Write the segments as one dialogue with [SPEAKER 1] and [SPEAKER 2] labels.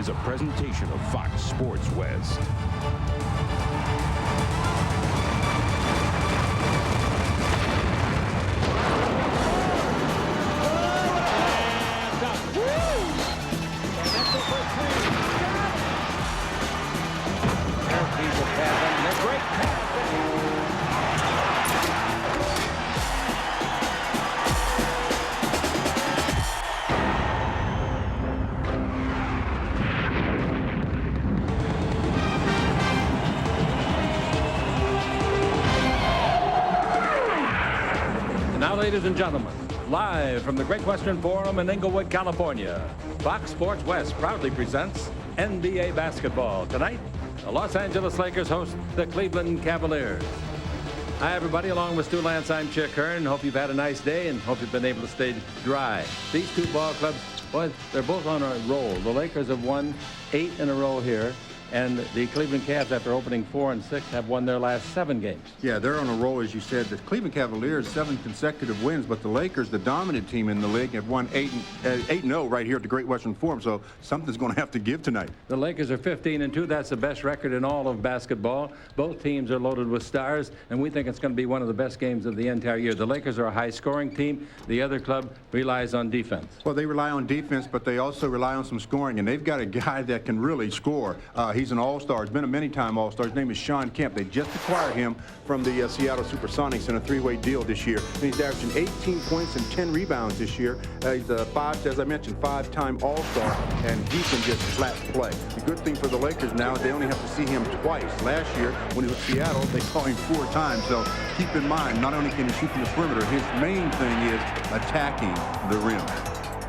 [SPEAKER 1] is a presentation of Fox Sports West.
[SPEAKER 2] Ladies and gentlemen, live from the Great Western Forum in Inglewood, California, Fox Sports West proudly presents NBA basketball. Tonight, the Los Angeles Lakers host the Cleveland Cavaliers. Hi, everybody. Along with Stu Lance, I'm Chick Hearn. Hope you've had a nice day and hope you've been able to stay dry. These two ball clubs, boy, they're both on a roll. The Lakers have won 8 in a row here. And the Cleveland Cavs, after opening 4 and 6, have won their last 7 games.
[SPEAKER 3] Yeah, they're on a roll, as you said. The Cleveland Cavaliers, 7 consecutive wins, but the Lakers, the dominant team in the league, have won 8-0 right here at the Great Western Forum, so something's going to have to give tonight.
[SPEAKER 2] The Lakers are 15-2. That's the best record in all of basketball. Both teams are loaded with stars, and we think it's going to be one of the best games of the entire year. The Lakers are a high-scoring team. The other club relies on defense.
[SPEAKER 3] Well, they rely on defense, but they also rely on some scoring, and they've got a guy that can really score. He's an all-star. He's been a many-time all-star. His name is Sean Kemp. They just acquired him from the Seattle Supersonics in a 3-way deal this year. And he's averaging 18 points and 10 rebounds this year. He's a as I mentioned, 5-time all-star, and he can just flat play. The good thing for the Lakers now is they only have to see him twice. Last year, when he was with Seattle, they saw him 4 times. So keep in mind, not only can he shoot from the perimeter, his main thing is attacking the rim.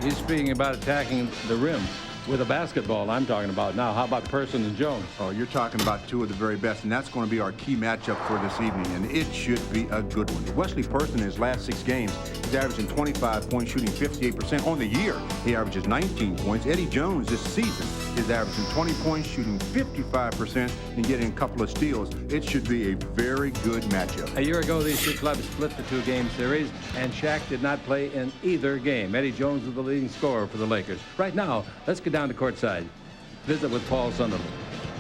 [SPEAKER 2] He's speaking about attacking the rim. With a basketball, I'm talking about now. How about Person and Jones?
[SPEAKER 3] Oh, you're talking about 2 of the very best, and that's going to be our key matchup for this evening, and it should be a good one. Wesley Person in his last 6 games, he's averaging 25 points, shooting 58%. On the year, he averages 19 points. Eddie Jones this season is averaging 20 points, shooting 55%, and getting a couple of steals. It should be a very good matchup.
[SPEAKER 2] A year ago, these two clubs split the 2-game series, and Shaq did not play in either game. Eddie Jones was the leading scorer for the Lakers. Right now, let's get down to courtside. Visit with Paul Sunderland.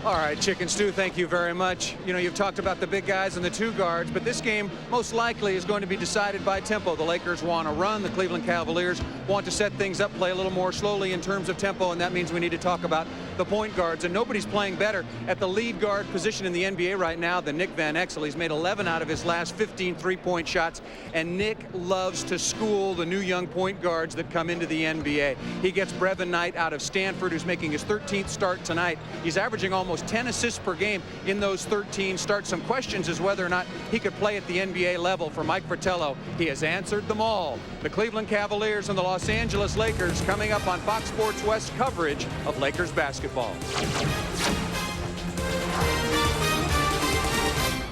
[SPEAKER 4] All right, Chick and Stu, thank you very much. You know, you've talked about the big guys and the 2 guards, but this game most likely is going to be decided by tempo. The Lakers want to run. The Cleveland Cavaliers want to set things up, play a little more slowly in terms of tempo, and that means we need to talk about the point guards. And nobody's playing better at the lead guard position in the NBA right now than Nick Van Exel. He's made 11 out of his last 15 3-point shots, and Nick loves to school the new young point guards that come into the NBA. He gets Brevin Knight out of Stanford, who's making his 13th start tonight. He's averaging almost 10 assists per game in those 13 starts. Some questions as whether or not he could play at the NBA level for Mike Fratello. He has answered them all. The Cleveland Cavaliers and the Los Angeles Lakers coming up on Fox Sports West coverage of Lakers basketball.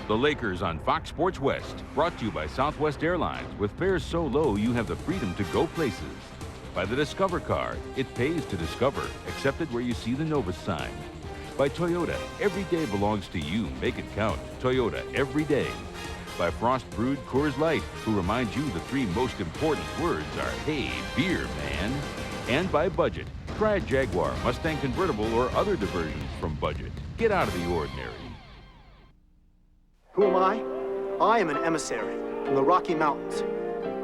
[SPEAKER 1] The Lakers on Fox Sports West, brought to you by Southwest Airlines. With fares so low, you have the freedom to go places. By the Discover card, it pays to discover, accepted where you see the Novus sign. By Toyota, every day belongs to you. Make it count. Toyota, every day. By Frost Brewed Coors Light, who reminds you the 3 most important words are, hey, beer, man. And by Budget. Try a Jaguar, Mustang convertible, or other diversions from Budget. Get out of the ordinary.
[SPEAKER 5] Who am I? I am an emissary from the Rocky Mountains.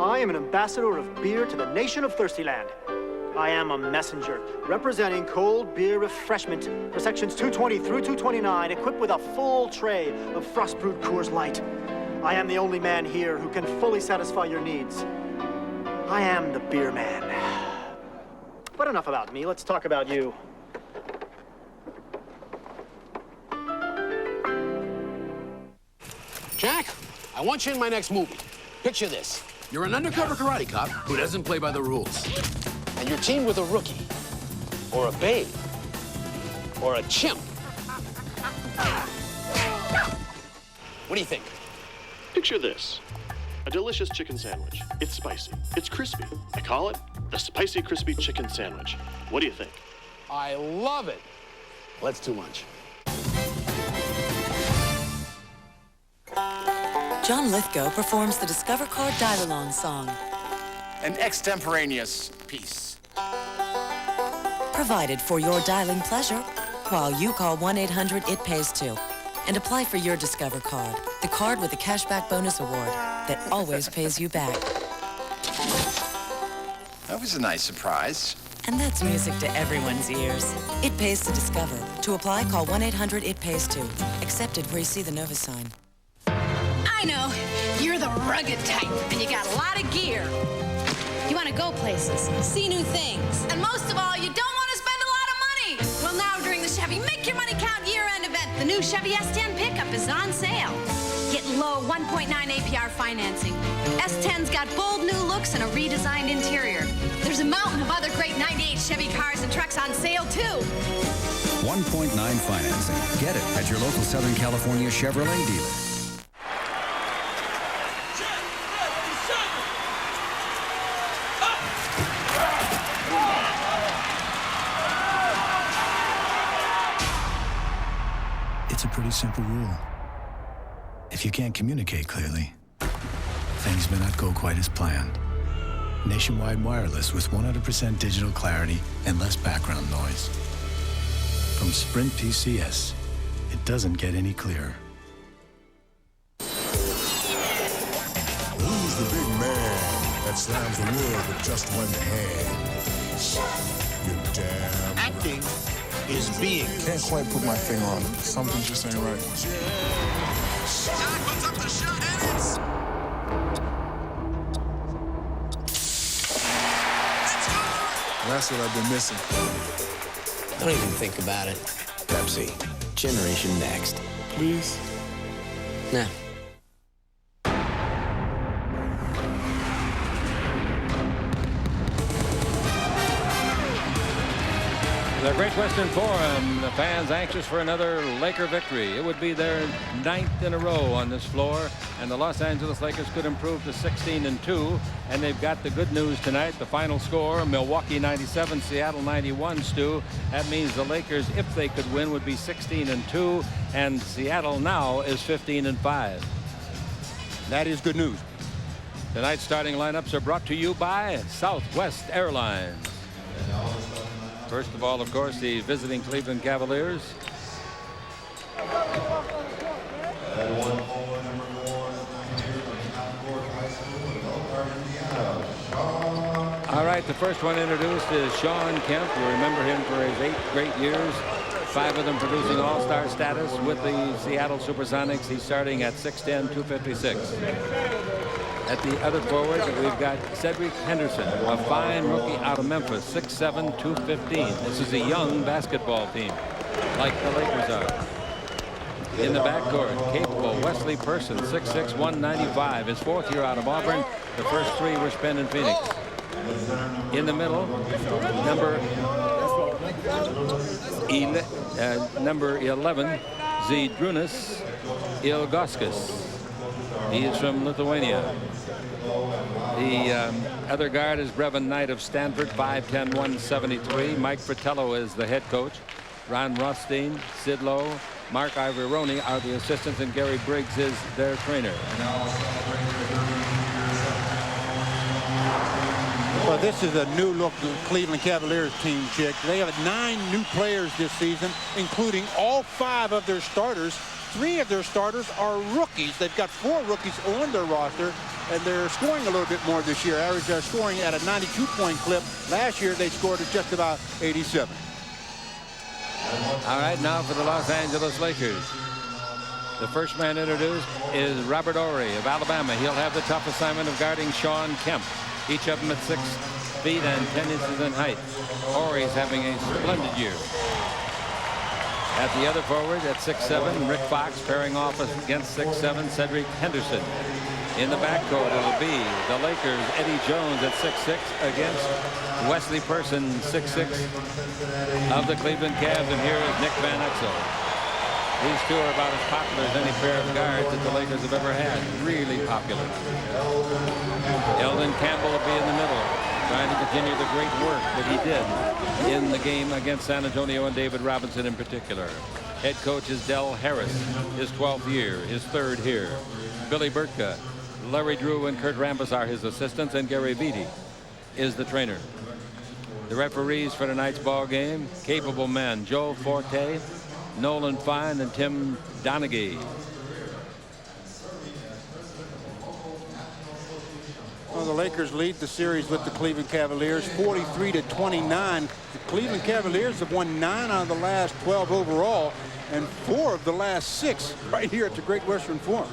[SPEAKER 5] I am an ambassador of beer to the nation of Thirstyland. I am a messenger representing cold beer refreshment for sections 220 through 229, equipped with a full tray of frost-brewed Coors Light. I am the only man here who can fully satisfy your needs. I am the beer man. But enough about me, let's talk about you.
[SPEAKER 6] Jack, I want you in my next movie. Picture this. You're an undercover karate cop who doesn't play by the rules. And you're teamed with a rookie, or a babe, or a chimp. What do you think?
[SPEAKER 7] Picture this. A delicious chicken sandwich. It's spicy. It's crispy. I call it the Spicy Crispy Chicken Sandwich. What do you think?
[SPEAKER 6] I love it. Well, that's too much.
[SPEAKER 8] John Lithgow performs the Discover Card Dial-Along song.
[SPEAKER 9] An extemporaneous piece.
[SPEAKER 8] provided for your dialing pleasure while you call 1-800-IT-PAYS-2 and apply for your Discover card, the card with the cashback bonus award that always pays you back.
[SPEAKER 9] That was a nice surprise.
[SPEAKER 8] And that's music to everyone's ears. It pays to Discover. To apply, call 1-800-IT-PAYS-2. Accepted where you see the Nova sign.
[SPEAKER 10] I know. You're the rugged type, and you got a lot of gear. You want to go places, see new things, and most of all, you don't want to spend a lot of money. Well, now during the Chevy Make Your Money Count year-end event, the new Chevy S10 pickup is on sale. Get low 1.9 APR financing. S10's got bold new looks and a redesigned interior. There's a mountain of other great 98 Chevy cars and trucks on sale, too.
[SPEAKER 11] 1.9 financing. Get it at your local Southern California Chevrolet dealer.
[SPEAKER 12] It's a pretty simple rule. If you can't communicate clearly, things may not go quite as planned. Nationwide wireless with 100% digital clarity and less background noise. From Sprint PCS, it doesn't get any clearer.
[SPEAKER 13] Who's the big man that slams the world with just one hand? You're damn
[SPEAKER 14] acting is being.
[SPEAKER 15] Can't quite put my finger on it. Something just ain't right.
[SPEAKER 13] John puts up the shot and it's...
[SPEAKER 15] That's what I've been missing.
[SPEAKER 6] Don't even think about it. Pepsi. Generation Next.
[SPEAKER 15] Please?
[SPEAKER 6] Nah.
[SPEAKER 2] The Great Western Forum, the fans anxious for another Laker victory. It would be their 9th in a row on this floor, and the Los Angeles Lakers could improve to 16-2, and they've got the good news tonight. The final score, Milwaukee 97, Seattle 91, Stu. That means the Lakers, if they could win, would be 16-2, and Seattle now is 15-5.
[SPEAKER 16] That is good news.
[SPEAKER 2] Tonight's starting lineups are brought to you by Southwest Airlines. First of all, of course, the visiting Cleveland Cavaliers. All right, the first one introduced is Shawn Kemp. You remember him for his 8 great years, 5 of them producing all-star status with the Seattle Supersonics. He's starting at 6'10", 256. At the other forward, we've got Cedric Henderson, a fine rookie out of Memphis, 6'7", 215. This is a young basketball team, like the Lakers are. In the backcourt, capable Wesley Person, 6'6", 195. His 4th year out of Auburn. The first 3 were spent in Phoenix. In the middle, number 11, Zydrunas Ilgauskas. He is from Lithuania. The other guard is Brevin Knight of Stanford, 5'10", 173. Mike Fratello is the head coach. Ron Rothstein, Sid Lowe, Mark Ivoroni are the assistants, and Gary Briggs is their trainer.
[SPEAKER 16] Well, this is a new look Cleveland Cavaliers team, Chick. They have 9 new players this season, including all 5 of their starters. 3 of their starters are rookies. They've got 4 rookies on their roster, and they're scoring a little bit more this year. They're scoring at a 92-point clip. Last year, they scored at just about 87.
[SPEAKER 2] All right, now for the Los Angeles Lakers. The first man introduced is Robert Horry of Alabama. He'll have the tough assignment of guarding Shawn Kemp, each of them at 6 feet and 10 inches in height. Horry's having a splendid year. At the other forward, at 6'7", Rick Fox pairing off against 6'7", Cedric Henderson. In the backcourt, it'll be the Lakers' Eddie Jones at 6'6" against Wesley Person, 6'6", of the Cleveland Cavs. And here is Nick Van Exel. These two are about as popular as any pair of guards that the Lakers have ever had. Really popular. Eldon Campbell will be in the middle, trying to continue the great work that he did in the game against San Antonio and David Robinson in particular. Head coach is Del Harris, his 12th year, his 3rd here. Billy Burtka, Larry Drew, and Kurt Rambis are his assistants, and Gary Beatty is the trainer. The referees for tonight's ball game, capable men, Joe Forte, Nolan Fine, and Tim Donaghy.
[SPEAKER 16] Well, the Lakers lead the series with the Cleveland Cavaliers 43-29. The Cleveland Cavaliers have won 9 out of the last 12 overall and 4 of the last 6 right here at the Great Western Forum.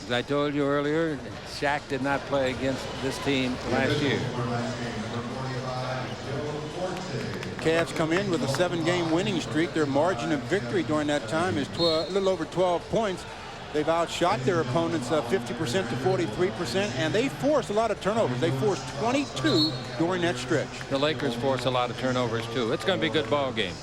[SPEAKER 2] As I told you earlier, Shaq did not play against this team last year.
[SPEAKER 16] The Cavs come in with a 7-game winning streak. Their margin of victory during that time is a little over 12 points. They've outshot their opponents 50% to 43%, and they force a lot of turnovers. They forced 22 during that stretch.
[SPEAKER 2] The Lakers force a lot of turnovers, too. It's going to be a good ball game.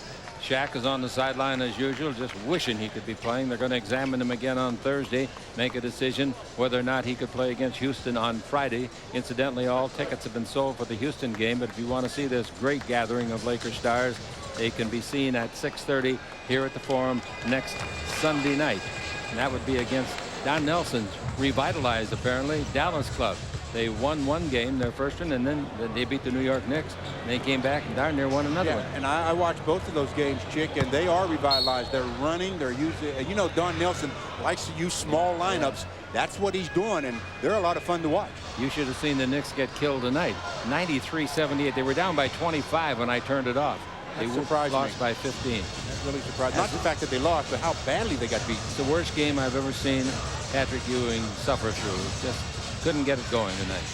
[SPEAKER 2] Shaq is on the sideline as usual, just wishing he could be playing. They're going to examine him again on Thursday, make a decision whether or not he could play against Houston on Friday. Incidentally, all tickets have been sold for the Houston game, but if you want to see this great gathering of Laker stars, they can be seen at 6:30 here at the Forum next Sunday night. And that would be against Don Nelson's revitalized, apparently, Dallas club. They won one game, their first one, and then they beat the New York Knicks. And they came back and darn near won another one.
[SPEAKER 16] And I watched both of those games, Chick, and they are revitalized. They're running. They're using, you know, Don Nelson likes to use small lineups. That's what he's doing, and they're a lot of fun to watch.
[SPEAKER 2] You should have seen the Knicks get killed tonight. 93-78. They were down by 25 when I turned it off. They lost by 15.
[SPEAKER 16] That really surprised me. Not the fact that they lost, but how badly they got beat.
[SPEAKER 2] It's the worst game I've ever seen Patrick Ewing suffer through. Just couldn't get it going tonight.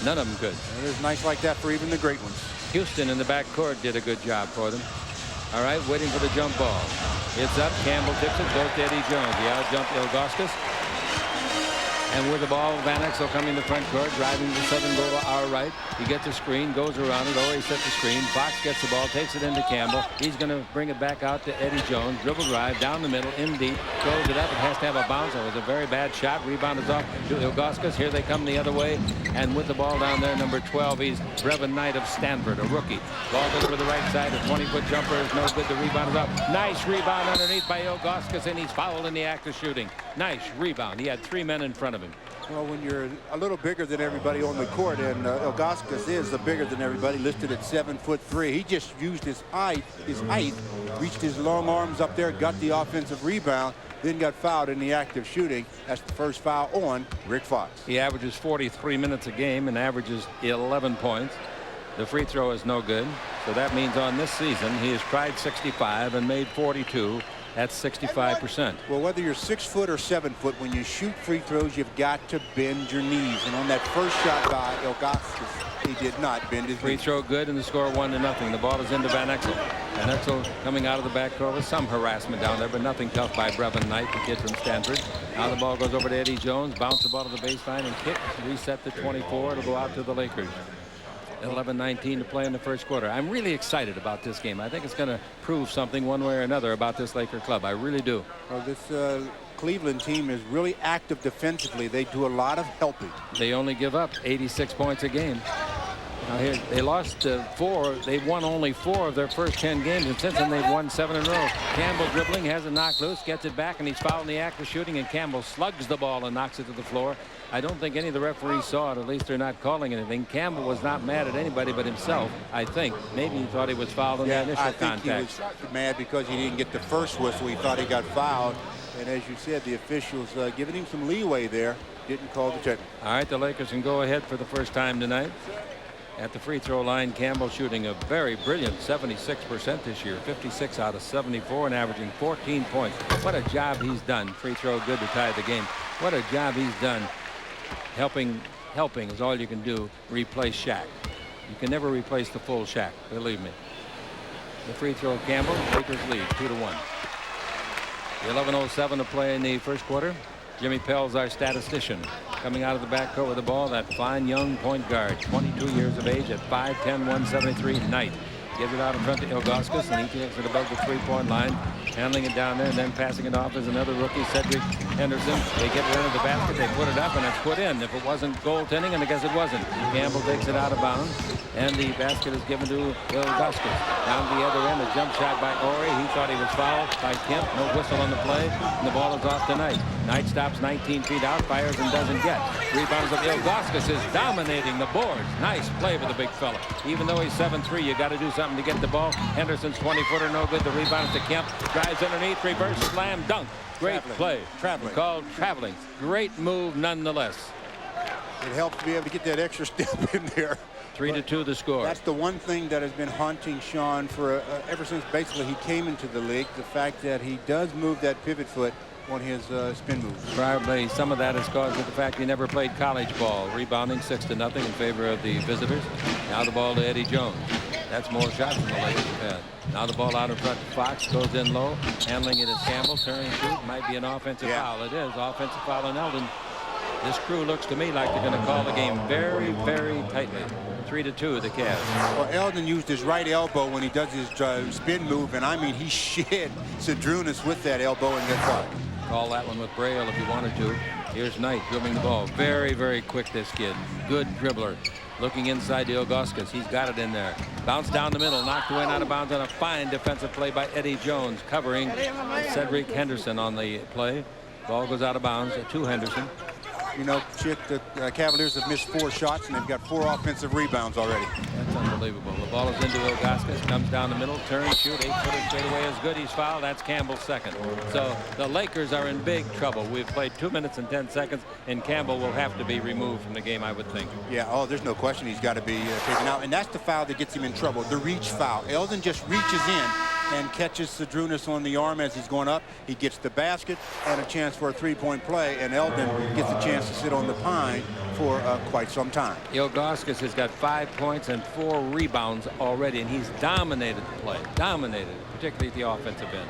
[SPEAKER 2] None of them could.
[SPEAKER 16] It is nights like that for even the great ones.
[SPEAKER 2] Houston in the backcourt did a good job for them. All right, waiting for the jump ball. It's up. Campbell tips it. Goes to Eddie Jones. The out jump Ilgauskas. And with the ball, Van Exel coming to front court, driving the southern goal to our right. He gets a screen, goes around it. He set the screen. Fox gets the ball, takes it into Campbell. He's going to bring it back out to Eddie Jones. Dribble drive down the middle, in deep. Throws it up. It has to have a bounce. It was a very bad shot. Rebound is off to Ilgauskas. Here they come the other way. And with the ball down there, number 12, he's Brevin Knight of Stanford, a rookie. Ball goes to the right side. A 20-foot jumper is no good. The rebound is up. Nice rebound underneath by Ilgauskas, and he's fouled in the act of shooting. Nice rebound. He had 3 men in front of him.
[SPEAKER 16] Well, when you're a little bigger than everybody on the court, and Ilgauskas is bigger than everybody, listed at 7'3". He just used his height, reached his long arms up there, got the offensive rebound, then got fouled in the act of shooting. That's the first foul on Rick Fox.
[SPEAKER 2] He averages 43 minutes a game and averages 11 points. The free throw is no good. So that means on this season, he has tried 65 and made 42. That's 65%.
[SPEAKER 16] Well, whether you're 6 foot or 7 foot, when you shoot free throws, you've got to bend your knees. And on that first shot by Ilgauskas, he did not bend his
[SPEAKER 2] free
[SPEAKER 16] knees.
[SPEAKER 2] throw good, and the score 1-0. The ball is into Van Exel. Van Exel coming out of the backcourt with some harassment down there, but nothing tough by Brevin Knight, the kid from Stanford. Now the ball goes over to Eddie Jones, bounce the ball to the baseline and kick, reset to 24. It'll go out to the Lakers. 11:19 to play in the first quarter. I'm really excited about this game. I think it's going to prove something one way or another about this Laker club. I really do.
[SPEAKER 16] Well, this Cleveland team is really active defensively. They do a lot of helping.
[SPEAKER 2] They only give up 86 points a game. Now here they lost 4. They've won only 4 of their first 10 games, and since then they've won 7 in a row. Campbell dribbling, has a knock loose, gets it back, and he's fouled in the act of shooting, and Campbell slugs the ball and knocks it to the floor. I don't think any of the referees saw it. At least they're not calling anything. Campbell was not mad at anybody but himself, I think. Maybe he thought he was fouled in the initial contact.
[SPEAKER 16] I think he was mad because he didn't get the first whistle. He thought he got fouled. And as you said, the officials giving him some leeway there, didn't call the check.
[SPEAKER 2] All right, the Lakers can go ahead for the first time tonight. At the free throw line, Campbell shooting a very brilliant 76% this year, 56 out of 74, and averaging 14 points. What a job he's done. Free throw good to tie the game. What a job he's done. Helping is all you can do. Replace Shaq. You can never replace the full Shaq, believe me. The free throw, Campbell. Lakers lead 2-1. 11:07 to play in the first quarter. Jimmy Pell's our statistician. Coming out of the backcourt with the ball, that fine young point guard, 22 years of age at 5'10", 173, Knight. Gives it out in front to Ilgauskas, and he takes it above the three-point line. Handling it down there and then passing it off as another rookie, Cedric Henderson. They get it under the basket, they put it up, and it's put in. If it wasn't goaltending, and I guess it wasn't. Campbell takes it out of bounds, and the basket is given to Ilgauskas. Down to the other end, a jump shot by Ori. He thought he was fouled by Kemp. No whistle on the play, and the ball is off to Knight. Knight stops 19 feet out, fires and doesn't get. Rebounds of Ilgauskas is dominating the boards. Nice play for the big fella. Even though he's 7'3", you got to do something to get the ball. Henderson's 20-footer, no good. The rebound to Kemp. Drives underneath, reverse slam dunk. Great play. Called traveling. Great move nonetheless.
[SPEAKER 16] It helps to be able to get that extra step in there.
[SPEAKER 2] 3-2 the score.
[SPEAKER 16] That's the one thing that has been haunting Sean for ever since basically he came into the league. The fact that he does move that pivot foot on his spin moves.
[SPEAKER 2] Probably some of that is caused with the fact he never played college ball. Rebounding 6-0 in favor of the visitors. Now the ball to Eddie Jones. That's more shots than the Lakers have had. Now the ball out in front to Fox. Goes in low. Handling it is Campbell. Turning shoot. Might be an offensive foul. It is. Offensive foul on Eldon. This crew looks to me like they're going to call the game very, very tightly. 3-2 the Cavs.
[SPEAKER 16] Well, Eldon used his right elbow when he does his spin move, and I mean he shed Cedrunas with that elbow and get caught.
[SPEAKER 2] Call that one with Braille if you wanted to. Here's Knight dribbling the ball. Very, very quick, this kid. Good dribbler. Looking inside to Ilgauskas. He's got it in there. Bounce down the middle. Knocked away and out of bounds on a fine defensive play by Eddie Jones, covering Cedric Henderson on the play. Ball goes out of bounds to Henderson.
[SPEAKER 16] You know, Chick, the Cavaliers have missed 4 shots, and they've got 4 offensive rebounds already.
[SPEAKER 2] That's unbelievable. The ball is into Ilgauskas, comes down the middle, turns, shoot, 8-footer straightaway is good. He's fouled. That's Campbell's second. So the Lakers are in big trouble. We've played 2 minutes and 10 seconds, and Campbell will have to be removed from the game, I would think.
[SPEAKER 16] Yeah, oh, there's no question he's got to be taken out, and that's the foul that gets him in trouble, the reach foul. Eldon just reaches in and catches Cedrunas on the arm as he's going up. He gets the basket and a chance for a three-point play, and Eldon gets a chance to sit on the pine for quite some time.
[SPEAKER 2] Ilgauskas has got 5 points and 4 rebounds already, and he's dominated the play. Dominated, particularly at the offensive end.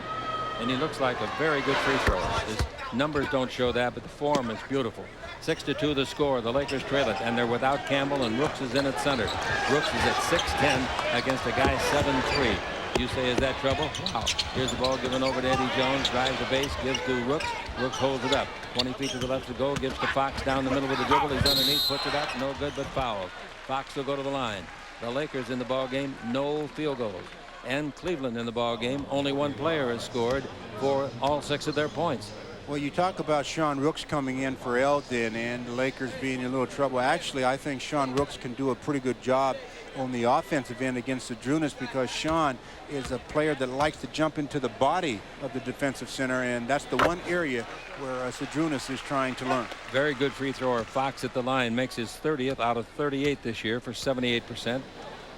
[SPEAKER 2] And he looks like a very good free thrower. His numbers don't show that, but the form is beautiful. 6-2 the score. The Lakers trail it, and they're without Campbell, and Rooks is in at center. Rooks is at 6'10" against a guy 7'3". You say, is that trouble? Wow. Here's the ball given over to Eddie Jones. Drives the base, gives to Rooks. Rooks holds it up. 20 feet to the left to go. Gives to Fox down the middle with the dribble. He's underneath, puts it up. No good, but fouled. Fox will go to the line. The Lakers in the ball game, no field goals. And Cleveland in the ball game, only 1 player has scored for all 6 of their points.
[SPEAKER 16] Well, you talk about Sean Rooks coming in for Eldon and the Lakers being in a little trouble. Actually, I think Sean Rooks can do a pretty good job on the offensive end against Cedrunas, because Sean is a player that likes to jump into the body of the defensive center, and that's the one area where Cedrunas is trying to learn.
[SPEAKER 2] Very good free thrower. Fox at the line makes his 30th out of 38 this year for 78%.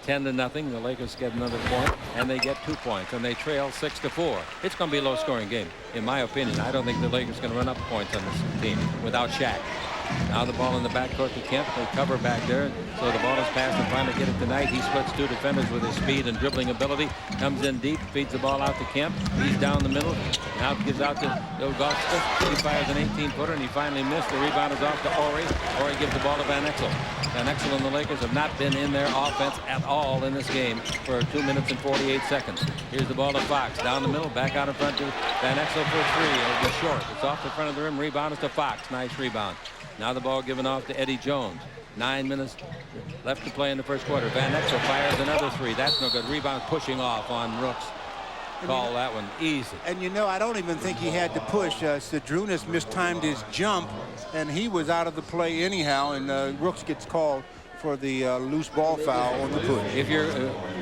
[SPEAKER 2] 10-0. The Lakers get another point, and they get 2 points, and they trail 6-4. It's going to be a low-scoring game, in my opinion. I don't think the Lakers are going to run up points on this team without Shaq. Now the ball in the backcourt to Kemp. They cover back there, so the ball is passed and finally get it tonight. He splits 2 defenders with his speed and dribbling ability. Comes in deep, feeds the ball out to Kemp. He's down the middle. Now gives out to Ilgauskas. He fires an 18-footer, and he finally missed. The rebound is off to Ori. Ori gives the ball to Van Exel. Van Exel and the Lakers have not been in their offense at all in this game for 2 minutes and 48 seconds. Here's the ball to Fox. Down the middle, back out in front to Van Exel for 3. It'll be short. It's off the front of the rim. Rebound is to Fox. Nice rebound. Now the ball given off to Eddie Jones. 9 minutes left to play in the first quarter. Van Exel fires another 3. That's no good. Rebound pushing off on Rooks. Call that one easy.
[SPEAKER 16] And you know, I don't even think he had to push. Cedrunas mistimed his jump, and he was out of the play anyhow, and Rooks gets called for the loose ball foul on the push.
[SPEAKER 2] If you're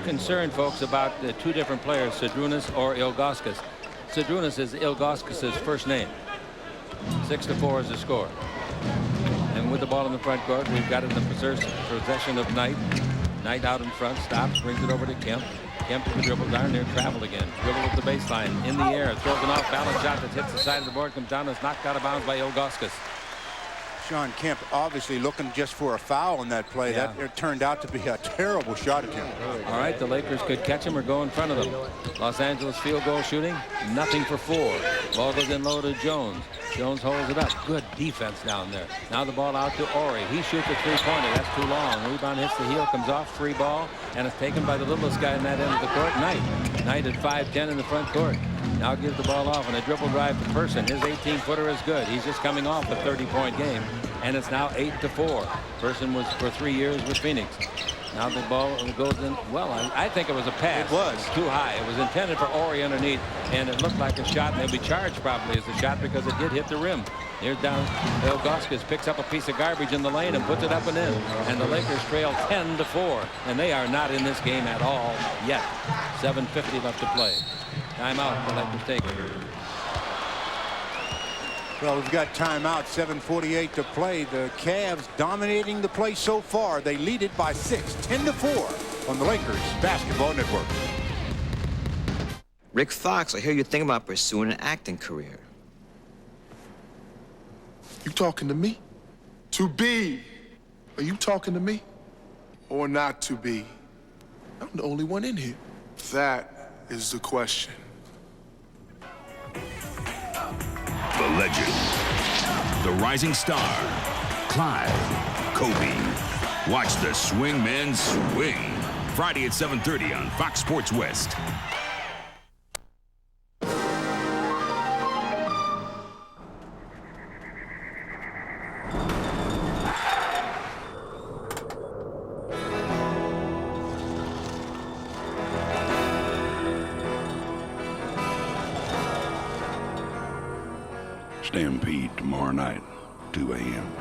[SPEAKER 2] concerned, folks, about the 2 different players, Cedrunas or Ilgauskas, Cedrunas is Ilgauskas' first name. 6-4 is the score. And with the ball in the front court, we've got it in the possession of Knight. Knight out in front, stops, brings it over to Kemp. Kemp to the dribble down there, travel again. Dribble with the baseline, in the air, throws an off-balance shot that hits the side of the board, comes down, and is knocked out of bounds by Ilgauskas.
[SPEAKER 16] Sean Kemp obviously looking just for a foul in that play.
[SPEAKER 2] Yeah.
[SPEAKER 16] That it turned out to be a terrible shot attempt.
[SPEAKER 2] All right, the Lakers could catch him or go in front of them. Los Angeles field goal shooting, nothing for 4. Ball goes in low to Jones. Jones holds it up. Good defense down there. Now the ball out to Ori. He shoots a three-pointer. That's too long. Rebound hits the heel, comes off, free ball, and it's taken by the littlest guy in that end of the court, Knight. Knight at 5'10" in the front court. Now gives the ball off, and a dribble drive to Person. His 18-footer is good. He's just coming off a 30-point game, and it's now 8-4. Person was for 3 years with Phoenix. Now the ball goes in. Well, I think it was a pass.
[SPEAKER 16] It was
[SPEAKER 2] too high. It was intended for Ori underneath, and it looked like a shot, and they'll be charged probably as a shot because it did hit the rim. Here's down. Ilgauskas picks up a piece of garbage in the lane and puts it up and in. And the Lakers trail 10-4, and they are not in this game at all yet. 7:50 left to play. Timeout. The Lakers take it.
[SPEAKER 16] Well, we've got timeout. 7:48 to play. The Cavs dominating the play so far. They lead it by 6, 10-4 on the Lakers Basketball Network.
[SPEAKER 17] Rick Fox, I hear you're thinking about pursuing an acting career.
[SPEAKER 15] You talking to me? To be. Are you talking to me? Or not to be? I'm the only one in here. That is the question.
[SPEAKER 1] The legend, the rising star, Clyde, Kobe. Watch the swing men swing. Friday at 7:30 on Fox Sports West.
[SPEAKER 18] Stampede tomorrow night, 2 a.m.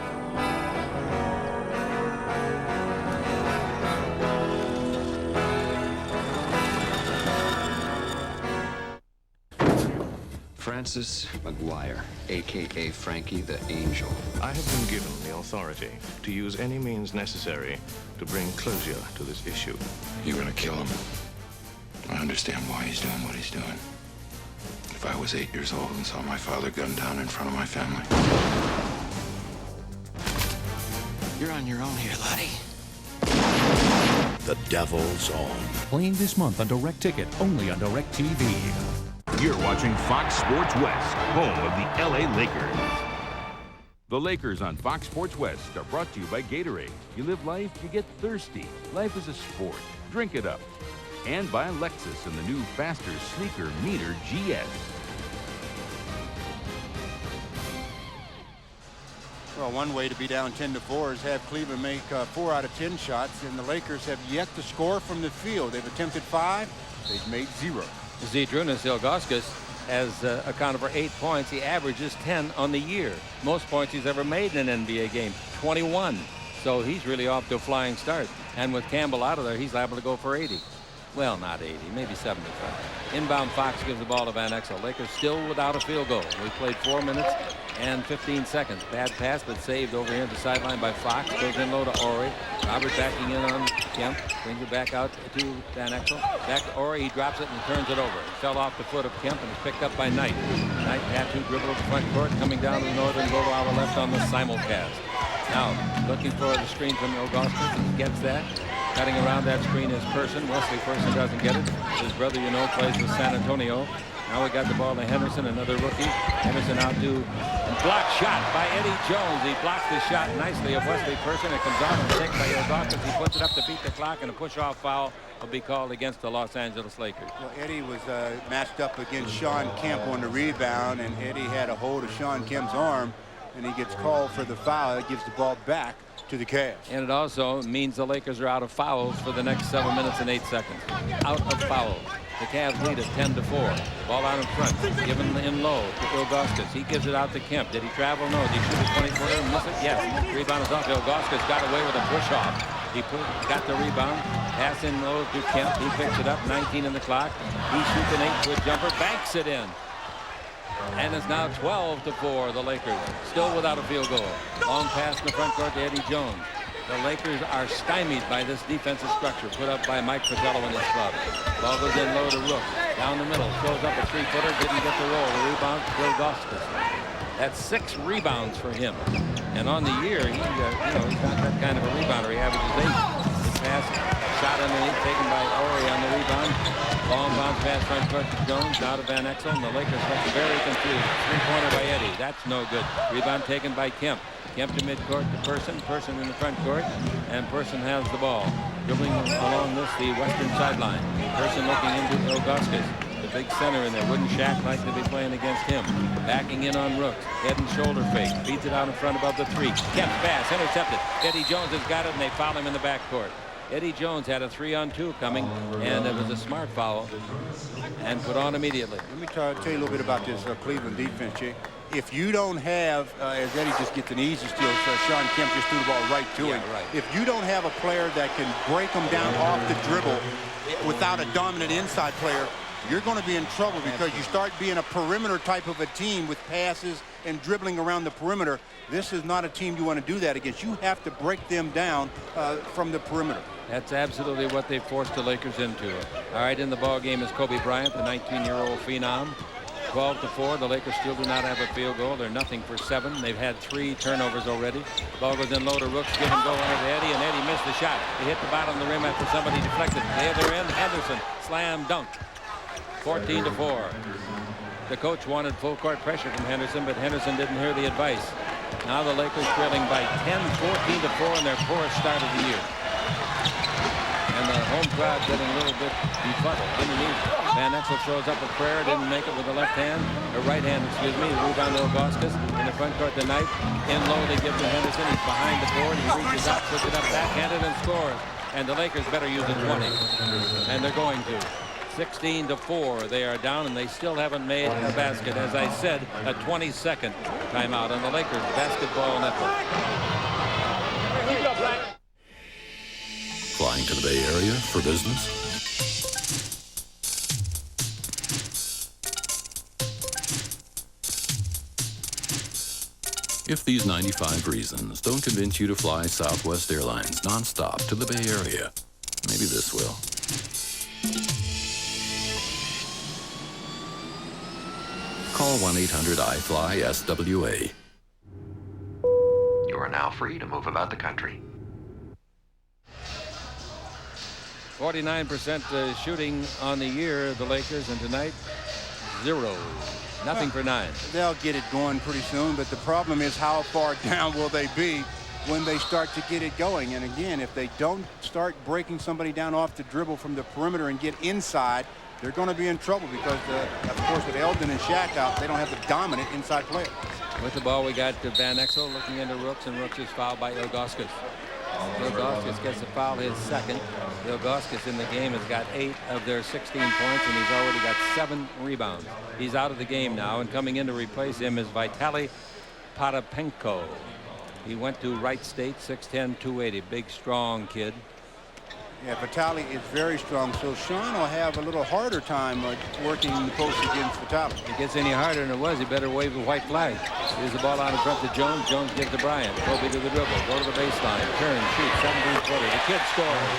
[SPEAKER 19] Francis McGuire, a.k.a. Frankie the Angel.
[SPEAKER 7] I have been given the authority to use any means necessary to bring closure to this issue.
[SPEAKER 18] You're gonna kill him. I understand why he's doing what he's doing. If I was 8 years old and saw my father gunned down in front of my family.
[SPEAKER 19] You're on your own here, laddie.
[SPEAKER 11] The Devil's Own. Playing this month on Direct Ticket, only on Direct TV.
[SPEAKER 1] You're watching Fox Sports West, home of the LA Lakers. The Lakers on Fox Sports West are brought to you by Gatorade. You live life, you get thirsty. Life is a sport. Drink it up. And by Lexus and the new faster, sleeker, meaner GS.
[SPEAKER 16] Well, one way to be down 10-4 is have Cleveland make 4 out of 10 shots, and the Lakers have yet to score from the field. They've attempted 5, they've made 0.
[SPEAKER 2] Zydrunas Ilgauskas has accounted for 8 points. He averages 10 on the year. Most points he's ever made in an NBA game, 21. So he's really off to a flying start. And with Campbell out of there, he's liable to go for 80. Well, not 80, maybe 75. Inbound, Fox gives the ball to Van Exel. Lakers still without a field goal. We played 4 minutes and 15 seconds. Bad pass, but saved over here at the sideline by Fox. Goes in low to Ori. Robert backing in on Kemp. Brings it back out to Van Exel. Back to Ori. He drops it and turns it over. It fell off the foot of Kemp and is picked up by Knight. Knight tattoo dribble at the front court, coming down to the northern goal to our left on the simulcast. Now, looking for the screen from Ilgauskas. He gets that. Cutting around that screen is Person. Wesley Person doesn't get it. His brother, you know, plays with San Antonio. Now we got the ball to Henderson, another rookie. Henderson out to block shot by Eddie Jones. He blocks the shot nicely of Wesley Person. It comes out and taken by Ilgauskas. He puts it up to beat the clock, and a push-off foul will be called against the Los Angeles Lakers.
[SPEAKER 16] Well, Eddie was matched up against Sean Kemp on the rebound, and Eddie had a hold of Sean Kemp's arm, and he gets called for the foul. It gives the ball back to the Cavs.
[SPEAKER 2] And it also means the Lakers are out of fouls for the next 7 minutes and 8 seconds. Out of fouls. The Cavs lead at 10-4. Ball out in front. Given in low to Ilgauskas. He gives it out to Kemp. Did he travel? No. Did he shoot a 20-footer and miss it? Yes. Rebound is off. Ilgauskas got away with a push-off. He got the rebound. Pass in low to Kemp. He picks it up. 19 in the clock. He shoots an 8-foot jumper. Banks it in. And it's now 12-4, the Lakers, still without a field goal. Long pass in the front court to Eddie Jones. The Lakers are stymied by this defensive structure put up by Mike Fratello and his club. Ball goes in low to Rook. Down the middle, throws up a 3-footer, didn't get the roll. The rebound, Ilgauskas. That's 6 rebounds for him. And on the year, he's not that kind of a rebounder. He averages 8. His pass, shot underneath, taken by Ori on the rebound. Long bounce pass front court to Jones, now to Van Exel, and the Lakers look very confused. Three-pointer by Eddie. That's no good. Rebound taken by Kemp. Kemp to midcourt to Person. Person in the front court, and Person has the ball. Dribbling along the western sideline. Person looking into Ilgauskas, the big center in there. Wouldn't Shaq like to be playing against him? Backing in on Rooks. Head and shoulder fake. Feeds it out in front above the three. Kemp pass intercepted. Eddie Jones has got it, and they foul him in the backcourt. Eddie Jones had a 3-on-2 coming, and it was a smart foul and put on immediately.
[SPEAKER 3] Let me tell you a little bit about this Cleveland defense, Chick. If you don't have, as Eddie just gets an easy steal, Sean Kemp just threw the ball right to him.
[SPEAKER 2] Right.
[SPEAKER 3] If you don't have a player that can break them down off the dribble without a dominant inside player, you're going to be in trouble because you start being a perimeter type of a team with passes and dribbling around the perimeter. This is not a team you want to do that against. You have to break them down from the perimeter.
[SPEAKER 2] That's absolutely what they forced the Lakers into. All right, in the ball game is Kobe Bryant, the 19-year-old phenom. 12-4. The Lakers still do not have a field goal. They're 0 for 7. They've had 3 turnovers already. The ball goes in low to Rooks. Give and go under to Eddie, and Eddie missed the shot. He hit the bottom of the rim after somebody deflected. The other end, Henderson slam dunk. 14-4. The coach wanted full court pressure from Henderson, but Henderson didn't hear the advice. Now the Lakers trailing by 10, 14-4 in their poorest start of the year. And the home crowd getting a little bit befuddled underneath. Van Exel throws up a prayer, didn't make it with the left hand, or right hand, excuse me. Rebound to Ilgauskas in the front court tonight. In low, they give to Henderson. He's behind the board. He reaches out, puts it up, backhanded, and scores. And the Lakers better use a 20. And they're going to. 16-4. They are down, and they still haven't made a basket. As I said, a 20-second timeout on the Lakers Basketball Network.
[SPEAKER 20] Flying to the Bay Area for business? If these 95 reasons don't convince you to fly Southwest Airlines nonstop to the Bay Area, maybe this will. Call 1-800-I-FLY-SWA.
[SPEAKER 19] You are now free to move about the country.
[SPEAKER 2] 49% shooting on the year, the Lakers, and tonight, 0. Nothing for 9.
[SPEAKER 3] They'll get it going pretty soon, but the problem is how far down will they be when they start to get it going? And again, if they don't start breaking somebody down off the dribble from the perimeter and get inside, they're going to be in trouble because, of course, with Eldon and Shaq out, they don't have the dominant inside player.
[SPEAKER 2] With the ball, we got Van Exel looking into Rooks, and Rooks is fouled by Ilgauskas. Ilgauskas gets a foul, his second. Ilgauskas in the game has got 8 of their 16 points, and he's already got 7 rebounds. He's out of the game now, and coming in to replace him is Vitaly Potapenko. He went to Wright State, 6'10", 280, big, strong kid.
[SPEAKER 3] Yeah, Vitaly is very strong, so Sean will have a little harder time working in the post against Vitaly.
[SPEAKER 2] If it gets any harder than it was, he better wave the white flag. Here's the ball out in front to Jones. Jones gives to Bryant. Kobe to the dribble. Go to the baseline. Turn, shoot, 17-footer. The kid scores.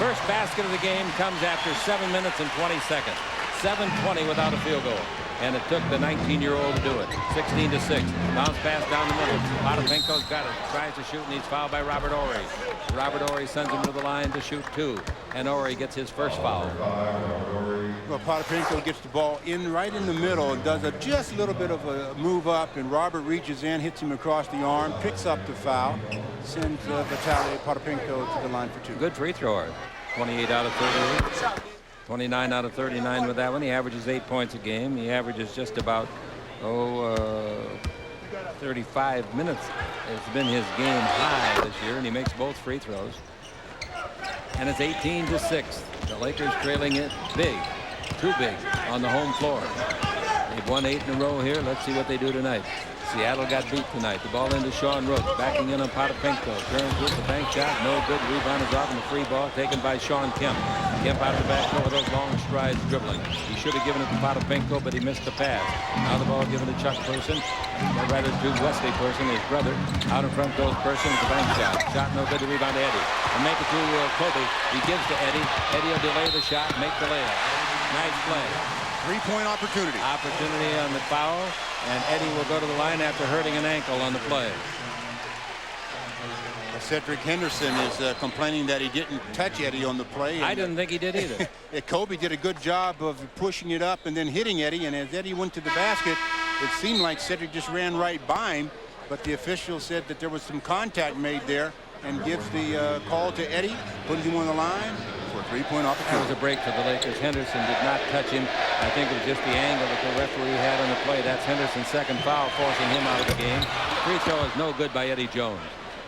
[SPEAKER 2] First basket of the game comes after 7 minutes and 20 seconds. 7:20 without a field goal. And it took the 19-year-old to do it. 16-6. Bounce pass down the middle. Potapenko's got it. Tries to shoot, and he's fouled by Robert Horry. Robert Horry sends him to the line to shoot 2. And Horry gets his first foul.
[SPEAKER 3] Well, Potapenko gets the ball right in the middle and does just a little bit of a move up, and Robert reaches in, hits him across the arm, picks up the foul, sends Vitaly Potapenko to the line for 2.
[SPEAKER 2] Good free thrower. 28 out of 38. 29 out of 39 with that one. He averages 8 points a game. He averages just about 35 minutes. It's been his game high this year, and he makes both free throws. And it's 18-6. The Lakers trailing it big, too big, on the home floor. They've won 8 in a row here. Let's see what they do tonight. Seattle got beat tonight. The ball into Sean Rooks. Backing in on Potapenko. Turns with the bank shot. No good. Rebound is off, and the free ball taken by Sean Kemp. Kemp out of the back door with those long strides dribbling. He should have given it to Potapenko, but he missed the pass. Now the ball given to Chuck Person. Or rather to Wesley Person, his brother. Out in front goes Person with the bank shot. Shot no good. The rebound to Eddie. And make it to Kobe. He gives to Eddie. Eddie will delay the shot, make the layup. Nice play.
[SPEAKER 3] 3-point opportunity.
[SPEAKER 2] Opportunity on the foul, and Eddie will go to the line after hurting an ankle on the play.
[SPEAKER 16] Cedric Henderson is complaining that he didn't touch Eddie on the play.
[SPEAKER 2] I didn't think he did either.
[SPEAKER 16] Kobe did a good job of pushing it up and then hitting Eddie, and as Eddie went to the basket, it seemed like Cedric just ran right by him, but the official said that there was some contact made there and gives the call to Eddie, putting him on the line for a three-point opportunity.
[SPEAKER 2] That was a break for the Lakers. Henderson did not touch him. I think it was just the angle that the referee had on the play. That's Henderson's second foul, forcing him out of the game. Free throw is no good by Eddie Jones.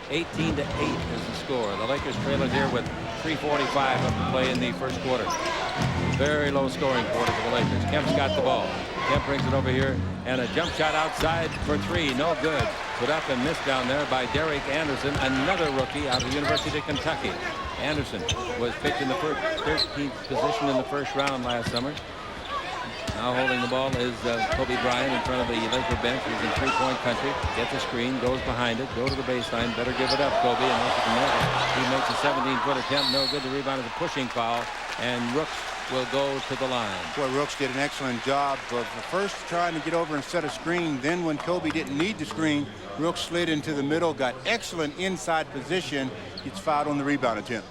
[SPEAKER 2] 18-8 is the score. The Lakers trail it here with 3:45 left to play in the first quarter. Very low scoring quarter for the Lakers. Kemp's got the ball. Kemp brings it over here, and a jump shot outside for three. No good. Put up and missed down there by Derek Anderson, another rookie out of the University of Kentucky. Anderson was picked in the 13th position in the first round last summer. Now holding the ball is Kobe Bryant in front of the Laker bench. He's in three-point country. Gets a screen, goes behind it, go to the baseline. Better give it up, Kobe, unless you can make it. He makes a 17-foot attempt. No good. The rebound is a pushing foul, and Rooks will go to the line.
[SPEAKER 16] Boy, Rooks did an excellent job of first trying to get over and set a screen. Then when Kobe didn't need the screen, Rooks slid into the middle, got excellent inside position. Gets fouled on the rebound attempt.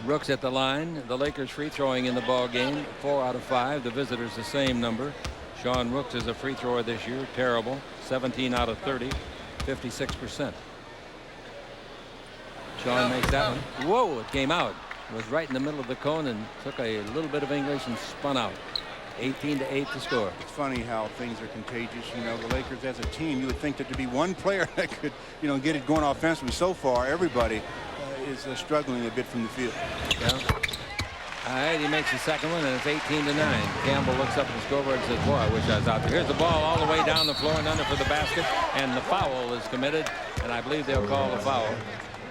[SPEAKER 2] Rooks at the line. The Lakers free throwing in the ball game. 4 out of 5. The visitors the same number. Sean Rooks is a free thrower this year. Terrible. 17 out of 30. 56%. Sean makes that one. Whoa, it came out. It was right in the middle of the cone and took a little bit of English and spun out. 18-8 to score.
[SPEAKER 16] It's funny how things are contagious. You know, the Lakers as a team, you would think that to be one player that could, you know, get it going offensively. So far, everybody is struggling a bit from the field.
[SPEAKER 2] Yeah. All right, he makes the second one, and it's 18-9. Campbell looks up at the scoreboard and says, boy, I wish I was out there. Here's the ball all the way down the floor and under for the basket, and the foul is committed, and I believe they'll call a foul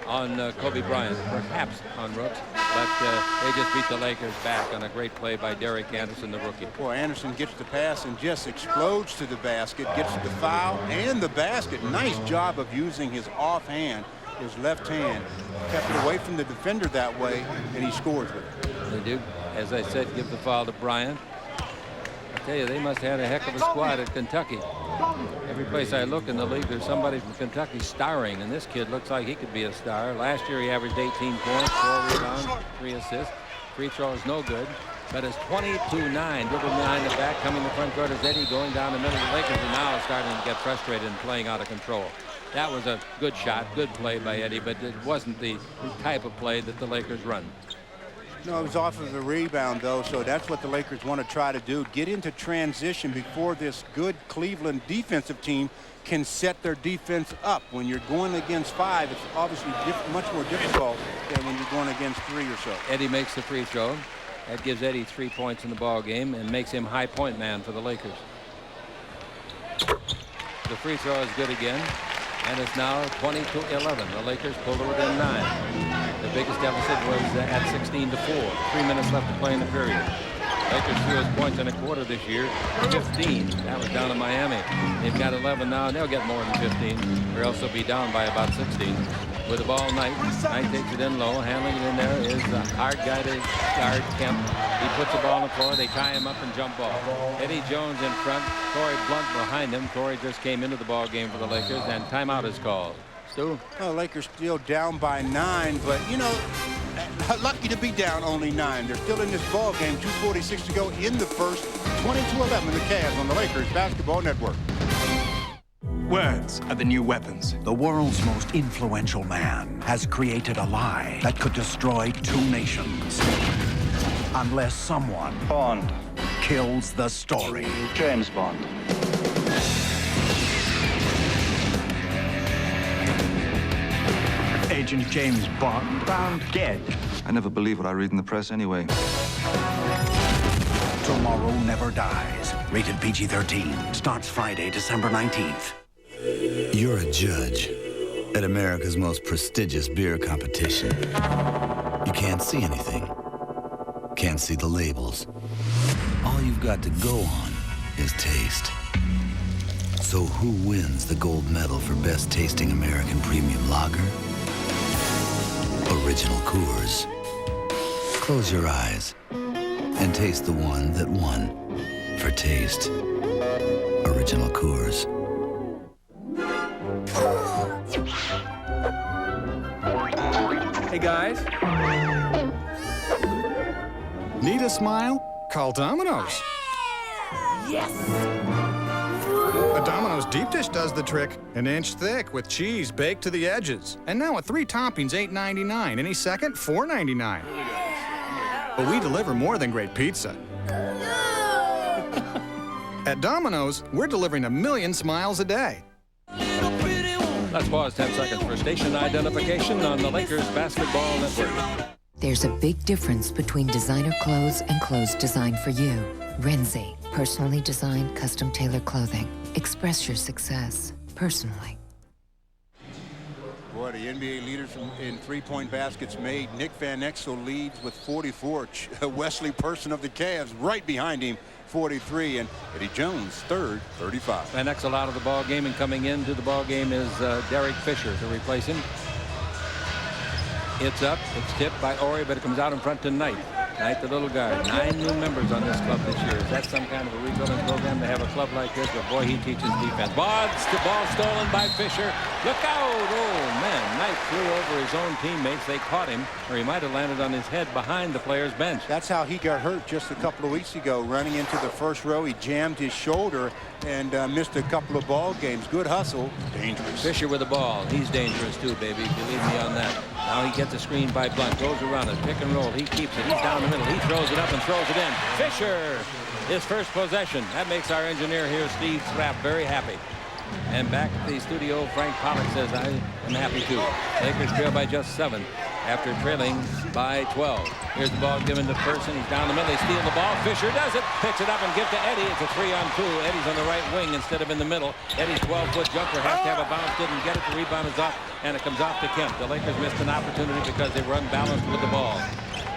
[SPEAKER 2] on Kobe Bryant, perhaps on Rooks, but they just beat the Lakers back on a great play by Derek Anderson, the rookie.
[SPEAKER 16] Boy, Anderson gets the pass and just explodes to the basket, gets the foul and the basket. Nice job of using his offhand, his left hand, kept it away from the defender that way, and he scores with it.
[SPEAKER 2] They do, as I said, give the foul to Bryant. I tell you, they must have had a heck of a squad at Kentucky. Every place I look in the league, there's somebody from Kentucky starring, and this kid looks like he could be a star. Last year, he averaged 18 points, 4 rebounds, 3 assists. Free throw is no good, but it's 22-9. Dribble behind the back, coming the front court is Eddie, going down the middle. The Lakers are now starting to get frustrated and playing out of control. That was a good shot, good play by Eddie, but it wasn't the type of play that the Lakers run.
[SPEAKER 16] No, it was off of the rebound, though, so that's what the Lakers want to try to do. Get into transition before this good Cleveland defensive team can set their defense up. When you're going against 5, it's obviously much more difficult than when you're going against 3 or so.
[SPEAKER 2] Eddie makes the free throw. That gives Eddie 3 points in the ball game and makes him high point man for the Lakers. The free throw is good again, and it's now 20-11. The Lakers pulled it within 9. The biggest deficit was at 16-4. 3 minutes left to play in the period. Lakers fewest points in a quarter this year, 15. That was down to Miami. They've got 11 now, and they'll get more than 15, or else they'll be down by about 16. With the ball, Knight takes it in low. Handling it in there is a hard guy to guard, Kemp. He puts the ball on the floor. They tie him up and jump ball. Eddie Jones in front. Corey Blunt behind him. Corey just came into the ball game for the Lakers, and timeout is called. Stu?
[SPEAKER 16] Well, Lakers still down by 9, but, you know, lucky to be down only 9. They're still in this ball game. 2:46 to go in the first. 20-11, the Cavs on the Lakers Basketball Network.
[SPEAKER 21] Words are the new weapons.
[SPEAKER 22] The world's most influential man has created a lie that could destroy 2 nations. Unless someone
[SPEAKER 23] Bond
[SPEAKER 22] kills the story.
[SPEAKER 23] James Bond.
[SPEAKER 22] Agent James Bond found dead.
[SPEAKER 24] I never believe what I read in the press anyway.
[SPEAKER 22] Tomorrow Never Dies. Rated PG-13. Starts Friday, December 19th.
[SPEAKER 25] You're a judge at America's most prestigious beer competition. You can't see anything. Can't see the labels. All you've got to go on is taste. So who wins the gold medal for best tasting American premium lager? Original Coors. Close your eyes and taste the one that won for taste. Original Coors.
[SPEAKER 4] Hey, guys.
[SPEAKER 5] Need a smile? Call Domino's.
[SPEAKER 8] Yes!
[SPEAKER 5] A Domino's deep dish does the trick. An inch thick with cheese baked to the edges. And now with 3 toppings, $8.99. Any second, $4.99. But we deliver more than great pizza. At Domino's, we're delivering 1 million smiles a day.
[SPEAKER 2] Let's pause 10 seconds for station identification on the Lakers Basketball Network.
[SPEAKER 9] There's a big difference between designer clothes and clothes designed for you. Renzi, personally designed, custom-tailored clothing. Express your success personally.
[SPEAKER 3] Boy, the NBA leaders in three-point baskets made. Nick Van Exel leads with 44. Wesley Person of the Cavs right behind him, 43, and Eddie Jones third, 35.
[SPEAKER 2] Van Exel out of the ball game, and coming into the ball game is Derek Fisher to replace him. It's up. It's tipped by Ori, but it comes out in front to Knight. Knight, the little guard. 9 new members on this club this year. Is that some kind of a rebuilding program to have a club like this? But boy, he teaches defense. Ball stolen by Fisher. Look out! Oh man, Knight flew over his own teammates. They caught him, or he might have landed on his head behind the player's bench.
[SPEAKER 3] That's how he got hurt just a couple of weeks ago. Running into the first row, he jammed his shoulder and missed a couple of ball games. Good hustle. Dangerous.
[SPEAKER 2] Fisher with the ball. He's dangerous too, baby. Believe me on that. Now he gets a screen by Blunt. Goes around it. Pick and roll. He keeps it. He's down the middle. He throws it up and throws it in. Fisher, his first possession. That makes our engineer here, Steve Thrapp, very happy. And back at the studio, Frank Pollock says, I am happy too. Lakers trail by just 7 after trailing by 12. Here's the ball given to Person. He's down the middle. They steal the ball. Fisher does it. Picks it up and gives to Eddie. It's a 3-on-2. Eddie's on the right wing instead of in the middle. Eddie's 12-foot jumper has to have a bounce. Didn't get it. The rebound is off, and it comes off to Kemp. The Lakers missed an opportunity because they were unbalanced with the ball.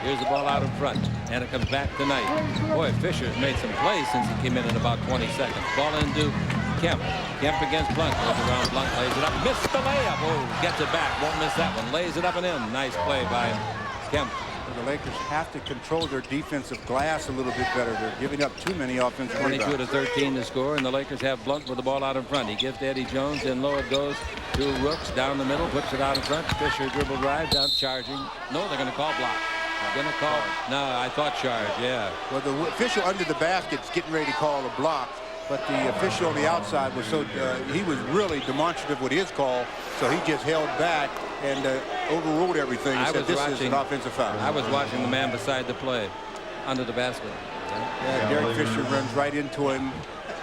[SPEAKER 2] Here's the ball out in front, and it comes back to Knight. Boy, Fisher's made some plays since he came in about 20 seconds. Ball into Kemp. Kemp against Blunt. Goes around Blunt, lays it up. Missed the layup. Oh, gets it back. Won't miss that one. Lays it up and in. Nice play by Kemp.
[SPEAKER 3] The Lakers have to control their defensive glass a little bit better. They're giving up too many offensive
[SPEAKER 2] 22
[SPEAKER 3] rebounds.
[SPEAKER 2] to 13 to score, and the Lakers have Blunt with the ball out in front. He gives to Eddie Jones, and low it goes to Rooks down the middle, puts it out in front. Fisher dribble drive, down charging. No, they're going to call block. They're going to call. No, I thought charge, yeah.
[SPEAKER 3] Well, the official under the basket's getting ready to call a block, but the official on the outside was so, he was really demonstrative with his call, so he just held back and overruled everything. He said this is an offensive foul.
[SPEAKER 2] I was watching the man beside the play, under the basket.
[SPEAKER 3] Yeah, Derek Fisher runs right into him.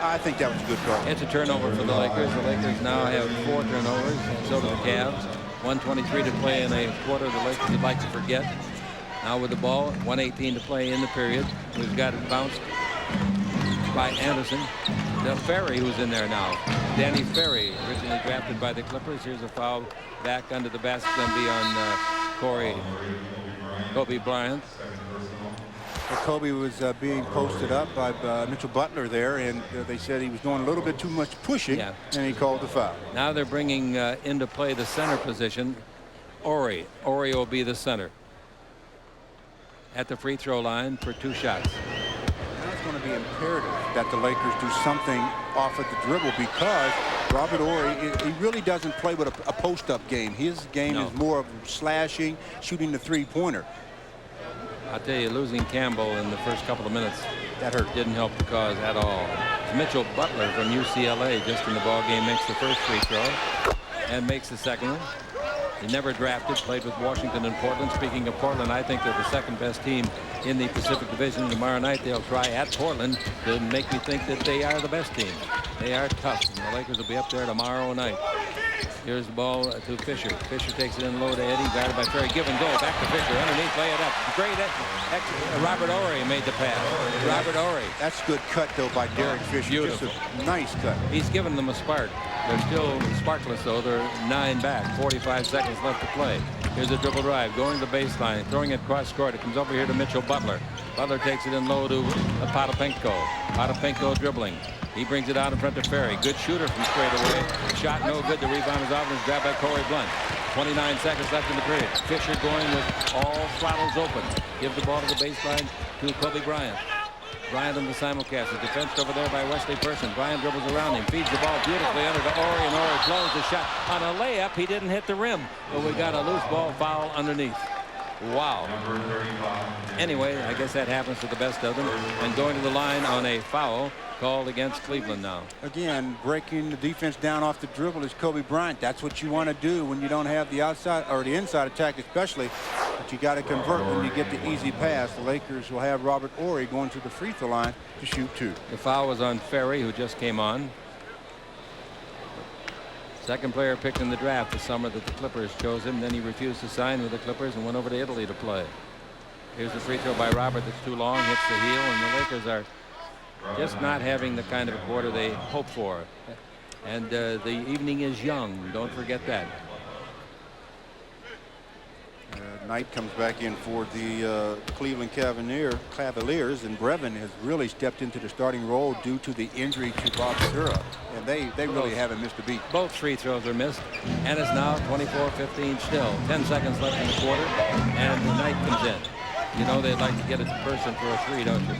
[SPEAKER 3] I think that was a good call.
[SPEAKER 2] It's a turnover for the Lakers. The Lakers now have 4 turnovers, and so do the Cavs. 1:23 to play in a quarter. The Lakers would like to forget. Now with the ball, 1:18 to play in the period. We've got it bounced by Anderson. The Ferry, who's in there now. Danny Ferry, originally drafted by the Clippers. Here's a foul back under the basket, going to be on Kobe Bryant.
[SPEAKER 3] Well, Kobe was being posted up by Mitchell Butler there, and they said he was doing a little bit too much pushing, and he called the foul.
[SPEAKER 2] Now they're bringing into play the center position. Ori will be the center. At the free throw line for 2 shots.
[SPEAKER 3] Now it's going to be imperative that the Lakers do something off of the dribble, because Robert Ori, he really doesn't play with a post-up game. His game is more of slashing, shooting the three-pointer.
[SPEAKER 2] I'll tell you, losing Campbell in the first couple of minutes,
[SPEAKER 3] that hurt.
[SPEAKER 2] Didn't help the cause at all. It's Mitchell Butler from UCLA just in the ball game makes the first free throw and makes the second one. He never drafted, played with Washington and Portland. Speaking of Portland, I think they're the second best team in the Pacific Division. Tomorrow night they'll try at Portland to make me think that they are the best team. They are tough, and the Lakers will be up there tomorrow night. Here's the ball to Fisher. Fisher takes it in low to Eddie, guarded by Ferry. Give and go, back to Fisher, underneath, lay it up. Great, Robert Ori made the pass. Robert Ori.
[SPEAKER 3] That's good cut, though, by Derek Fisher.
[SPEAKER 2] Beautiful.
[SPEAKER 3] Just a nice cut.
[SPEAKER 2] He's given them a spark. They're still sparkless, though. They're 9 back, 45 seconds left to play. Here's a dribble drive, going to the baseline, throwing it cross court. It comes over here to Mitchell Butler. Butler takes it in low to Potapenko. Potapenko dribbling. He brings it out in front to Ferry. Good shooter from straight away. Shot no good. The rebound is off and is grabbed by Corey Blunt. 29 seconds left in the period. Fisher going with all throttles open. Give the ball to the baseline to Kobe Bryant. Bryant in the simulcast is defensed over there by Wesley Person. Bryant dribbles around him, feeds the ball beautifully under to Ori, and Ori blows the shot on a layup. He didn't hit the rim, but we got a loose ball foul underneath. Wow. Anyway, I guess that happens to the best of them. And going to the line on a foul called against Cleveland now.
[SPEAKER 16] Again, breaking the defense down off the dribble is Kobe Bryant. That's what you want to do when you don't have the outside or the inside attack, especially. But you got to convert when you get the easy pass. The Lakers will have Robert Ori going to the free throw line to shoot 2.
[SPEAKER 2] The foul was on Ferry, who just came on. Second player picked in the draft the summer that the Clippers chose him. Then he refused to sign with the Clippers and went over to Italy to play. Here's the free throw by Robert that's too long, hits the heel, and the Lakers are just not having the kind of a quarter they hoped for. And the evening is young. Don't forget that.
[SPEAKER 16] Knight comes back in for the Cleveland Cavaliers, and Brevin has really stepped into the starting role due to the injury to Bob Sura. And they really haven't missed a beat.
[SPEAKER 2] Both free throws are missed, and it's now 24-15 still. 10 seconds left in the quarter, and the Knight comes in. You know they'd like to get it to Person for a 3, don't you?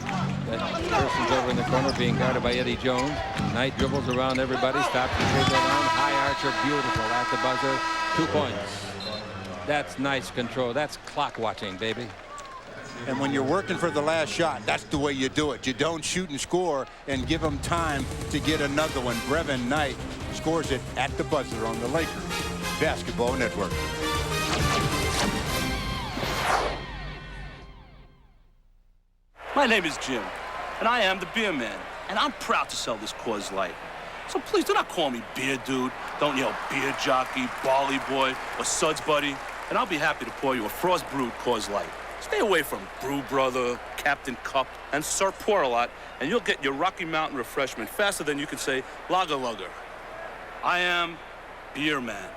[SPEAKER 2] That Person's over in the corner being guarded by Eddie Jones. Knight dribbles around everybody, stops the free throw line. High archer, beautiful at the buzzer. 2 points. That's nice control. That's clock watching, baby.
[SPEAKER 16] And when you're working for the last shot, that's the way you do it. You don't shoot and score and give them time to get another one. Brevin Knight scores it at the buzzer on the Lakers Basketball Network.
[SPEAKER 4] My name is Jim, and I am the beer man, and I'm proud to sell this Coors Light. So please do not call me beer dude. Don't yell beer jockey, barley boy, or suds buddy, and I'll be happy to pour you a frost brewed Coors Light. Stay away from Brew Brother, Captain Cup, and Sir Pour-A-Lot, and you'll get your Rocky Mountain refreshment faster than you can say Lager Lugger. I am Beer Man.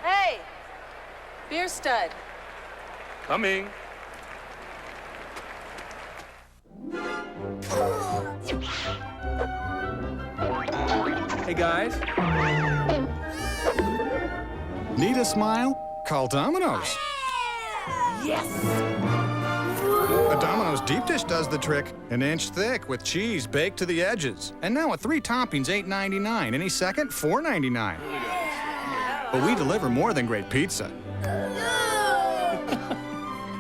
[SPEAKER 8] Hey, beer stud.
[SPEAKER 4] Coming.
[SPEAKER 10] Hey, guys.
[SPEAKER 5] Need a smile? Call Domino's.
[SPEAKER 8] Yes!
[SPEAKER 5] A Domino's deep dish does the trick. An inch thick with cheese baked to the edges. And now at 3 toppings, $8.99. Any second, $4.99. But we deliver more than great pizza.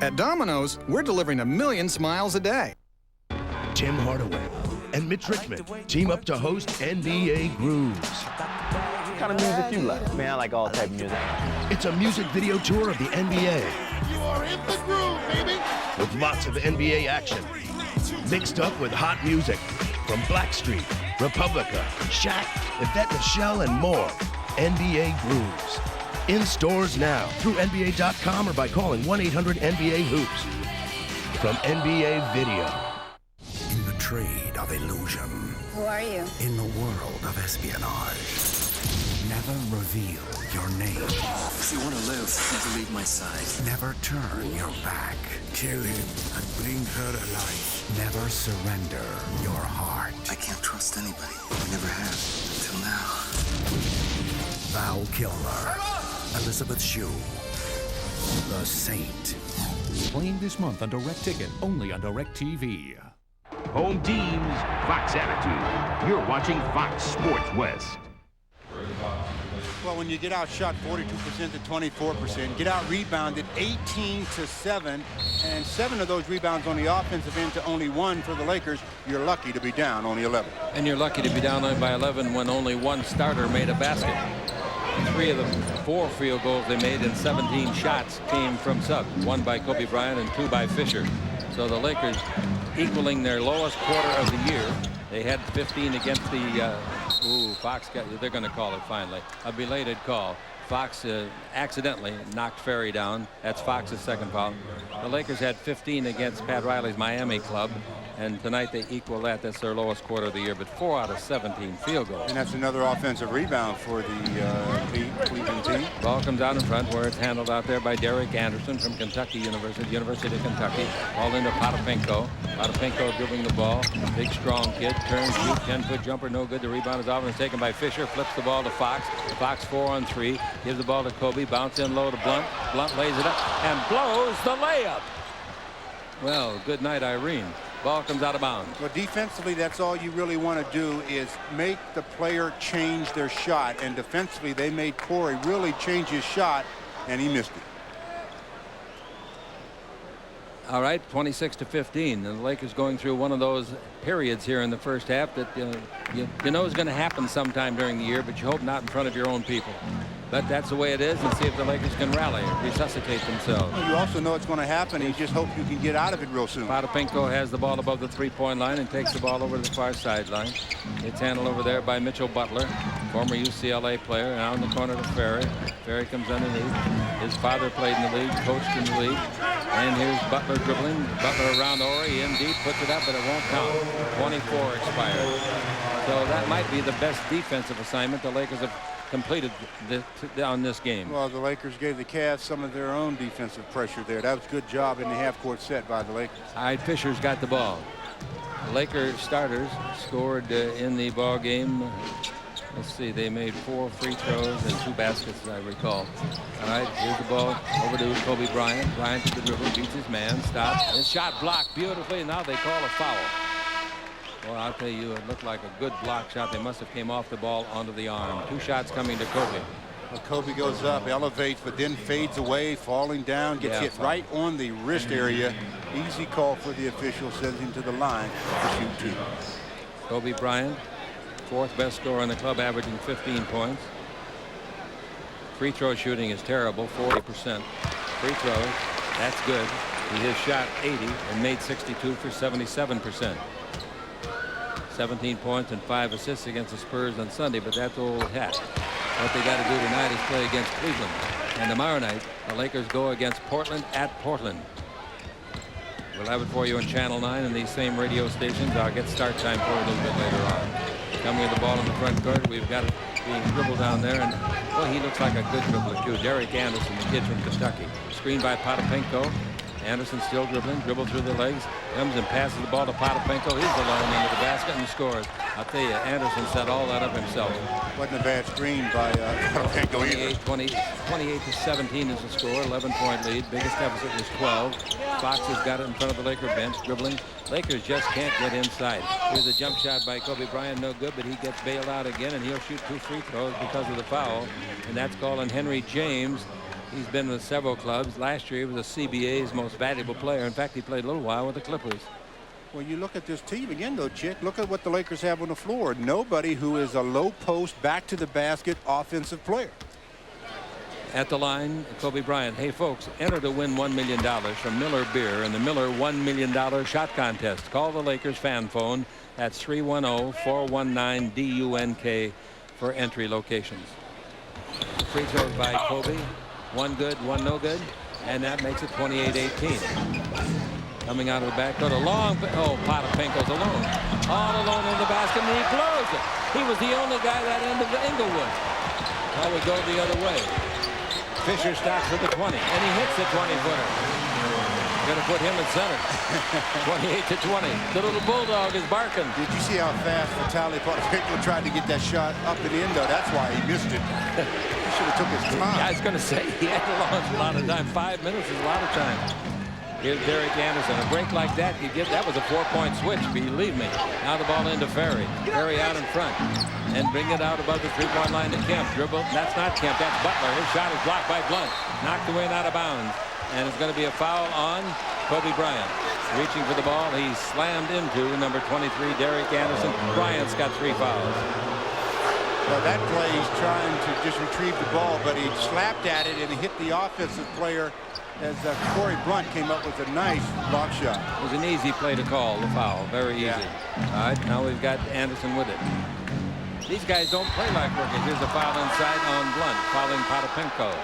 [SPEAKER 5] At Domino's, we're delivering 1 million smiles a day.
[SPEAKER 12] Tim Hardaway and Mitch Richmond team up to host NBA Grooves.
[SPEAKER 14] What kind of music you like? Man, I like all type of music.
[SPEAKER 12] It's a music video tour of the NBA.
[SPEAKER 13] You are in the groove, baby.
[SPEAKER 12] With lots of NBA action, mixed up with hot music from Blackstreet, Republica, Shaq, Yvette Michelle, and more. NBA Grooves. In stores now through NBA.com or by calling 1-800-NBA-HOOPS. From NBA Video.
[SPEAKER 22] In the trade of illusion.
[SPEAKER 8] Who are you?
[SPEAKER 22] In the world of espionage. Never reveal your name.
[SPEAKER 23] If you want to live, never leave my side.
[SPEAKER 22] Never turn your back. Kill him and bring her alive. Never surrender your heart.
[SPEAKER 23] I can't trust anybody. I never have until now.
[SPEAKER 22] Val Kilmer. Elizabeth Shue. The Saint.
[SPEAKER 26] Playing this month on Direct Ticket, only on Direct TV.
[SPEAKER 1] Home teams, Fox Attitude. You're watching Fox Sports West.
[SPEAKER 16] Well, when you get outshot 42% to 24%, get out rebounded 18-7, and 7 of those rebounds on the offensive end to only 1 for the Lakers, you're lucky to be down only 11.
[SPEAKER 2] And you're lucky to be down by 11 when only 1 starter made a basket. 3 of the 4 field goals they made in 17 shots came from subs, 1 by Kobe Bryant and 2 by Fisher. So the Lakers equaling their lowest quarter of the year. They had 15 against the Fox they're going to call it finally. A belated call. Fox accidentally knocked Ferry down. That's Fox's second foul. The Lakers had 15 against Pat Riley's Miami club, and tonight they equal that. That's their lowest quarter of the year, but 4 out of 17 field goals.
[SPEAKER 16] And that's another offensive rebound for the Cleveland team.
[SPEAKER 2] Ball comes out in front where it's handled out there by Derek Anderson from University of Kentucky. Ball into Potapenko. Potapenko dribbling the ball. Big, strong kid. Turns, shoot, 10-foot jumper. No good. The rebound is off and it's taken by Fisher. Flips the ball to Fox. Fox 4-on-3. Gives the ball to Kobe. Bounce in low to Blunt. Blunt lays it up and blows the layup. Well, good night, Irene. Ball comes out of bounds.
[SPEAKER 16] Well, defensively, that's all you really want to do is make the player change their shot. And defensively, they made Corey really change his shot, and he missed it.
[SPEAKER 2] All right, 26-15. And the Lakers going through one of those periods here in the first half that you know is going to happen sometime during the year, but you hope not in front of your own people. But that's the way it is, and see if the Lakers can rally or resuscitate themselves.
[SPEAKER 16] You also know it's going to happen, and you just hope you can get out of it real soon.
[SPEAKER 2] Potapinko has the ball above the three-point line and takes the ball over to the far sideline. It's handled over there by Mitchell Butler, former UCLA player, now in the corner to Ferry. Ferry comes underneath. His father played in the league, coached in the league. And here's Butler dribbling. Butler around Ori, in deep, puts it up, but it won't count. 24 expired. So that might be the best defensive assignment the Lakers have completed on this game.
[SPEAKER 16] Well, the Lakers gave the Cavs some of their own defensive pressure there. That was a good job in the half-court set by the Lakers.
[SPEAKER 2] All right, Fisher's got the ball. The Lakers starters scored in the ball game. Let's see, they made 4 free throws and 2 baskets, as I recall. All right, here's the ball over to Kobe Bryant. Bryant to the dribble, beats his man, stops. His shot blocked beautifully, and now they call a foul. Well, I'll tell you, it looked like a good block shot. They must have came off the ball onto the arm. 2 shots coming to Kobe.
[SPEAKER 16] Well, Kobe goes up, elevates, but then fades away, falling down, gets hit right on the wrist area. Easy call for the official, sends him to the line to shoot 2.
[SPEAKER 2] Kobe Bryant, 4th best scorer in the club, averaging 15 points. Free throw shooting is terrible, 40%. Free throws, that's good. He has shot 80 and made 62 for 77%. 17 points and 5 assists against the Spurs on Sunday, but that's old hat. What they got to do tonight is play against Cleveland. And tomorrow night, the Lakers go against Portland at Portland. We'll have it for you on Channel 9 and these same radio stations. I'll get start time for it a little bit later on. Coming with the ball in the front court, we've got it being dribbled down there, and well, he looks like a good dribbler too. Derek Anderson, the kid from Kentucky. Screened by Potapinko. Anderson still dribbling, dribble through the legs, comes and passes the ball to Potapinko. He's alone into the basket and scores. I'll tell you, Anderson set all that up himself.
[SPEAKER 16] Wasn't a bad screen by Potapinko either.
[SPEAKER 2] 28-17 is the score, 11-point lead. Biggest deficit was 12. Fox has got it in front of the Laker bench, dribbling. Lakers just can't get inside. Here's a jump shot by Kobe Bryant, no good, but he gets bailed out again, and he'll shoot 2 free throws because of the foul, and that's calling Henry James. He's been with several clubs. Last year, he was a CBA's most valuable player. In fact, he played a little while with the Clippers.
[SPEAKER 16] Well, you look at this team again, though, Chick. Look at what the Lakers have on the floor. Nobody who is a low post, back to the basket offensive player.
[SPEAKER 2] At the line, Kobe Bryant. Hey, folks, enter to win $1 million from Miller Beer in the Miller $1 million shot contest. Call the Lakers fan phone. That's 310-419-DUNK for entry locations. Free throws by Kobe. 1 good, 1 no good, and that makes it 28-18. Coming out of the backcourt, a long, Potapinko's alone. All alone in the basket, and he blows it. He was the only guy that end of the Inglewood. I would go the other way. Fisher stops at the 20, and he hits the 20-footer. Gonna put him at center. 28-20. The little bulldog is barking.
[SPEAKER 16] Did you see how fast Vitaly Potapinko tried to get that shot up and in, though? That's why he missed it. He should have took his time.
[SPEAKER 2] Yeah, I was gonna say he had to launch a lot of time. 5 minutes is a lot of time. Here's Derek Anderson. A break like that, that was a 4-point switch, believe me. Now the ball into Ferry. Ferry out in front. And bring it out above the 3-point line to Kemp. Dribble. That's not Kemp. That's Butler. His shot is blocked by Blunt. Knocked away and out of bounds. And it's going to be a foul on Kobe Bryant. Reaching for the ball, he's slammed into number 23, Derek Anderson. Bryant's got 3 fouls.
[SPEAKER 16] Well, that play, he's trying to just retrieve the ball, but he slapped at it and he hit the offensive player as Corey Blunt came up with a nice block shot.
[SPEAKER 2] It was an easy play to call, the foul. Very easy. Yeah. All right, now we've got Anderson with it. These guys don't play like rookies. Here's a foul inside on Blunt, fouling Potapinko.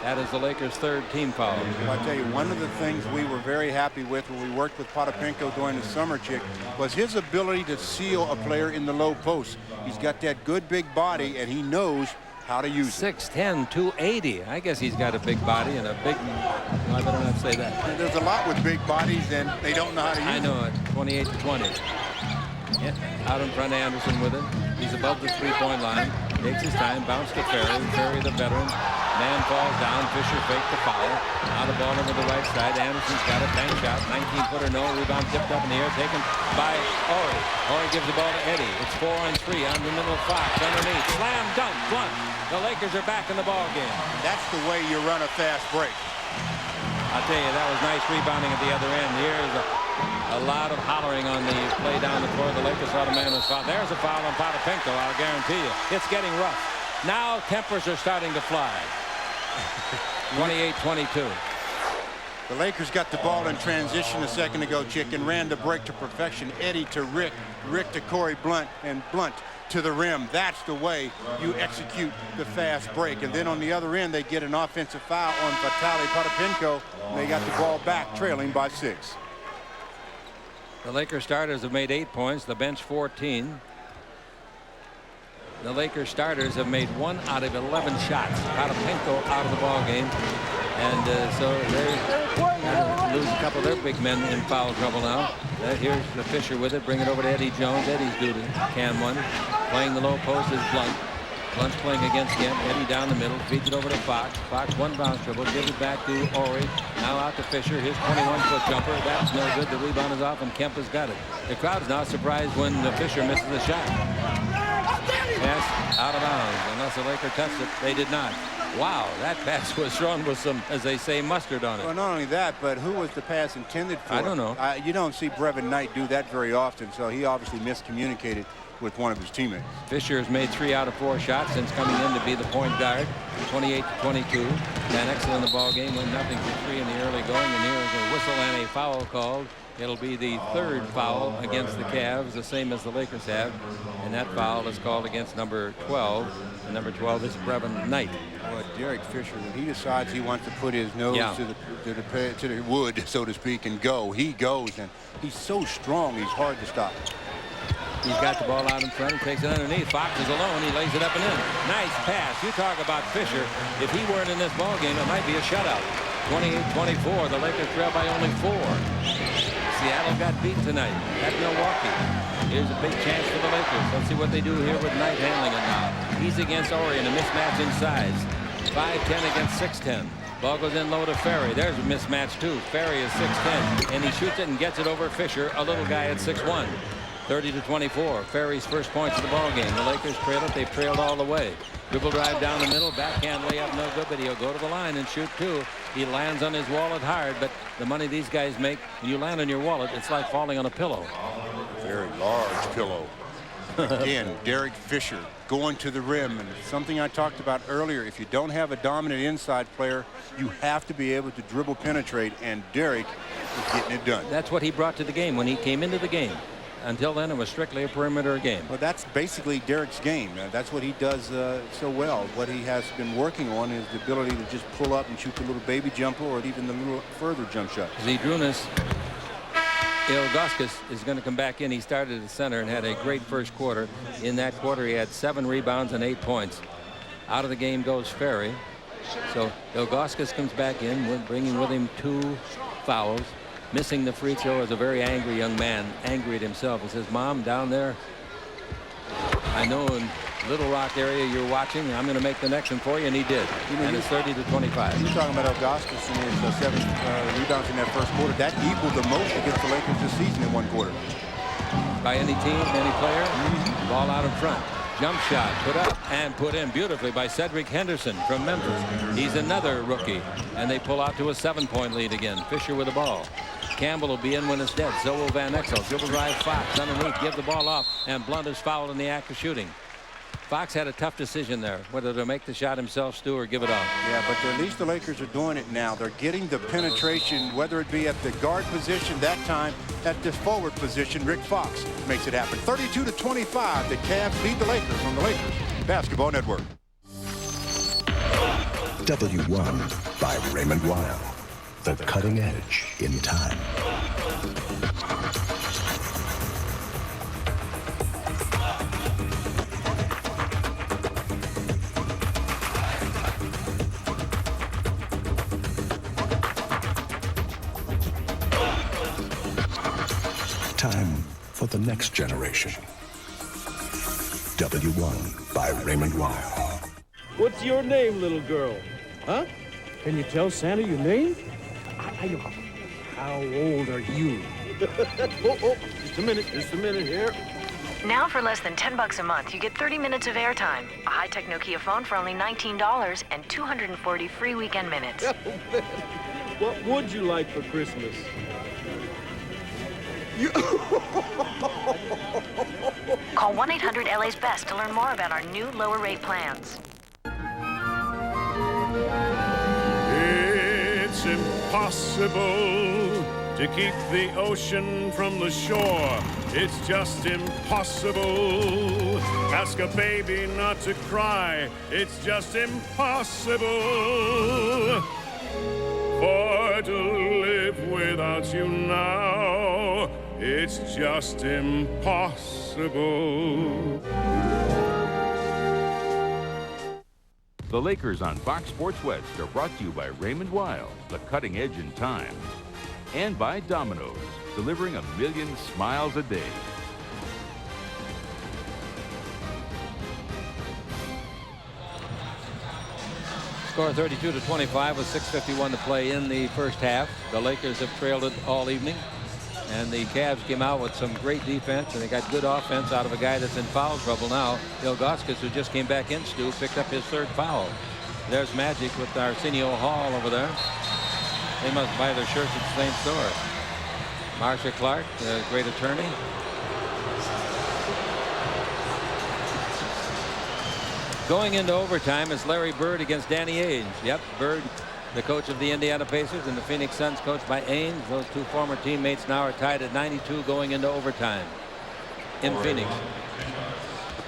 [SPEAKER 2] That is the Lakers' 3rd team foul.
[SPEAKER 16] Well, I'll tell you, one of the things we were very happy with when we worked with Potapinko during the summer, Chick, was his ability to seal a player in the low post. He's got that good big body, and he knows how to use it.
[SPEAKER 2] 6'10", 280. I guess he's got a big body and a big... I better not say that.
[SPEAKER 16] And there's a lot with big bodies, and they don't know how to use it.
[SPEAKER 2] I know it. 28-20. Out in front, Anderson with it. He's above the three-point line. Takes his time. Bounce to Ferry. Ferry, the veteran. Man falls down. Fisher faked the foul. Out of ball over the right side. Anderson's got a bank shot. 19-footer, no. Rebound tipped up in the air. Taken by Ori. Ori gives the ball to Eddie. It's 4-on-3 on the middle. Fox underneath. Slam dunk. Blunt. The Lakers are back in the ball game.
[SPEAKER 16] That's the way you run a fast break.
[SPEAKER 2] I'll tell you, that was nice rebounding at the other end. Here's a lot of hollering on the play down the floor. The Lakers thought a man was fouled. There's a foul on Potapenko, I'll guarantee you. It's getting rough. Now tempers are starting to fly. 28-22.
[SPEAKER 16] The Lakers got the ball in transition a second ago, Chick, and ran the break to perfection. Eddie to Rick, Rick to Corey Blunt, and Blunt to the rim. That's the way you execute the fast break. And then on the other end, they get an offensive foul on Vitaly Potapenko, and they got the ball back, trailing by 6.
[SPEAKER 2] The Lakers starters have made 8 points. The bench 14. The Lakers starters have made 1 out of 11 shots. Potapenko out of the ball game, and so they lose a couple of their big men in foul trouble now. Here's the Fisher with it. Bring it over to Eddie Jones. Eddie's due to can one. Playing the low post is Blunt. Blunt's playing against him. Eddie down the middle. Feeds it over to Fox. Fox one bounce dribble. Gives it back to Ori. Now out to Fisher. His 21-foot jumper. That's no good. The rebound is off, and Kemp has got it. The crowd's now surprised when the Fisher misses the shot. Pass out of bounds. Unless the Lakers touched it, they did not. Wow, that pass was thrown with some, as they say, mustard on it.
[SPEAKER 16] Well, not only that, but who was the pass intended for?
[SPEAKER 2] I don't know.
[SPEAKER 16] You don't see Brevin Knight do that very often, so he obviously miscommunicated with one of his teammates.
[SPEAKER 2] Fisher has made 3 out of 4 shots since coming in to be the point guard. 28-22. Van Exel in the ball game went nothing for 3 in the early going, and here is a whistle and a foul called. It'll be the 3rd foul against the Cavs, the same as the Lakers have, and that foul is called against number 12. And number 12 is Brevin Knight.
[SPEAKER 16] Well, Derek Fisher, when he decides he wants to put his nose to the wood, so to speak, and go, he goes, and he's so strong, he's hard to stop.
[SPEAKER 2] He's got the ball out in front. He takes it underneath. Fox is alone. He lays it up and in. Nice pass. You talk about Fisher. If he weren't in this ball game, it might be a shutout. 28-24. The Lakers trail by only 4. Seattle got beat tonight at Milwaukee. Here's a big chance for the Lakers. Let's see what they do here with Knight handling it now. He's against Ori in a mismatch in size. 5'10" against 6'10". Ball goes in low to Ferry. There's a mismatch too. Ferry is 6'10", and he shoots it and gets it over Fisher, a little guy at 6'1". 30-24. Ferry's first points of the ball game. The Lakers trail it. They've trailed all the way. Dribble drive down the middle. Backhand layup, no good, but he'll go to the line and shoot 2. He lands on his wallet hard, but the money these guys make, when you land on your wallet, it's like falling on a pillow.
[SPEAKER 16] Very large pillow. Again, Derek Fisher going to the rim, and something I talked about earlier. If you don't have a dominant inside player, you have to be able to dribble penetrate, and Derek is getting it done.
[SPEAKER 2] That's what he brought to the game when he came into the game. Until then, it was strictly a perimeter game.
[SPEAKER 16] Well, that's basically Derek's game. That's what he does so well. What he has been working on is the ability to just pull up and shoot the little baby jumper or even the little further jump shot.
[SPEAKER 2] Zydrunas Ilgauskas is going to come back in. He started at center and had a great first quarter. In that quarter, he had 7 rebounds and 8 points. Out of the game goes Ferry. So Ilgauskas comes back in, bringing with him 2 fouls. Missing the free throw is a very angry young man, angry at himself. He says, Mom, down there, I know in Little Rock area you're watching. I'm going to make the next one for you, and he did. And it's 30-25.
[SPEAKER 16] You're talking about Ilgauskas and his 7 rebounds in that first quarter. That equaled the most against the Lakers this season in 1 quarter.
[SPEAKER 2] By any team, any player, ball out in front. Jump shot put up and put in beautifully by Cedric Henderson from Memphis. He's another rookie, and they pull out to a 7-point lead again. Fisher with the ball. Campbell will be in when it's dead. So will Van Exel. Dribble drive Fox underneath. Give the ball off, and Blunt is fouled in the act of shooting. Fox had a tough decision there, whether to make the shot himself, Stu, or give it off.
[SPEAKER 16] Yeah, but at least the Lakers are doing it now. They're getting the penetration, whether it be at the guard position that time, at the forward position. Rick Fox makes it happen. 32-25. The Cavs lead the Lakers on the Lakers Basketball Network.
[SPEAKER 12] W1 by Raymond Weil. The cutting edge in time. Time for the
[SPEAKER 6] the next generation. W1 by Raymond Weil.
[SPEAKER 7] What's your name, little girl? Huh? Can you tell Santa your name? I know. How old are you? Just a minute here.
[SPEAKER 11] Now for less than $10 a month, you get 30 minutes of airtime, a high-tech Nokia phone for only $19, and 240 free weekend minutes.
[SPEAKER 7] Oh, man. What would you like for Christmas?
[SPEAKER 11] Call 1-800-LA's-BEST to learn more about our new lower rate plans.
[SPEAKER 15] It's impossible to keep the ocean from the shore. It's just impossible. Ask a baby not to cry. It's just impossible. For to live without you now, it's just impossible.
[SPEAKER 1] The Lakers on Fox Sports West are brought to you by Raymond Weil, the cutting edge in time, and by Domino's, delivering 1 million smiles a day.
[SPEAKER 2] Score 32-25 with 6:51 to play in the first half. The Lakers have trailed it all evening, and the Cavs came out with some great defense, and they got good offense out of a guy that's in foul trouble now. Ilgauskas, who just came back in, Stu, picked up his 3rd foul. There's Magic with Arsenio Hall over there. They must buy their shirts at the same store. Marcia Clark, the great attorney. Going into overtime is Larry Bird against Danny Ainge. Yep, Bird, the coach of the Indiana Pacers, and the Phoenix Suns coached by Ainge. Those two former teammates now are tied at 92 going into overtime in Phoenix.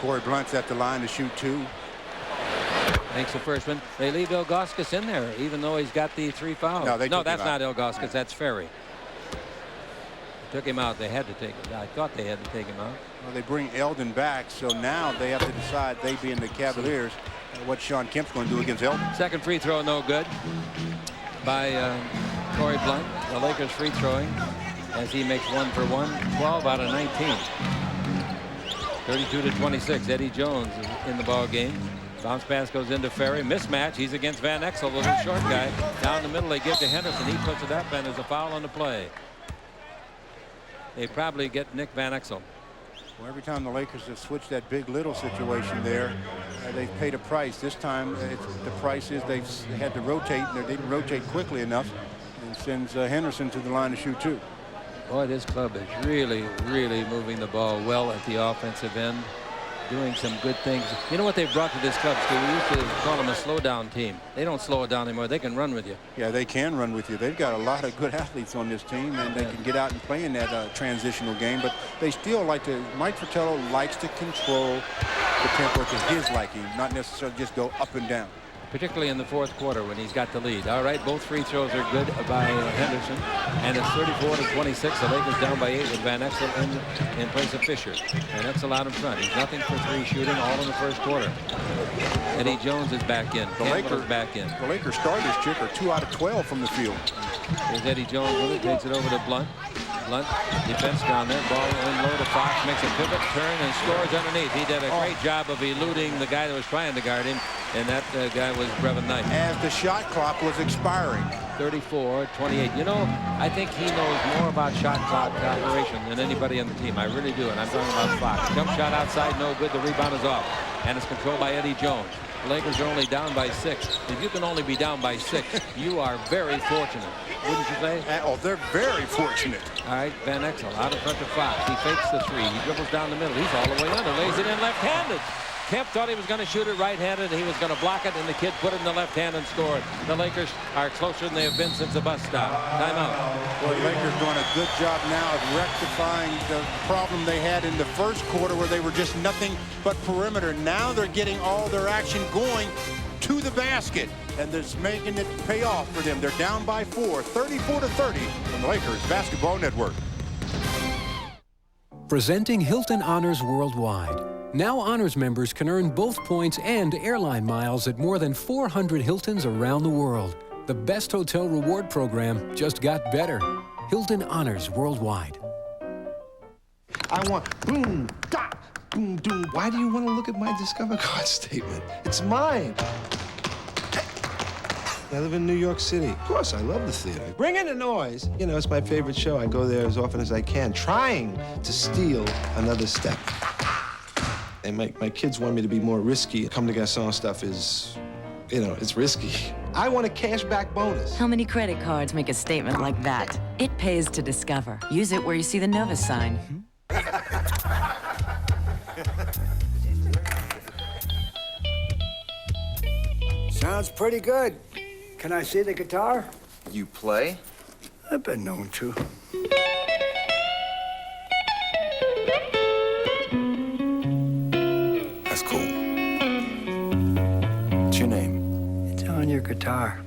[SPEAKER 3] Corey Blunt's at the line to shoot 2.
[SPEAKER 2] Makes the first one. They leave Ilgauskas in there, even though he's got the 3 fouls.
[SPEAKER 3] No,
[SPEAKER 2] that's not Ilgauskas. That's Ferry. They took him out. They had to take him. I thought they had to take him out.
[SPEAKER 3] Well, they bring Eldon back, so now they have to decide, they being the Cavaliers, what Sean Kemp's going to do against Eldon.
[SPEAKER 2] Second free throw, no good by Corey Blunt. The Lakers free throwing as he makes 1 for 1. 12 out of 19. 32-26. Eddie Jones is in the ball game. Bounce pass goes into Ferry. Mismatch. He's against Van Exel, the little short guy. Down the middle, they give to Henderson. He puts it up, and there's a foul on the play. They probably get Nick Van Exel.
[SPEAKER 3] Well, every time the Lakers have switched that big little situation there, they've paid a price. This time the price is they had to rotate, and they didn't rotate quickly enough, and sends Henderson to the line to shoot 2.
[SPEAKER 2] Boy, this club is really, really moving the ball well at the offensive end, doing some good things. You know what they've brought to this club, Stu? We used to call them a slow-down team. They don't slow it down anymore. They can run with you.
[SPEAKER 3] Yeah, they can run with you. They've got a lot of good athletes on this team, and they can get out and play in that transitional game. But they still like to. Mike Fratello likes to control the tempo to his liking, not necessarily just go up and down.
[SPEAKER 2] Particularly in the 4th quarter when he's got the lead. All right, both free throws are good by Henderson, and it's 34-26. The Lakers down by 8 with Van Exel in place of Fisher. Van Exel out in front. He's nothing for 3 shooting, all in the 1st quarter. Eddie Jones is back in. Campbell is back in.
[SPEAKER 3] The Lakers starters, Chick, are 2 out of 12 from the field.
[SPEAKER 2] Here's Eddie Jones with it, takes it over to Blunt. Blunt, defense down there, ball in low to Fox, makes a pivot, turn, and scores underneath. He did a great job of eluding the guy that was trying to guard him, and that guy was Brevin Knight.
[SPEAKER 3] As the shot clock was expiring.
[SPEAKER 2] 34-28. You know, I think he knows more about shot clock operation than anybody on the team. I really do, and I'm talking about Fox. Jump shot outside, no good. The rebound is off, and it's controlled by Eddie Jones. The Lakers are only down by 6. If you can only be down by 6, you are very fortunate. Wouldn't you say?
[SPEAKER 3] Oh, they're very fortunate.
[SPEAKER 2] All right, Van Exel out in front of Fox. He fakes the 3. He dribbles down the middle. He's all the way under. Lays it in left-handed. Kemp thought he was going to shoot it right-handed, and he was going to block it, and the kid put it in the left hand and scored. The Lakers are closer than they have been since the bus stop. Timeout.
[SPEAKER 3] Well, the Lakers doing a good job now of rectifying the problem they had in the 1st quarter where they were just nothing but perimeter. Now they're getting all their action going to the basket, and that's making it pay off for them. They're down by 4, 34-30 from the Lakers Basketball Network.
[SPEAKER 17] Presenting Hilton Honors Worldwide. Now Honors members can earn both points and airline miles at more than 400 Hiltons around the world. The best hotel reward program just got better. Hilton Honors Worldwide.
[SPEAKER 18] I want boom, dot, boom, doom. Why do you want to look at my Discover card statement? It's mine. I live in New York City. Of course, I love the theater. Bring in the noise. You know, it's my favorite show. I go there as often as I can, trying to steal another step. And my kids want me to be more risky. Come to Garçon stuff is, you know, it's risky. I want a cashback bonus.
[SPEAKER 11] How many credit cards make a statement like that? It pays to Discover. Use it where you see the Novus sign.
[SPEAKER 19] Sounds pretty good. Can I see the guitar?
[SPEAKER 23] You play?
[SPEAKER 19] I've been known to.
[SPEAKER 23] That's cool. What's your name?
[SPEAKER 19] It's on your guitar.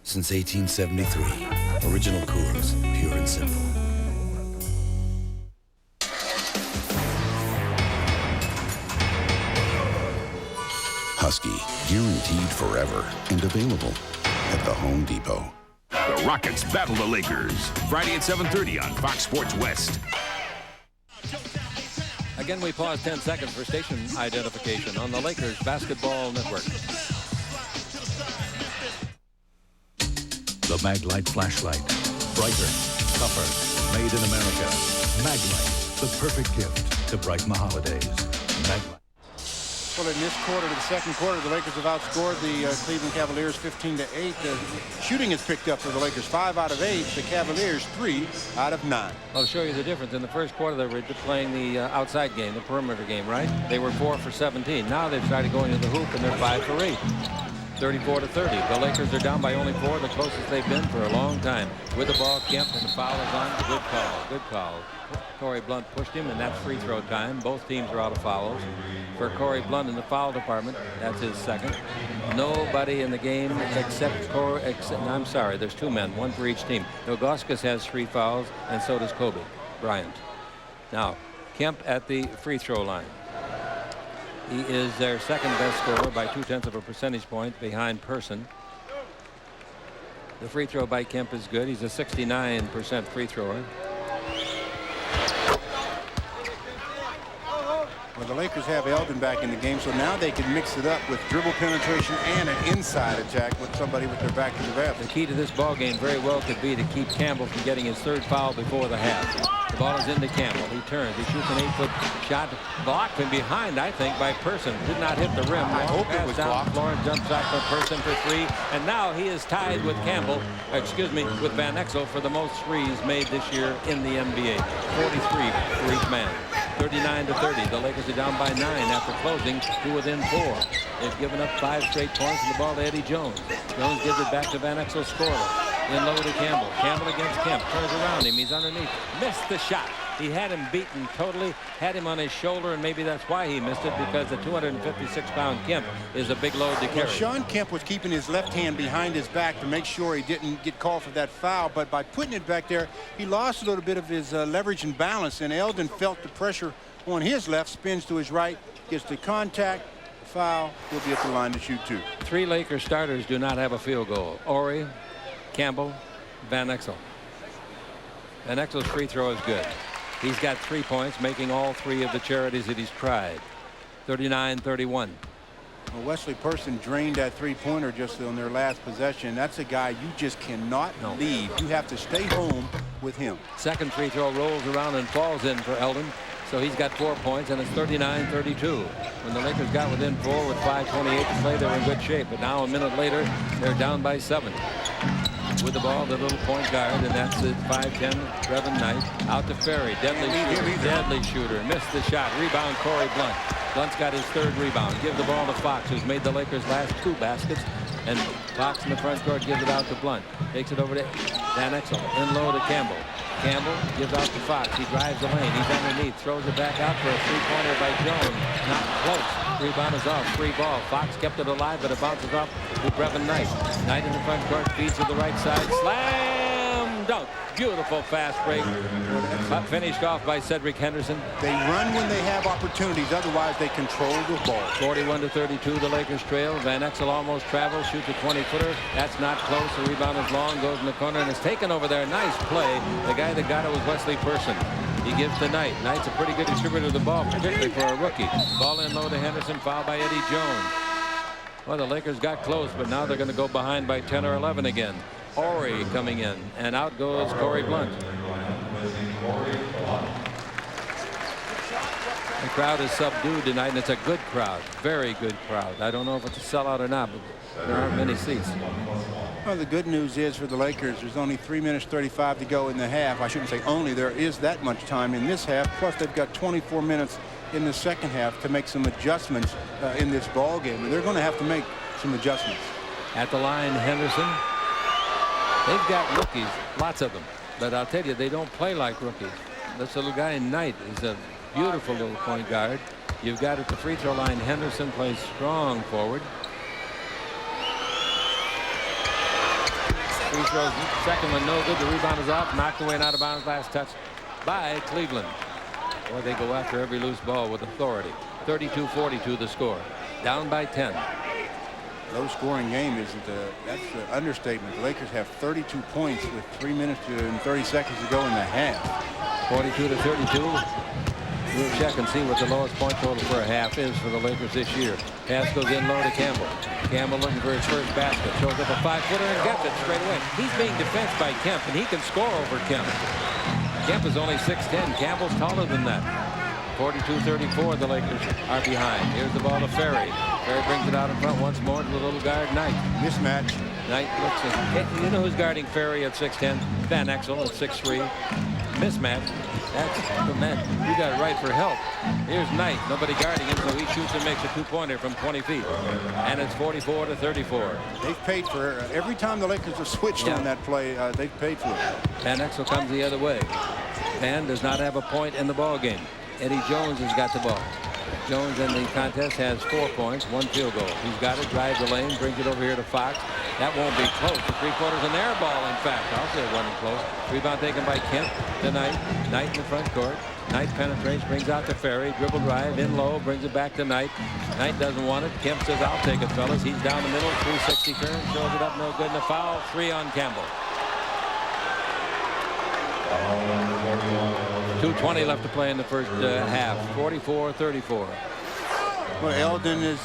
[SPEAKER 23] Since 1873. Original Coors, pure and simple.
[SPEAKER 6] Husky, guaranteed forever and available at the Home Depot.
[SPEAKER 1] The Rockets battle the Lakers. Friday at 7:30 on Fox Sports West.
[SPEAKER 2] Again, we pause 10 seconds for station identification on the Lakers Basketball Network.
[SPEAKER 26] The Maglite flashlight. Brighter, tougher, made in America. Maglite, the perfect gift to brighten the holidays. Maglite.
[SPEAKER 16] Well, in this quarter, the second quarter, the Lakers have outscored the Cleveland Cavaliers 15-8. The shooting has picked up for the Lakers 5 out of 8. The Cavaliers 3 out of 9.
[SPEAKER 2] I'll show you the difference. In the first quarter, they were playing the outside game, the perimeter game, right? They were 4 for 17. Now they've started going to the hoop, and they're 5 for 8. 34-30. The Lakers are down by only 4, the closest they've been for a long time. With the ball, Kemp, and the foul is on. Good call. Good call. Corey Blunt pushed him, and that's free throw time. Both teams are out of fouls. For Corey Blunt in the foul department, that's his second. Nobody in the game except Corey. I'm sorry, there's 2 men, 1 for each team. Ilgauskas has 3 fouls, and so does Kobe Bryant. Now, Kemp at the free throw line. He is their second best scorer by 0.2 of a percentage point behind Person. The free throw by Kemp is good. He's a 69% free thrower.
[SPEAKER 16] Well, the Lakers have Eldon back in the game, so now they can mix it up with dribble penetration and an inside attack with somebody with their back to the basket.
[SPEAKER 2] The key to this ball game very well could be to keep Campbell from getting his 3rd foul before the half. The ball is into Campbell. He turns. He shoots an 8-foot shot. Blocked from behind, I think, by Person. Did not hit the rim.
[SPEAKER 16] I hope it was blocked.
[SPEAKER 2] Florence jump shot from Person for 3. And now he is tied with Campbell, with Van Exel for the most threes made this year in the NBA. 43 for each man. 39-30. The Lakers are down by 9 after closing to within 4. They've given up 5 straight points, and the ball to Eddie Jones. Jones gives it back to Van Exel, scoreless. In low to Campbell. Campbell against Kemp. Turns around him. He's underneath. Missed the shot. He had him beaten totally. Had him on his shoulder, and maybe that's why he missed it, because the 256-pound Kemp is a big load to carry.
[SPEAKER 16] Well, Sean Kemp was keeping his left hand behind his back to make sure he didn't get called for that foul, but by putting it back there, he lost a little bit of his leverage and balance, and Eldon felt the pressure on his left, spins to his right, gets the contact, foul. He'll be at the line to shoot 2.
[SPEAKER 2] 3 Lakers starters do not have a field goal. Horry, Campbell, Van Exel. Van Exel's free throw is good. He's got 3 points, making all 3 of the charities that he's tried. 39-31.
[SPEAKER 16] Well, Wesley Person drained that 3-pointer just on their last possession. That's a guy you just cannot leave. You have to stay home with him.
[SPEAKER 2] Second free throw rolls around and falls in for Eldon. So he's got 4 points, and it's 39-32. When the Lakers got within 4 with 5:28 to play, they were in good shape. But now a minute later, they're down by 7. With the ball, the little point guard, and that's it. 5'10", Brevin Knight. Out to Ferry. Deadly shooter. Missed the shot. Rebound, Corey Blunt. Blunt's got his 3rd rebound. Give the ball to Fox, who's made the Lakers' last 2 baskets. And Fox in the front court gives it out to Blunt. Takes it over to Van Exel. In low to Campbell. Campbell gives out to Fox. He drives the lane. He's underneath. Throws it back out for a 3-pointer by Jones. Not close. Rebound is off. Free ball. Fox kept it alive, but it bounces off to Brevin Knight. Knight in the front court. Feeds to the right side. Slam dunk. Beautiful fast break. Finished off by Cedric Henderson.
[SPEAKER 16] They run when they have opportunities. Otherwise, they control the ball.
[SPEAKER 2] 41-32. The Lakers trail. Van Exel almost travels. Shoots a 20-footer. That's not close. The rebound is long. Goes in the corner and is taken over there. Nice play. The guy that got it was Wesley Person. He gives to Knight. Knight's a pretty good distributor of the ball, particularly for a rookie. Ball in low to Henderson, fouled by Eddie Jones. Well, the Lakers got close, but now they're going to go behind by 10 or 11 again. Horry coming in, and out goes Corey Blunt. The crowd is subdued tonight, and it's a good crowd, very good crowd. I don't know if it's a sellout or not, but there aren't many seats.
[SPEAKER 16] Well, the good news is for the Lakers, there's only 3 minutes 35 to go in the half. I shouldn't say only. There is that much time in this half. Plus, they've got 24 minutes in the second half to make some adjustments in this ball game. And they're going to have to make some adjustments.
[SPEAKER 2] At the line, Henderson. They've got rookies, lots of them. But I'll tell you, they don't play like rookies. This little guy, Knight, is a beautiful little point guard. You've got at the free throw line, Henderson plays strong forward. Free throws, second one no good. The rebound is off, knocked away and out of bounds. Last touch by Cleveland. Boy, they go after every loose ball with authority. 32-42 the score. Down by 10.
[SPEAKER 16] Low scoring game isn't that's an understatement. The Lakers have 32 points with 3 minutes and 30 seconds to go in the half.
[SPEAKER 2] 42-32. We'll check and see what the lowest point total for a half is for the Lakers this year. Pass goes in low to Campbell. Campbell looking for his first basket. Shows up a 5-footer and gets it straight away. He's being defensed by Kemp, and he can score over Kemp. Kemp is only 6'10". Campbell's taller than that. 42-34, the Lakers are behind. Here's the ball to Ferry. Ferry brings it out in front once more to the little guard, Knight.
[SPEAKER 16] Mismatch.
[SPEAKER 2] Knight looks at, you know who's guarding Ferry at 6'10"? Van Exel at 6'3". Mismatch. That's the man. You got it right for help. Here's Knight. Nobody guarding him, so he shoots and makes a two-pointer from 20 feet. And it's 44-34.
[SPEAKER 16] They've paid for it. Every time the Lakers have switched on that play, they've paid for it.
[SPEAKER 2] Van Exel comes the other way. Van does not have a point in the ball game. Eddie Jones has got the ball. Jones in the contest has 4 points, 1 field goal. He's got it, drives the lane, brings it over here to Fox. That won't be close. The three-quarters an air ball, in fact. I'll say it wasn't close. Rebound taken by Kemp to Knight. Knight in the front court. Knight penetrates, brings out to Ferry. Dribble drive, in low, brings it back to Knight. Knight doesn't want it. Kemp says, I'll take it, fellas. He's down the middle, 360 turn, shows it up, no good, and a foul. 3 on Campbell. 2:20 left to play in the first half. 44-34.
[SPEAKER 16] Well, Eldon is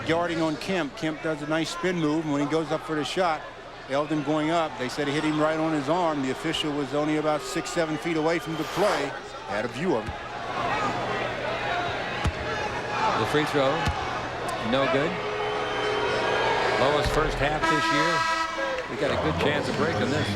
[SPEAKER 16] guarding on Kemp. Kemp does a nice spin move, and when he goes up for the shot, Eldon going up, they said he hit him right on his arm. The official was only about 6-7 feet away from the play. Had a view of it.
[SPEAKER 2] The free throw, no good. Lowest first half this year. We got a good chance of breaking this.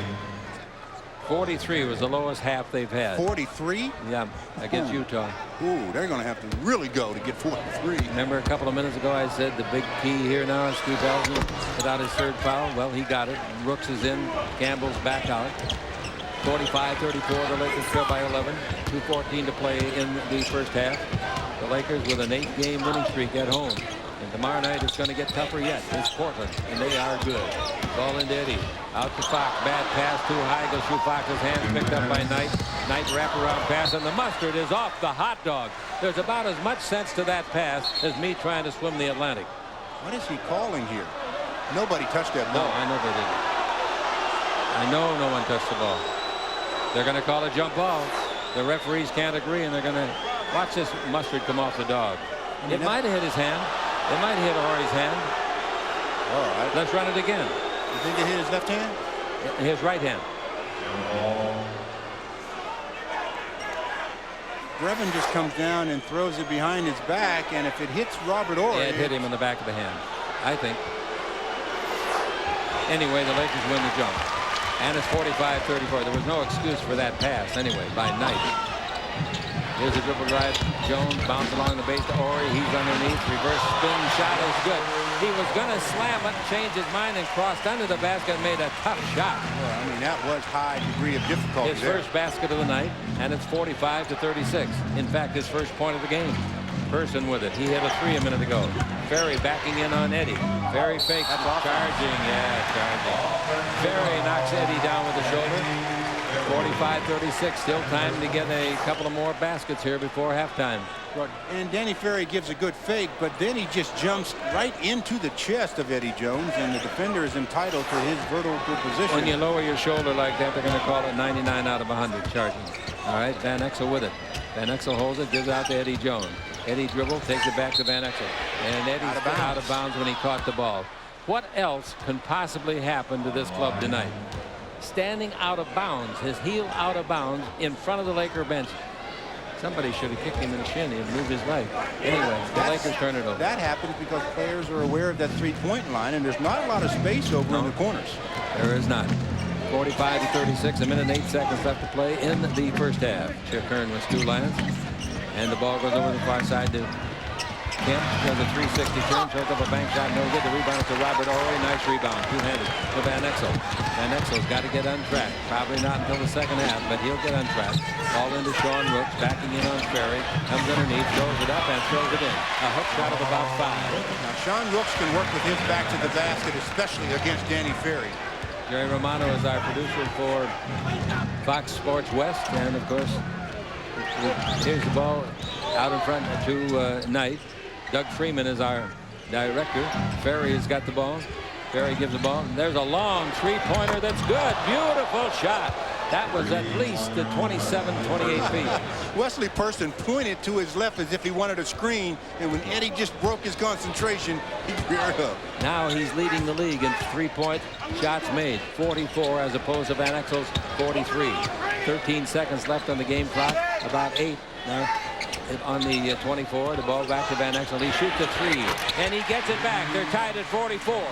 [SPEAKER 2] 43 was the lowest half they've had.
[SPEAKER 16] 43?
[SPEAKER 2] Yeah, against Utah.
[SPEAKER 16] Ooh, they're going to have to really go to get 43.
[SPEAKER 2] Remember a couple of minutes ago I said the big key here now is Steve Elton without his third foul. Well, he got it. Brooks is in. Campbell's back out. 45-34, the Lakers trail by 11. 2:14 to play in the first half. The Lakers with an 8-game winning streak at home. And tomorrow night it's going to get tougher yet. It's Portland, and they are good. Ball into Eddie. Out to Fox. Bad pass. Too high. Goes through Fox's hands. Picked up by Knight. Knight wraparound pass, and the mustard is off the hot dog. There's about as much sense to that pass as me trying to swim the Atlantic.
[SPEAKER 16] What is he calling here? Nobody touched that ball.
[SPEAKER 2] No, I know they didn't. I know no one touched the ball. They're going to call a jump ball. The referees can't agree, and they're going to watch this mustard come off the dog. It might have hit his hand. It might hit Horry's hand.
[SPEAKER 16] All right.
[SPEAKER 2] Let's run it again.
[SPEAKER 16] You think it hit his left hand?
[SPEAKER 2] His right hand.
[SPEAKER 16] Brevin just comes down and throws it behind his back, and if it hits Robert Horry...
[SPEAKER 2] Yeah, it hit him in the back of the hand, I think. Anyway, the Lakers win the jump. And it's 45-34. There was no excuse for that pass anyway by Knight. Here's a dribble drive. Jones bounce along the base to Horry. He's underneath. Reverse spin shot is good. He was going to slam it, changed his mind, and crossed under the basket and made a tough shot.
[SPEAKER 16] Well, I mean, that was high degree of difficulty.
[SPEAKER 2] His first basket of the night, and it's 45-36. In fact, his first point of the game. Person with it. He hit a 3 a minute ago. Ferry backing in on Eddie. Ferry fakes. Charging. Yeah, charging. Ferry knocks Eddie down with the shoulder. 45-36. Still time to get a couple of more baskets here before halftime.
[SPEAKER 16] And Danny Ferry gives a good fake, but then he just jumps right into the chest of Eddie Jones, and the defender is entitled to his vertical position.
[SPEAKER 2] When you lower your shoulder like that, they're going to call it 99 out of 100 charging. All right, Van Exel with it. Van Exel holds it, gives it out to Eddie Jones. Eddie dribble, takes it back to Van Exel. And Eddie's out of bounds when he caught the ball. What else can possibly happen to this club tonight? Standing out of bounds, his heel out of bounds in front of the Laker bench. Somebody should have kicked him in the shin and moved his leg. Anyway, the Lakers turn it over.
[SPEAKER 3] That happens because players are aware of that three-point line, and there's not a lot of space over in the corners.
[SPEAKER 2] There is not. 45 to 36, a minute and 8 seconds left to play in the first half. Chip Kern with 2 lands, and the ball goes over the far side to Kemp. Does a 360 turn, throws up a bank shot, no good. The rebound to Robert Horry. Nice rebound, two-handed to Van Exel. Van Exel's got to get untracked. Probably not until the second half, but he'll get untracked. Ball into Sean Rooks, backing in on Ferry. Comes underneath, throws it up, and throws it in. A hook shot of about 5.
[SPEAKER 3] Now, Sean Rooks can work with his back to the basket, especially against Danny Ferry.
[SPEAKER 2] Jerry Romano is our producer for Fox Sports West, and of course, here's the ball out in front to Knight. Doug Freeman is our director. Ferry has got the ball. Ferry gives the ball. There's a long three-pointer that's good. Beautiful shot. That was at least 27, 28 feet.
[SPEAKER 3] Wesley Person pointed to his left as if he wanted a screen, and when Eddie just broke his concentration, he reared up.
[SPEAKER 2] Now he's leading the league in three-point shots made. 44 as opposed to Van Exel's 43. 13 seconds left on the game clock. About 8 now. On the 24, the ball back to Van Exel. He shoots a 3, and he gets it back. They're tied at 44.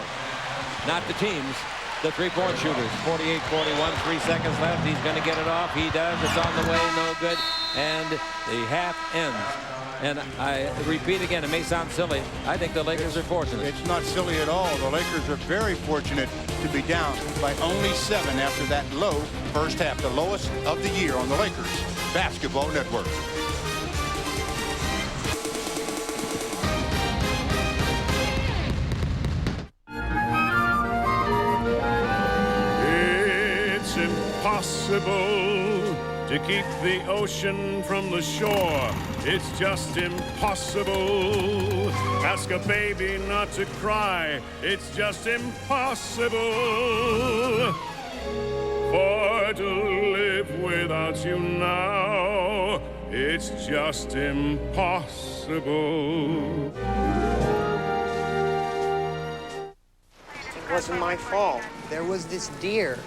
[SPEAKER 2] Not the teams, the three-point shooters. 48-41, 3 seconds left. He's going to get it off. He does. It's on the way, no good. And the half ends. And I repeat again, it may sound silly. I think the Lakers are fortunate.
[SPEAKER 3] It's not silly at all. The Lakers are very fortunate to be down by only 7 after that low first half, the lowest of the year on the Lakers Basketball Network.
[SPEAKER 15] Impossible to keep the ocean from the shore. It's just impossible. Ask a baby not to cry. It's just impossible. For to live without you now, it's just impossible.
[SPEAKER 4] It wasn't my fault. There was this deer.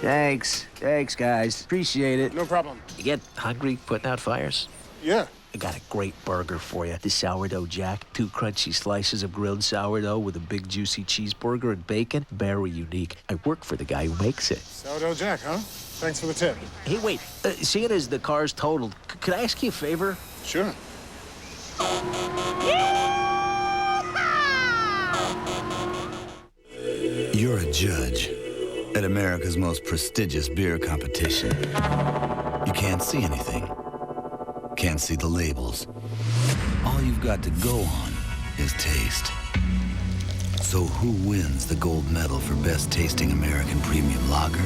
[SPEAKER 9] Thanks, guys. Appreciate it.
[SPEAKER 4] No problem.
[SPEAKER 9] You get hungry putting out fires?
[SPEAKER 4] Yeah.
[SPEAKER 9] I got a great burger for you. The Sourdough Jack. 2 crunchy slices of grilled sourdough with a big juicy cheeseburger and bacon. Very unique. I work for the guy who makes it.
[SPEAKER 4] Sourdough Jack, huh? Thanks for the tip.
[SPEAKER 9] Hey, wait. Seeing as the car's totaled, could I ask you a favor?
[SPEAKER 4] Sure.
[SPEAKER 20] You're a judge at America's most prestigious beer competition. You can't see anything. Can't see the labels. All you've got to go on is taste. So who wins the gold medal for best tasting American premium lager?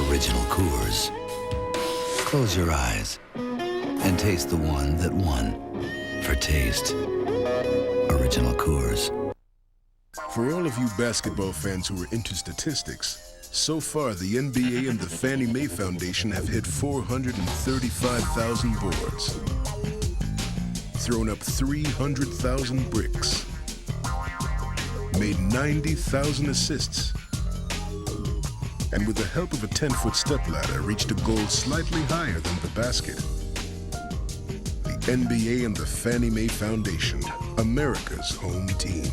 [SPEAKER 20] Original Coors. Close your eyes and taste the one that won for taste. Original Coors.
[SPEAKER 21] For all of you basketball fans who are into statistics, so far the NBA and the Fannie Mae Foundation have hit 435,000 boards, thrown up 300,000 bricks, made 90,000 assists, and with the help of a 10-foot stepladder reached a goal slightly higher than the basket. The NBA and the Fannie Mae Foundation, America's home team.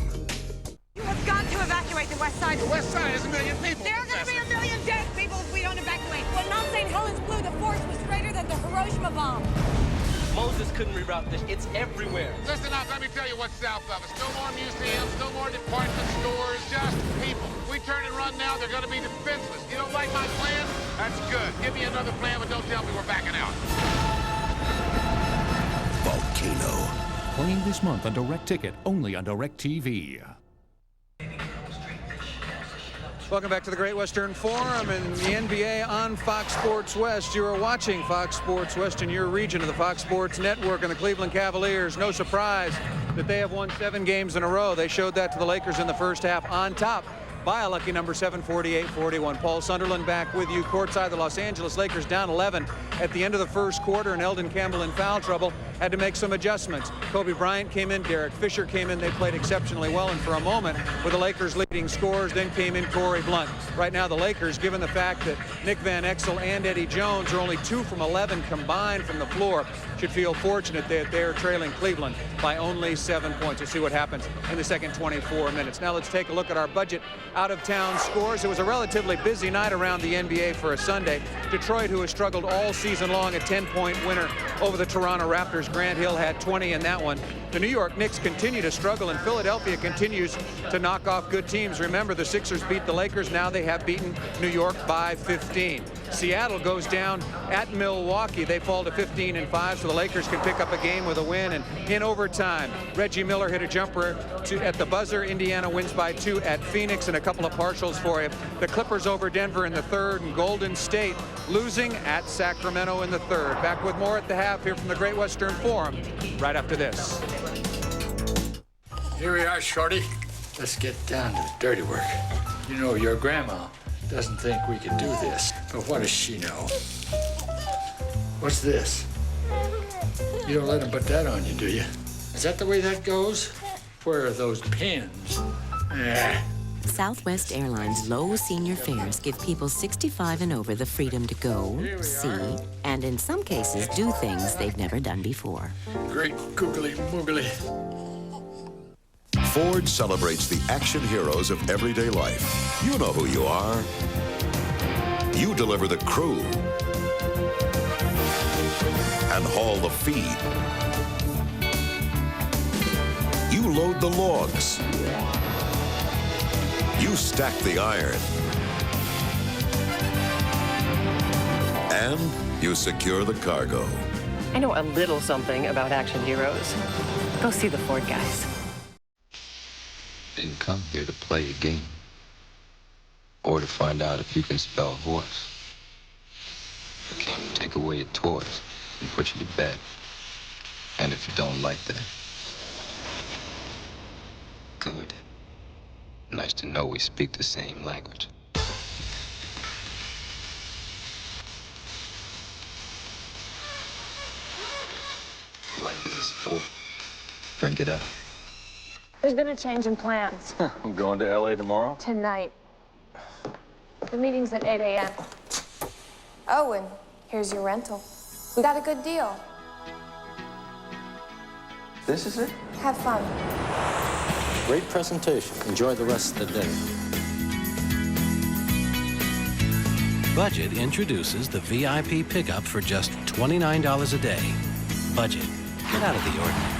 [SPEAKER 24] You have got to evacuate the west side.
[SPEAKER 25] The west side has 1 million people.
[SPEAKER 24] There are going to be 1 million dead people if we don't evacuate. When Mount St. Helens blew, the force was greater than the Hiroshima bomb.
[SPEAKER 10] Moses couldn't reroute this. It's everywhere.
[SPEAKER 25] Listen up, let me tell you what's south of us. No more museums, no more department stores, just people. If we turn and run now, they're going to be defenseless. You don't like my plan? That's good. Give me another plan, but don't tell me we're backing out.
[SPEAKER 26] Volcano. Playing this month on Direct Ticket, only on Direct TV.
[SPEAKER 27] Welcome back to the Great Western Forum and the NBA on Fox Sports West. You are watching Fox Sports West in your region of the Fox Sports Network, and the Cleveland Cavaliers. No surprise that they have won 7 games in a row. They showed that to the Lakers in the first half on top by a lucky number, 748-41. Paul Sunderland back with you courtside. The Los Angeles Lakers down 11 at the end of the first quarter, and Eldon Campbell in foul trouble had to make some adjustments. Kobe Bryant came in, Derek Fisher came in. They played exceptionally well, and for a moment were the Lakers leading scorers. Then came in Corey Blunt. Right now the Lakers, given the fact that Nick Van Exel and Eddie Jones are only 2 from 11 combined from the floor, should feel fortunate that they're trailing Cleveland by only 7 points. We'll see what happens in the second 24 minutes. Now let's take a look at our budget out-of-town scores. It was a relatively busy night around the NBA for a Sunday. Detroit, who has struggled all season long, a 10-point winner over the Toronto Raptors. Grant Hill had 20 in that one. The New York Knicks continue to struggle, and Philadelphia continues to knock off good teams. Remember, the Sixers beat the Lakers. Now they have beaten New York by 15. Seattle goes down at Milwaukee. They fall to 15-5, so the Lakers can pick up a game with a win. And in overtime, Reggie Miller hit a jumper at the buzzer. Indiana wins by 2 at Phoenix, and a couple of partials for you. The Clippers over Denver in the third, and Golden State losing at Sacramento in the third. Back with more at the half here from the Great Western Forum right after this.
[SPEAKER 5] Here we are, Shorty. Let's get down to the dirty work. You know, your grandma doesn't think we can do this, but what does she know? What's this? You don't let them put that on you, do you? Is that the way that goes? Where are those pins?
[SPEAKER 7] Southwest Airlines low senior fares give people 65 and over the freedom to go, see, and in some cases do things they've never done before.
[SPEAKER 5] Great googly moogly.
[SPEAKER 8] Ford celebrates the action heroes of everyday life. You know who you are. You deliver the crew and haul the feed. You load the logs. You stack the iron. And you secure the cargo.
[SPEAKER 12] I know a little something about action heroes. Go see the Ford guys.
[SPEAKER 13] Didn't come here to play a game or to find out if you can spell horse. I came to take away your toys and put you to bed. And if you don't like that, good. Nice to know we speak the same language. You like this? Oh, drink it up.
[SPEAKER 14] There's been a change in plans.
[SPEAKER 13] I'm going to LA tomorrow?
[SPEAKER 14] Tonight. The meeting's at 8 a.m. Oh, and here's your rental. We got a good deal.
[SPEAKER 13] This is it?
[SPEAKER 14] Have fun.
[SPEAKER 13] Great presentation. Enjoy the rest of the day.
[SPEAKER 22] Budget introduces the VIP pickup for just $29 a day. Budget. Get out of the ordinary.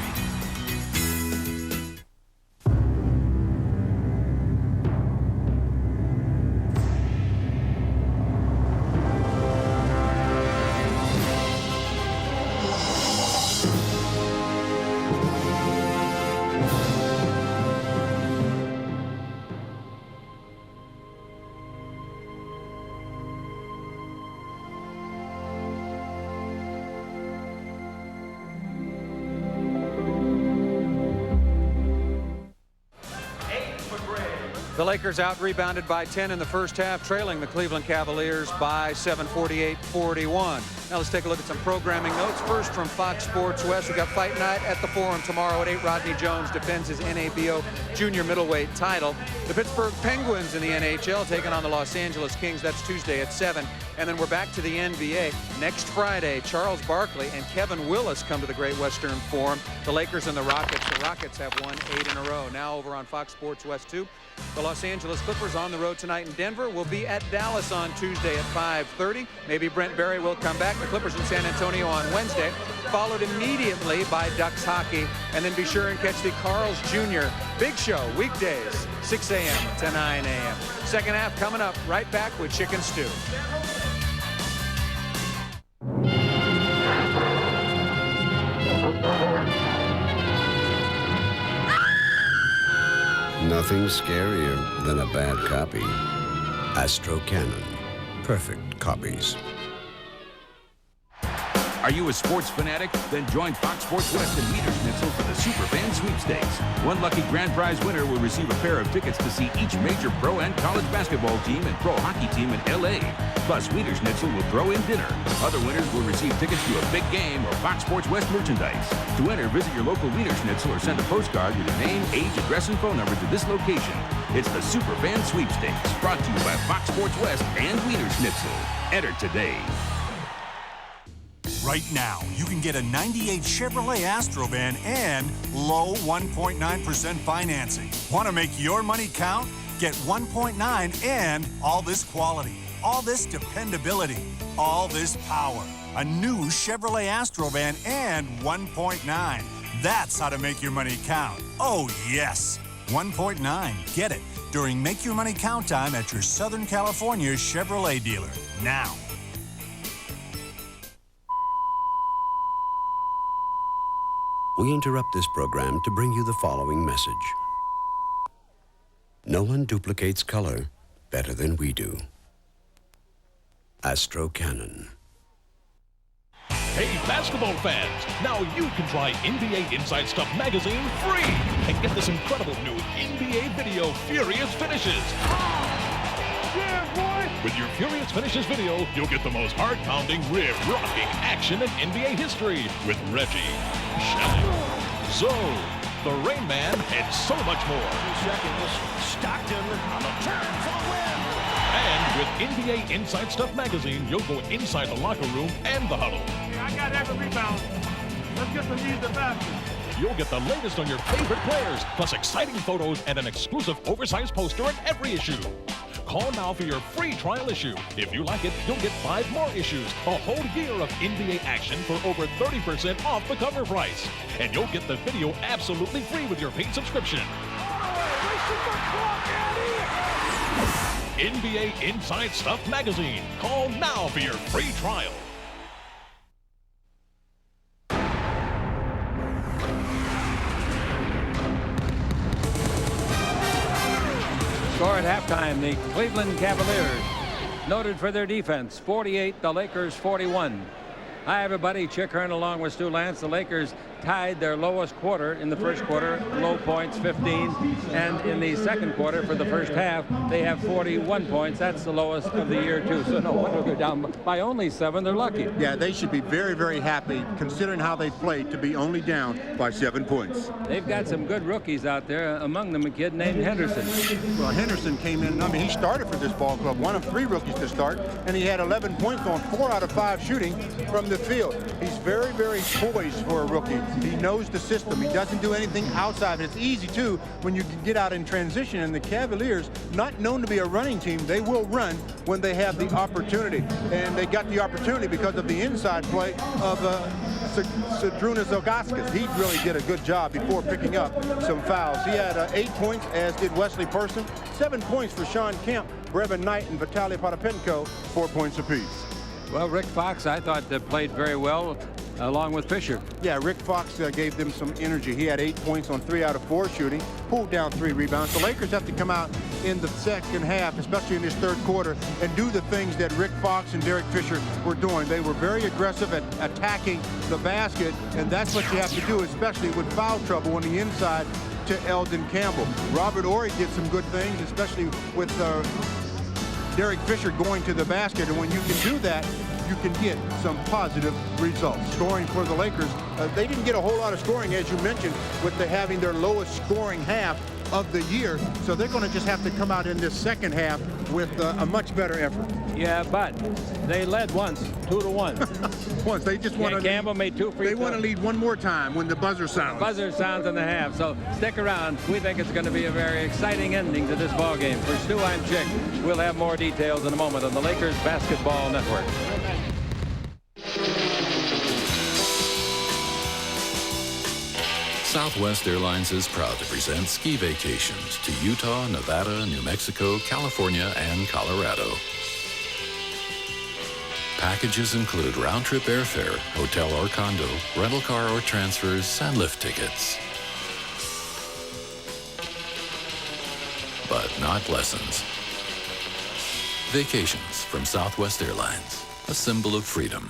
[SPEAKER 27] The Lakers out-rebounded by 10 in the first half, trailing the Cleveland Cavaliers by 7, 48-41. Now let's take a look at some programming notes. First from Fox Sports West, we've got Fight Night at the Forum tomorrow at 8. Rodney Jones defends his NABO junior middleweight title. The Pittsburgh Penguins in the NHL taking on the Los Angeles Kings. That's Tuesday at 7. And then we're back to the NBA. Next Friday, Charles Barkley and Kevin Willis come to the Great Western Forum. The Lakers and the Rockets. The Rockets have won 8 in a row. Now over on Fox Sports West 2. The Los Angeles Clippers on the road tonight in Denver. Will be at Dallas on Tuesday at 5:30. Maybe Brent Berry will come back. The Clippers in San Antonio on Wednesday, followed immediately by Ducks hockey. And then be sure and catch the Carl's Jr. Big Show weekdays, 6 a.m. to 9 a.m. Second half coming up. Right back with Chicken Stew.
[SPEAKER 28] Nothing scarier than a bad copy. Astro Canon. Perfect copies.
[SPEAKER 1] Are you a sports fanatic? Then join Fox Sports West and Weeder Schnitzel for the Superfan Sweepstakes. One lucky grand prize winner will receive a pair of tickets to see each major pro and college basketball team and pro hockey team in L.A. Plus, Weeder Schnitzel will throw in dinner. Other winners will receive tickets to a big game or Fox Sports West merchandise. To enter, visit your local Weeder Schnitzel or send a postcard with your name, age, address, and phone number to this location. It's the Superfan Sweepstakes, brought to you by Fox Sports West and Weeder Schnitzel. Enter today.
[SPEAKER 6] Right now, you can get a 98 Chevrolet Astrovan and low 1.9% financing. Want to make your money count? Get 1.9 and all this quality, all this dependability, all this power. A new Chevrolet Astrovan and 1.9. That's how to make your money count. Oh, yes. 1.9. Get it during Make Your Money Count time at your Southern California Chevrolet dealer. Now.
[SPEAKER 28] We interrupt this program to bring you the following message. No one duplicates color better than we do. Astro Canon.
[SPEAKER 11] Hey, basketball fans, now you can try NBA Inside Stuff magazine free and get this incredible new NBA video, Furious Finishes. Yeah, boy! With your Furious Finishes video, you'll get the most heart-pounding, rib-rocking action in NBA history with Reggie, Shelly, Zoe, the Rain Man, and so much more. 2 seconds, Stockton on the turn for the win! And with NBA Inside Stuff magazine, you'll go inside the locker room and the huddle.
[SPEAKER 16] I got every rebound. Let's get some knees to basket.
[SPEAKER 11] You'll get the latest on your favorite players, plus exciting photos and an exclusive oversized poster in every issue. Call now for your free trial issue. If you like it, you'll get 5 more issues, a whole year of NBA action for over 30% off the cover price. And you'll get the video absolutely free with your paid subscription. NBA Inside Stuff magazine. Call now for your free trial.
[SPEAKER 2] Score at halftime, the Cleveland Cavaliers, noted for their defense, 48, the Lakers 41. Hi, everybody. Chick Hearn along with Stu Lance. The Lakers tied their lowest quarter in the first quarter, low points, 15. And in the second quarter, for the first half, they have 41 points. That's the lowest of the year, too. So no wonder they're down by only 7. They're lucky.
[SPEAKER 3] Yeah, they should be very, very happy, considering how they played, to be only down by 7 points.
[SPEAKER 2] They've got some good rookies out there, among them a kid named Henderson.
[SPEAKER 3] Well, Henderson came in, I mean, he started for this ball club, one of 3 rookies to start, and he had 11 points on 4 out of 5 shooting from the field. He's very, very poised for a rookie. He knows the system. He doesn't do anything outside. It's easy, too, when you can get out in transition. And the Cavaliers, not known to be a running team, they will run when they have the opportunity. And they got the opportunity because of the inside play of Sadrunas Ilgauskas. He really did a good job before picking up some fouls. He had 8 points, as did Wesley Person. 7 points for Sean Kemp, Brevin Knight, and Vitaly Potapenko, 4 points apiece.
[SPEAKER 2] Well, Rick Fox, I thought, played very well, along with Fisher.
[SPEAKER 3] Yeah, Rick Fox gave them some energy. He had 8 points on 3 out of 4 shooting, pulled down 3 rebounds. The Lakers have to come out in the second half, especially in this third quarter, and do the things that Rick Fox and Derek Fisher were doing. They were very aggressive at attacking the basket, and that's what you have to do, especially with foul trouble on the inside to Eldon Campbell. Robert Horry did some good things, especially with Derek Fisher going to the basket, and when you can do that, you can get some positive results. Scoring for the Lakers, they didn't get a whole lot of scoring, as you mentioned, with having their lowest scoring half of the year, so they're going to just have to come out in this second half with a much better effort.
[SPEAKER 2] Yeah, but they led once, 2-1.
[SPEAKER 3] Once. They just want to
[SPEAKER 2] Campbell made 2 free throws.
[SPEAKER 3] They want to lead one more time when the buzzer sounds.
[SPEAKER 2] Buzzer sounds in the half, so stick around. We think it's going to be a very exciting ending to this ball game. For Stu, I'm Chick. We'll have more details in a moment on the Lakers Basketball Network.
[SPEAKER 17] Southwest Airlines is proud to present ski vacations to Utah, Nevada, New Mexico, California, and Colorado. Packages include round-trip airfare, hotel or condo, rental car or transfers, and lift tickets. But not lessons. Vacations from Southwest Airlines, a symbol of freedom.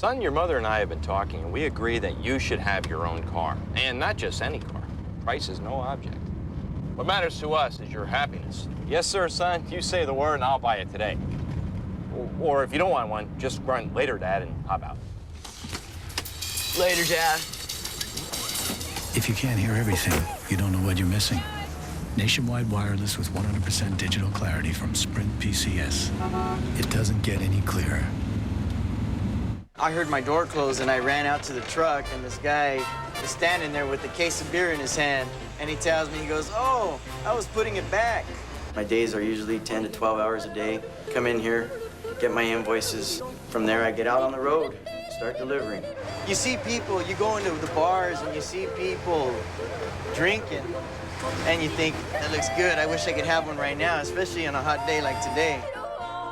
[SPEAKER 4] Son, your mother and I have been talking, and we agree that you should have your own car. And not just any car. Price is no object. What matters to us is your happiness. Yes, sir, son. You say the word, and I'll buy it today. Or if you don't want one, just grunt later, Dad, and hop out.
[SPEAKER 9] Later, Dad.
[SPEAKER 15] If you can't hear everything, you don't know what you're missing. Nationwide wireless with 100% digital clarity from Sprint PCS. It doesn't get any clearer.
[SPEAKER 9] I heard my door close and I ran out to the truck and this guy was standing there with a case of beer in his hand and he tells me, he goes, "Oh, I was putting it back." My days are usually 10 to 12 hours a day. Come in here, get my invoices. From there, I get out on the road, start delivering. You see people, you go into the bars and you see people drinking and you think, that looks good. I wish I could have one right now, especially on a hot day like today.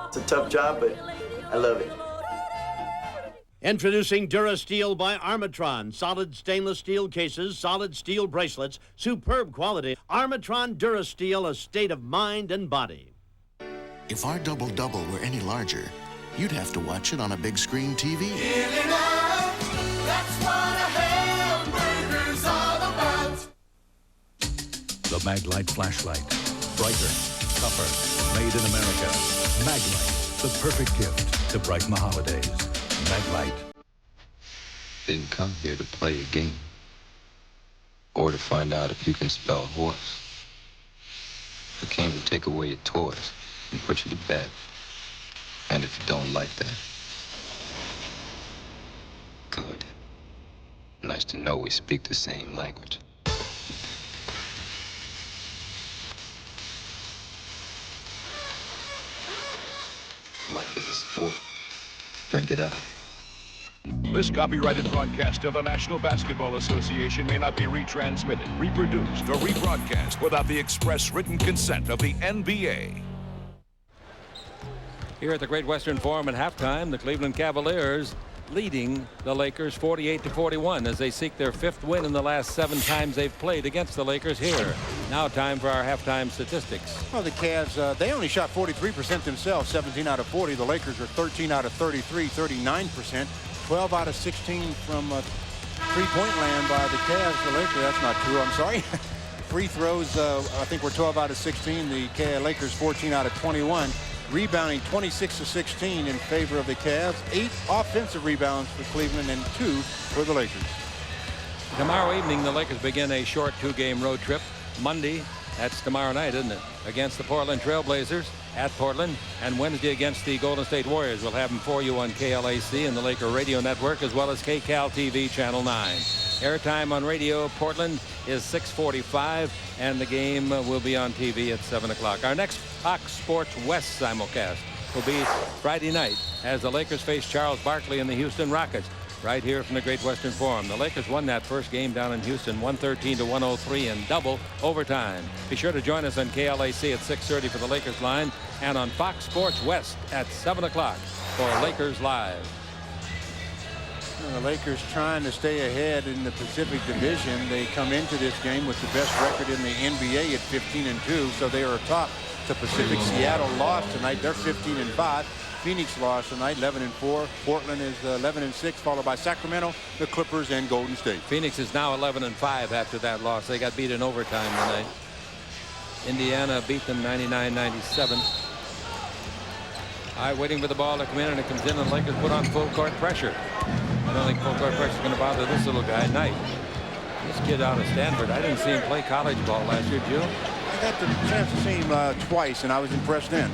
[SPEAKER 9] It's a tough job, but I love it.
[SPEAKER 18] Introducing DuraSteel by Armatron. Solid stainless steel cases, solid steel bracelets, superb quality. Armatron DuraSteel, a state of mind and body.
[SPEAKER 19] If our double-double were any larger, you'd have to watch it on a big screen TV.
[SPEAKER 20] That's what a hamburger's all about.
[SPEAKER 26] The Maglite flashlight. Brighter, tougher, made in America. Maglite, the perfect gift to brighten the holidays. Maglite.
[SPEAKER 13] Didn't come here to play a game or to find out if you can spell horse. I came to take away your toys and put you to bed. And if you don't like that, good. Nice to know we speak the same language. Life is a sport. Drink it up.
[SPEAKER 11] This copyrighted broadcast of the National Basketball Association may not be retransmitted, reproduced, or rebroadcast without the express written consent of the NBA.
[SPEAKER 2] Here at the Great Western Forum at halftime, the Cleveland Cavaliers leading the Lakers 48-41 as they seek their 5th win in the last 7 times they've played against the Lakers here. Now time for our halftime statistics.
[SPEAKER 3] Well, the Cavs, they only shot 43% themselves, 17 out of 40. The Lakers are 13 out of 33, 39%. 12 out of 16 from three-point land by the Cavs. The Lakers, that's not true, I'm sorry. Free throws, I think we're 12 out of 16. The Lakers 14 out of 21. Rebounding 26 to 16 in favor of the Cavs. 8 offensive rebounds for Cleveland and 2 for the Lakers.
[SPEAKER 2] Tomorrow evening, the Lakers begin a short 2-game road trip. Monday, that's tomorrow night, isn't it? Against the Portland Trailblazers at Portland, and Wednesday against the Golden State Warriors. We'll have them for you on KLAC and the Laker Radio Network, as well as KCAL TV Channel 9. Airtime on radio, Portland is 6:45, and the game will be on TV at 7 o'clock. Our next Fox Sports West simulcast will be Friday night as the Lakers face Charles Barkley and the Houston Rockets. Right here from the Great Western Forum. The Lakers won that first game down in Houston 113-103 in double overtime. Be sure to join us on KLAC at 6:30 for the Lakers line and on Fox Sports West at 7 o'clock for Lakers Live.
[SPEAKER 3] And the Lakers trying to stay ahead in the Pacific Division. They come into this game with the best record in the NBA at 15-2, so they are atop the Pacific. Seattle lost tonight. They're 15-5. Phoenix lost tonight, 11-4. Portland is 11-6, followed by Sacramento, the Clippers, and Golden State.
[SPEAKER 2] Phoenix is now 11-5 after that loss. They got beat in overtime tonight. Indiana beat them 99-97. All right, waiting for the ball to come in, and it comes in, and the Lakers put on full court pressure. I don't think full court pressure is going to bother this little guy. Knight, this kid out of Stanford, I didn't see him play college ball last year, did you?
[SPEAKER 3] I got the chance to see him twice, and I was impressed then.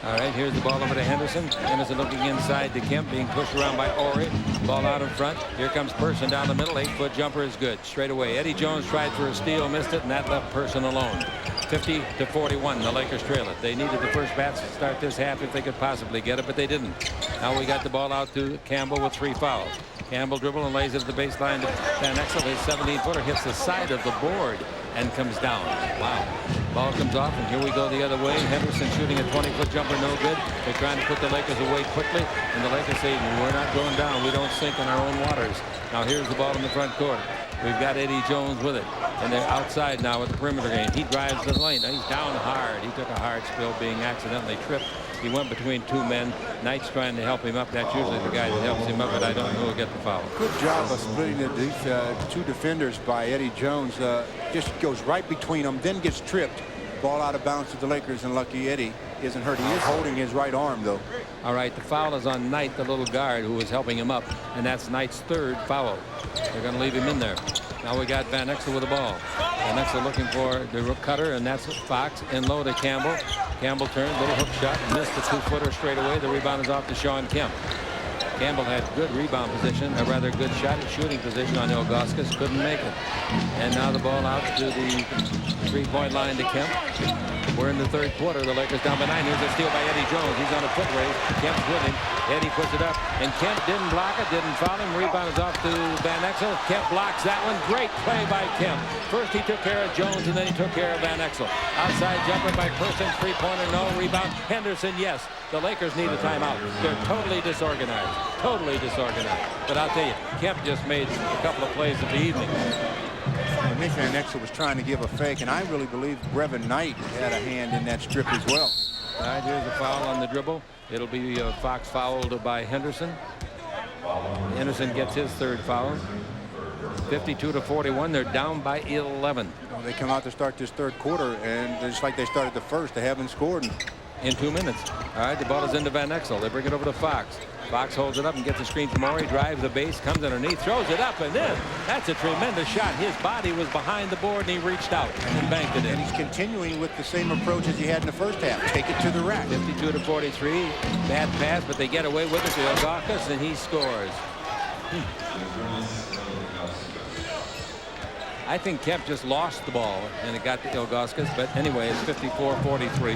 [SPEAKER 2] All right, here's the ball over to Henderson. Henderson looking inside to Kemp, being pushed around by Ori. Ball out in front. Here comes Person down the middle. 8-foot jumper is good. Straight away. Eddie Jones tried for a steal, missed it, and that left Person alone. 50-41, the Lakers trail it. They needed the first bats to start this half if they could possibly get it, but they didn't. Now we got the ball out to Campbell with 3 fouls. Campbell dribble and lays it at the baseline to Van Exel. His 17-footer hits the side of the board and comes down. Wow. Ball comes off, and here we go the other way. Henderson shooting a 20-foot jumper, no good. They're trying to put the Lakers away quickly, and the Lakers say, we're not going down. We don't sink in our own waters. Now here's the ball in the front court. We've got Eddie Jones with it. And they're outside now with the perimeter game. He drives to the lane. He's down hard. He took a hard spill, being accidentally tripped. He went between two men. Knight's trying to help him up. That's usually the guy that helps him up, but I don't know who will get the foul.
[SPEAKER 3] Good job of splitting the two defenders by Eddie Jones. Just goes right between them, then gets tripped. Ball out of bounds to the Lakers, and lucky Eddie isn't hurt. He is holding his right arm, though.
[SPEAKER 2] All right, the foul is on Knight, the little guard who was helping him up, and that's Knight's third foul. They're going to leave him in there. Now we got Van Exel with the ball. Van Exel looking for the cutter, and that's Fox in low to Campbell. Campbell turned, little hook shot, missed the 2-footer straight away. The rebound is off to Sean Kemp. Campbell had good rebound position, a rather good shot at shooting position on Ilgauskas, couldn't make it. And now the ball out to the three-point line to Kemp. We're in the third quarter. The Lakers down by 9. Here's a steal by Eddie Jones. He's on a foot race. Kemp's with him. Eddie puts it up, and Kemp didn't block it, didn't foul him. Rebound is off to Van Exel. Kemp blocks that one. Great play by Kemp. First he took care of Jones, and then he took care of Van Exel. Outside jumper by Person. Three-pointer, no. Rebound. Henderson, yes. The Lakers need a timeout. They're totally disorganized. Totally disorganized. But I'll tell you, Kemp just made a couple of plays of the evening.
[SPEAKER 3] Nick Van Exel was trying to give a fake, and I really believe Brevin Knight had a hand in that strip as well.
[SPEAKER 2] All right, here's a foul on the dribble. It'll be Fox fouled by Henderson. Henderson gets his third foul. 52-41. They're down by 11.
[SPEAKER 3] Well, they come out to start this third quarter, and just like they started the first, they haven't scored
[SPEAKER 2] in 2 minutes. All right, the ball is into Van Exel. They bring it over to Fox. Fox holds it up and gets a screen from Morey, drives the base, comes underneath, throws it up, and then that's a tremendous shot. His body was behind the board, and he reached out and banked it in.
[SPEAKER 3] And he's continuing with the same approach as he had in the first half. Take it to the rack.
[SPEAKER 2] 52-43. Bad pass, but they get away with it to Ilgauskas, and he scores. I think Kemp just lost the ball, and it got to Ilgauskas. But anyway, it's 54-43.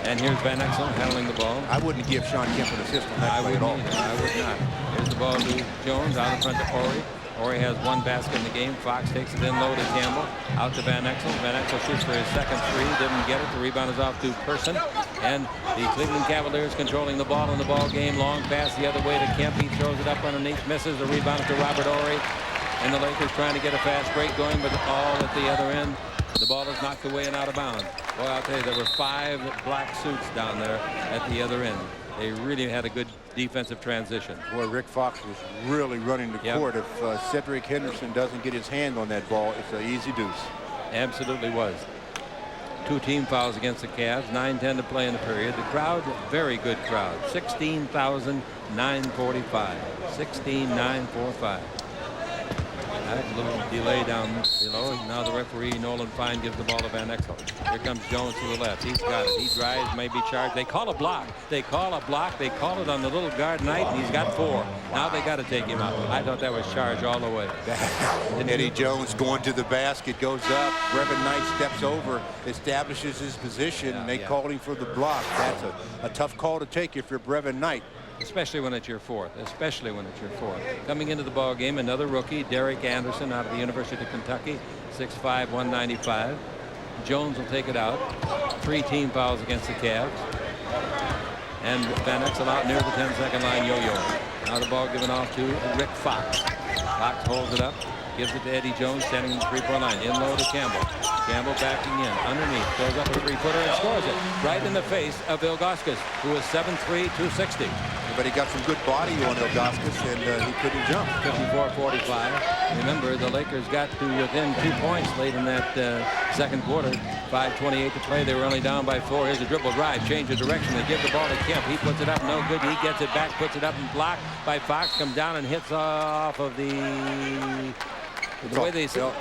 [SPEAKER 2] And here's Van Exel handling the ball.
[SPEAKER 3] I wouldn't give Sean Kemp an assist on that play at all.
[SPEAKER 2] I would not. Here's the ball to Jones out in front to Horry. Horry has one basket in the game. Fox takes it in low to Campbell. Out to Van Exel. Van Exel shoots for his second three. Didn't get it. The rebound is off to Person. And the Cleveland Cavaliers controlling the ball in the ball game. Long pass the other way to Kemp. He throws it up underneath. Misses. The rebound to Robert Horry. And the Lakers trying to get a fast break going, but all at the other end. The ball is knocked away and out of bounds. Boy, I'll tell you, there were 5 black suits down there at the other end. They really had a good defensive transition.
[SPEAKER 3] Boy, Rick Fox was really running the court. If Cedric Henderson doesn't get his hand on that ball, it's an easy deuce.
[SPEAKER 2] Absolutely was. 2 team fouls against the Cavs. 9:10 to play in the period. The crowd, very good crowd. 16,945. 16,945. A little delay down below. Now the referee, Nolan Fine, gives the ball to Van Exel. Here comes Jones to the left. He's got it. He drives, maybe charged. They call a block. They call a block. They call it on the little guard Knight, and he's got 4. Now they got to take him out. I thought that was charged all the way.
[SPEAKER 3] Eddie Jones going to the basket, goes up. Brevin Knight steps over, establishes his position, and they called him for the block. That's a tough call to take if you're Brevin Knight.
[SPEAKER 2] Especially when it's your 4th. Especially when it's your 4th. Coming into the ball game, another rookie, Derek Anderson, out of the University of Kentucky, 6'5", 195. Jones will take it out. 3 team fouls against the Cavs. And Van Exel out near the 10-second line, yo-yo. Now the ball given off to Rick Fox. Fox holds it up, gives it to Eddie Jones, standing in the 3-point line. In low to Campbell. Campbell backing in, underneath, throws up a 3-footer and scores it right in the face of Ilgauskas, who is 7'3", 260.
[SPEAKER 3] But he got some good body on Ilgauskas, and he couldn't jump.
[SPEAKER 2] 54-45. Remember, the Lakers got to within 2 points late in that second quarter. 5:28 to play. They were only down by 4. Here's a dribble drive, change of direction. They give the ball to Kemp. He puts it up, no good. He gets it back, puts it up and blocked by Fox. Comes down and hits off of the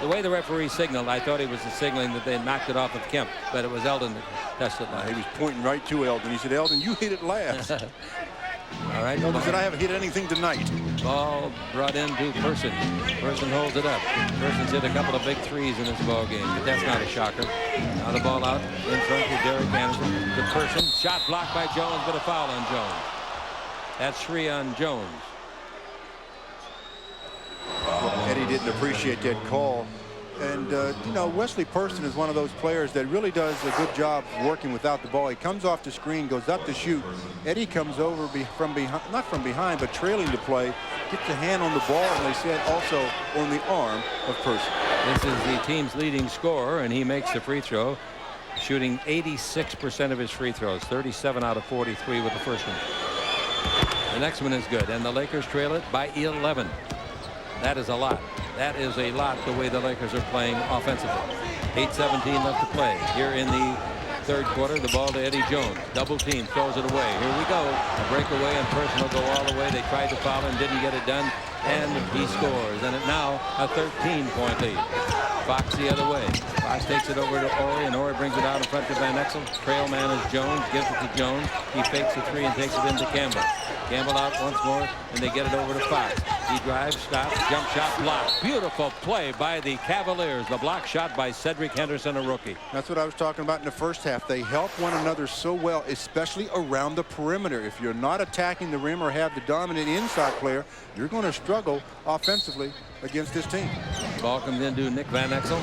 [SPEAKER 2] way the referee signaled. I thought he was signaling that they knocked it off of Kemp, but it was Eldon that tested it.
[SPEAKER 3] He was pointing right to Eldon. He said, "Eldon, you hit it last."
[SPEAKER 2] All right.
[SPEAKER 3] Eldon said, "I haven't hit anything tonight."
[SPEAKER 2] Ball brought in to Person. Person holds it up. Person's hit a couple of big threes in this ball game, but that's not a shocker. Now the ball out in front to Derek Anderson. The Person shot blocked by Jones, but a foul on Jones. That's 3 on Jones.
[SPEAKER 3] Eddie didn't appreciate that call. And, you know, Wesley Person is one of those players that really does a good job working without the ball. He comes off the screen, goes up to shoot. Eddie comes over from behind, not from behind, but trailing to play, gets a hand on the ball, and they said also on the arm of Person.
[SPEAKER 2] This is the team's leading scorer, and he makes the free throw, shooting 86% of his free throws, 37 out of 43 with the first one. The next one is good, and the Lakers trail it by 11. That is a lot. That is a lot the way the Lakers are playing offensively. 8:17 left to play. Here in the third quarter, the ball to Eddie Jones. Double team, throws it away. Here we go. A breakaway, and Person will go all the way. They tried to foul him, didn't get it done, and he scores. And now a 13-point lead. Fox the other way. Fox takes it over to Horry, and Horry brings it out in front to Van Exel. Trail man is Jones, gives it to Jones. He fakes the three and takes it into Campbell. Campbell out once more, and they get it over to Fox. He drives, stops, jump shot, block. Beautiful play by the Cavaliers. The block shot by Cedric Henderson, a rookie.
[SPEAKER 3] That's what I was talking about in the first half. They help one another so well, especially around the perimeter. If you're not attacking the rim or have the dominant inside player, you're going to struggle offensively against this team.
[SPEAKER 2] Ball comes into Nick Van Exel.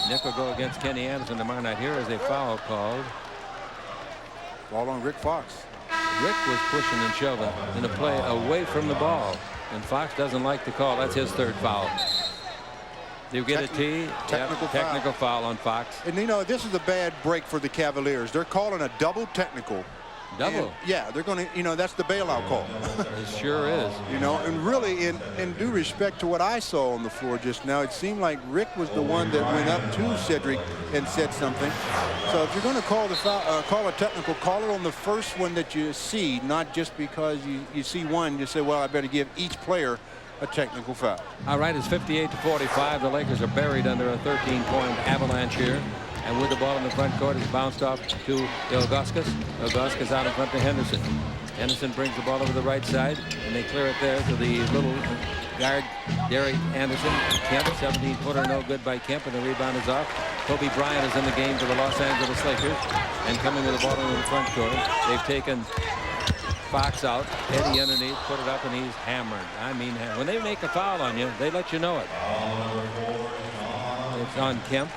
[SPEAKER 2] Nick will go against Kenny Anderson tomorrow night. Here is a foul called.
[SPEAKER 3] Ball on Rick Fox.
[SPEAKER 2] Rick was pushing and shoving in a play away from the ball, and Fox doesn't like the call. That's his third foul. You get a T. Technical foul on Fox.
[SPEAKER 3] And you know, this is a bad break for the Cavaliers. They're calling a double technical.
[SPEAKER 2] Double?
[SPEAKER 3] And, yeah, they're going to, you know, that's the bailout call.
[SPEAKER 2] It sure is.
[SPEAKER 3] You know, and really, in due respect to what I saw on the floor just now, it seemed like Rick was the one that went up to Cedric and said something. So if you're going to call the foul, call a technical, call it on the first one that you see, not just because you see one, you say, well, I better give each player a technical foul.
[SPEAKER 2] All right, it's 58-45. The Lakers are buried under a 13-point avalanche here. And with the ball in the front court, it's bounced off to Ilgauskas. Ilgauskas out in front to Henderson. Henderson brings the ball over the right side, and they clear it there to the little guard, Derek Anderson. Kemp, 17-footer, no good by Kemp, and the rebound is off. Kobe Bryant is in the game for the Los Angeles Lakers, and coming with the ball in the front court. They've taken Fox out, Eddie underneath, put it up, and he's hammered. I mean, when they make a foul on you, they let you know it. It's on Kemp.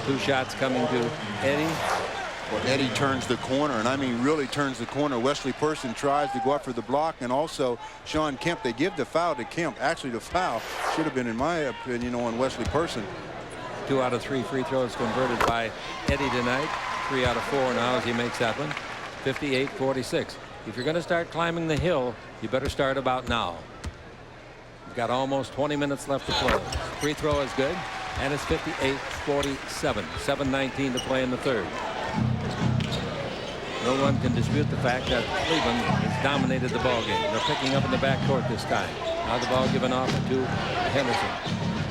[SPEAKER 2] 2 shots coming to Eddie.
[SPEAKER 3] Well, Eddie turns the corner, and I mean really turns the corner. Wesley Person tries to go up for the block, and also Sean Kemp. They give the foul to Kemp. Actually, the foul should have been, in my opinion, on Wesley Person.
[SPEAKER 2] 2 out of 3 free throws converted by Eddie tonight. 3 out of 4 now as he makes that one. 58-46. If you're going to start climbing the hill, you better start about now. You've got almost 20 minutes left to play. Free throw is good. And it's 58-47. 7:19 to play in the third. No one can dispute the fact that Cleveland has dominated the ball game. They're picking up in the backcourt this time. Now the ball given off to Henderson.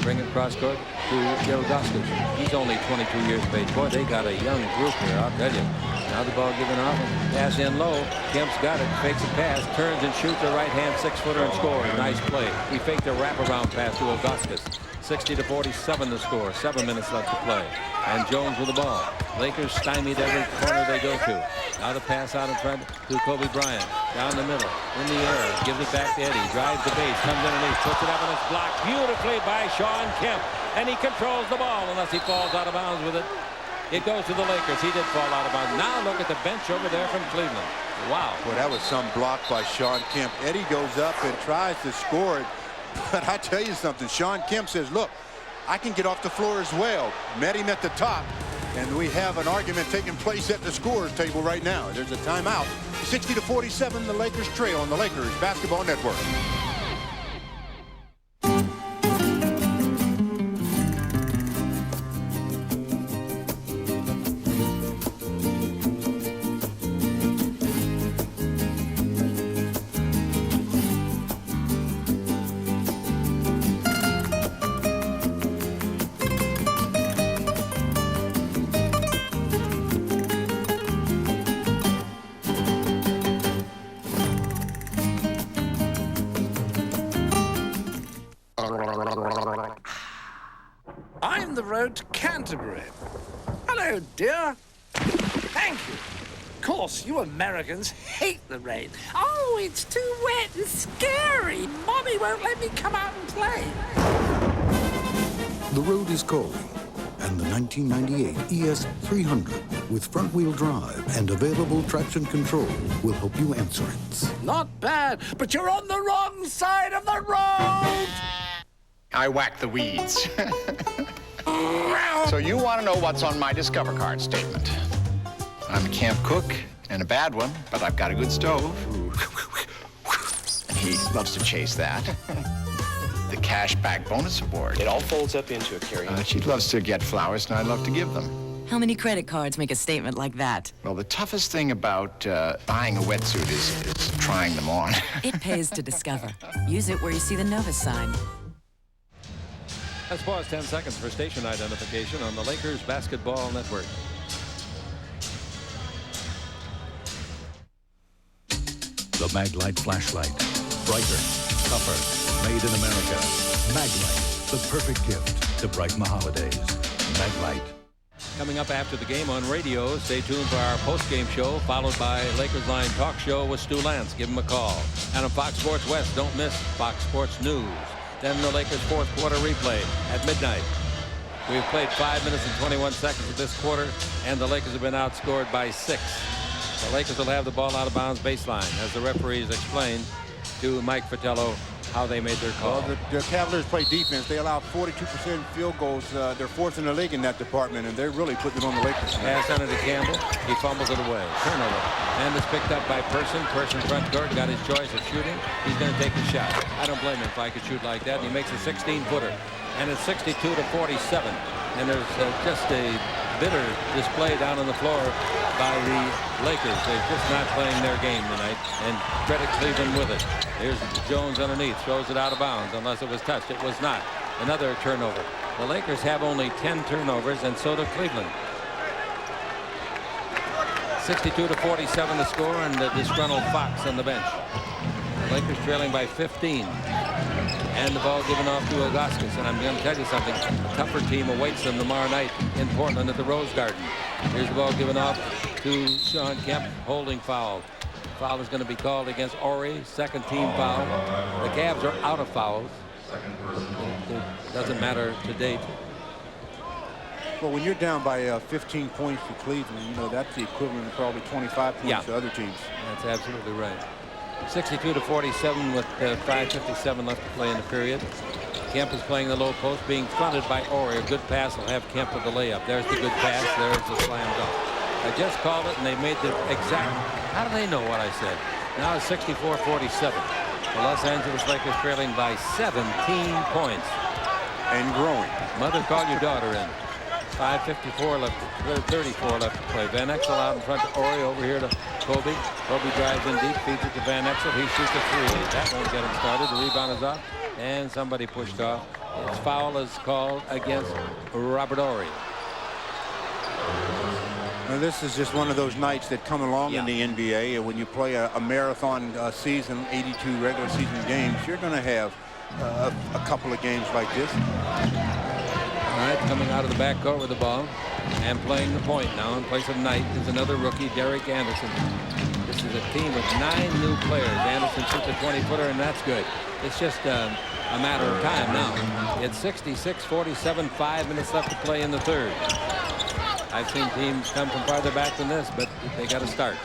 [SPEAKER 2] Bring it cross court to Ilgauskas. He's only 22 years of age. Boy, they got a young group here, I'll tell you. Now the ball given off. Pass in low. Kemp's got it. Fakes a pass. Turns and shoots a right-hand 6-footer and scores. Nice play. He faked a wraparound pass to Ilgauskas. 60-47 the score. 7 minutes left to play. And Jones with the ball. Lakers stymied every corner they go to. Now the pass out in front to Kobe Bryant. Down the middle. In the air. Gives it back to Eddie. Drives the base. Comes underneath. Puts it up and it's blocked beautifully by Sean Kemp. And he controls the ball unless he falls out of bounds with it. It goes to the Lakers. He did fall out of bounds. Now look at the bench over there from Cleveland. Wow.
[SPEAKER 3] Boy, that was some block by Sean Kemp. Eddie goes up and tries to score it. But I tell you something, Sean Kemp says, look, I can get off the floor as well. Met him at the top, and we have an argument taking place at the scorer's table right now. There's a timeout. 60-47, the Lakers trail on the Lakers Basketball Network.
[SPEAKER 5] I'm the road to Canterbury. Hello, dear. Thank you. Of course, you Americans hate the rain. Oh, it's too wet and scary. Mommy won't let me come out and play.
[SPEAKER 7] The road is calling, and the 1998 ES300 with front-wheel drive and available traction control will help you answer it.
[SPEAKER 5] Not bad, but you're on the wrong side of the road.
[SPEAKER 8] I whack the weeds. So you want to know what's on my Discover Card statement? I'm a camp cook, and a bad one, but I've got a good stove. And he loves to chase that. The cashback bonus award.
[SPEAKER 4] It all folds up into a carry-on.
[SPEAKER 8] She loves to get flowers, and I love to give them.
[SPEAKER 10] How many credit cards make a statement like that?
[SPEAKER 8] Well, the toughest thing about buying a wetsuit is trying them on.
[SPEAKER 10] It pays to Discover. Use it where you see the Novus sign.
[SPEAKER 2] Let's pause 10 seconds for station identification on the Lakers Basketball Network.
[SPEAKER 26] The Maglite flashlight. Brighter, tougher, made in America. Maglite, the perfect gift to brighten the holidays. Maglite.
[SPEAKER 2] Coming up after the game on radio, stay tuned for our post-game show, followed by Lakers Line Talk Show with Stu Lance. Give him a call. And on Fox Sports West, don't miss Fox Sports News. Then the Lakers' fourth quarter replay at midnight. We've played 5 minutes and 21 seconds of this quarter, and the Lakers have been outscored by 6. The Lakers will have the ball out of bounds baseline, as the referees explained to Mike Fratello how they made their call.
[SPEAKER 3] Well, the Cavaliers play defense. They allow 42% field goals. They're fourth in the league in that department, and they're really putting it on the Lakers.
[SPEAKER 2] Pass under to Campbell. He fumbles it away. Turnover. And it's picked up by Person. Person front court, got his choice of shooting. He's going to take the shot. I don't blame him if I could shoot like that. And he makes a 16-footer. And it's 62-47. And there's just a bitter display down on the floor by the Lakers. They're just not playing their game tonight, and credit Cleveland with it. Here's Jones underneath, throws it out of bounds unless it was touched. It was not. Another turnover. The Lakers have only 10 turnovers, and so do Cleveland. 62-47 the score, and the disgruntled Fox on the bench. The Lakers trailing by 15. And the ball given off to Ilgauskas. And I'm going to tell you something. A tougher team awaits them tomorrow night in Portland at the Rose Garden. Here's the ball given off to Sean Kemp. Holding foul. Foul is going to be called against Horry. Second team foul. The Cavs are out of fouls. It doesn't matter to date.
[SPEAKER 3] Well, when you're down by 15 points to Cleveland, you know, that's the equivalent of probably 25 points to other teams.
[SPEAKER 2] That's absolutely right. 62-47 with 5:57 left to play in the period. Kemp is playing the low post, being fronted by Horry. A good pass will have Kemp with the layup. There's the good pass. There's the slam dunk. I just called it, and they made the exact. How do they know what I said? Now it's 64-47. The Los Angeles Lakers trailing by 17 points.
[SPEAKER 3] And growing.
[SPEAKER 2] Mother, call your daughter in. 5:54 left, 34 left to play. Van Exel out in front to Horry, over here to Kobe. Kobe drives in deep, feeds it to Van Exel. He shoots a three. That won't get him started. The rebound is up, and somebody pushed off. His foul is called against Robert Horry.
[SPEAKER 3] Now, this is just one of those nights that come along in the NBA. When you play a marathon season, 82 regular season games, you're going to have a couple of games like this.
[SPEAKER 2] All right, coming out of the backcourt with the ball and playing the point now in place of Knight is another rookie, Derek Anderson. This is a team with 9 new players. Anderson shoots a 20-footer, and that's good. It's just a matter of time now. It's 66-47, 5 minutes left to play in the third. I've seen teams come from farther back than this, but they got to start.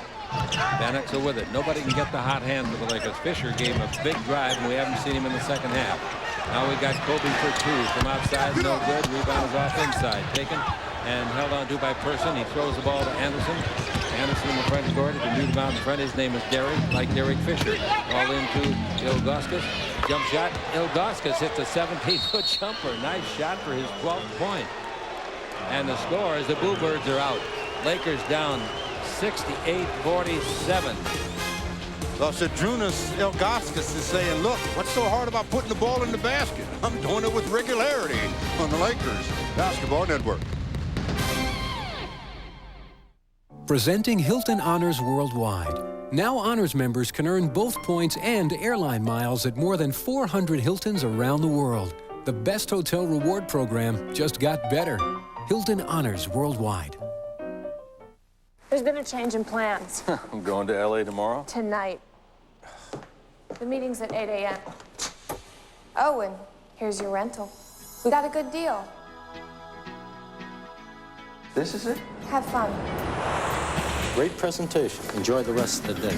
[SPEAKER 2] Van Exel with it. Nobody can get the hot hand for the Lakers. Fisher gave a big drive, and we haven't seen him in the second half. Now we got Kobe for 2 from outside, no good. Rebound is off inside, taken and held on to by Person. He throws the ball to Anderson. Anderson in the front court. At the new rebound in front, his name is Derek, like Derek Fisher. Ball into Ilgauskas. Jump shot. Ilgauskas hits a 17-foot jumper. Nice shot for his 12th point. And the score is the Boo Birds are out. Lakers down 68-47.
[SPEAKER 3] Well, Sadrunas Ilgauskas is saying, look, what's so hard about putting the ball in the basket? I'm doing it with regularity on the Lakers Basketball Network.
[SPEAKER 12] Presenting Hilton Honors Worldwide. Now Honors members can earn both points and airline miles at more than 400 Hiltons around the world. The best hotel reward program just got better. Hilton Honors Worldwide.
[SPEAKER 14] There's been a change in plans.
[SPEAKER 21] I'm going to LA tomorrow?
[SPEAKER 14] Tonight. The meeting's at 8 a.m. Oh, and here's your rental. We got a good deal.
[SPEAKER 21] This is it?
[SPEAKER 14] Have fun. Great presentation. Enjoy the rest of the day.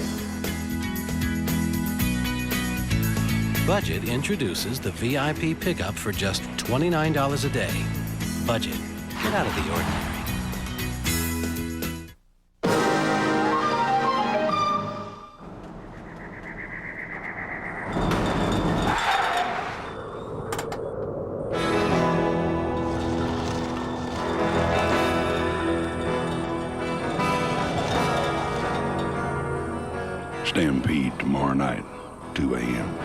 [SPEAKER 1] Budget introduces the VIP pickup for just $29 a day. Budget. Get out of the ordinary.
[SPEAKER 6] Stampede tomorrow night, 2 a.m.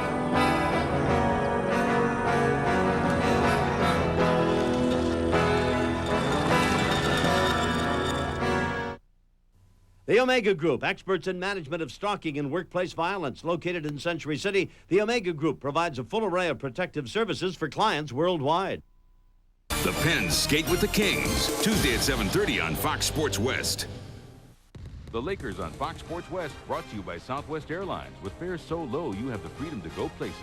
[SPEAKER 18] The Omega Group, experts in management of stalking and workplace violence, located in Century City. The Omega Group provides a full array of protective services for clients worldwide.
[SPEAKER 22] The Pens skate with the Kings, Tuesday at 7:30 on Fox Sports West.
[SPEAKER 23] The Lakers on Fox Sports West, brought to you by Southwest Airlines. With fares so low, you have the freedom to go places.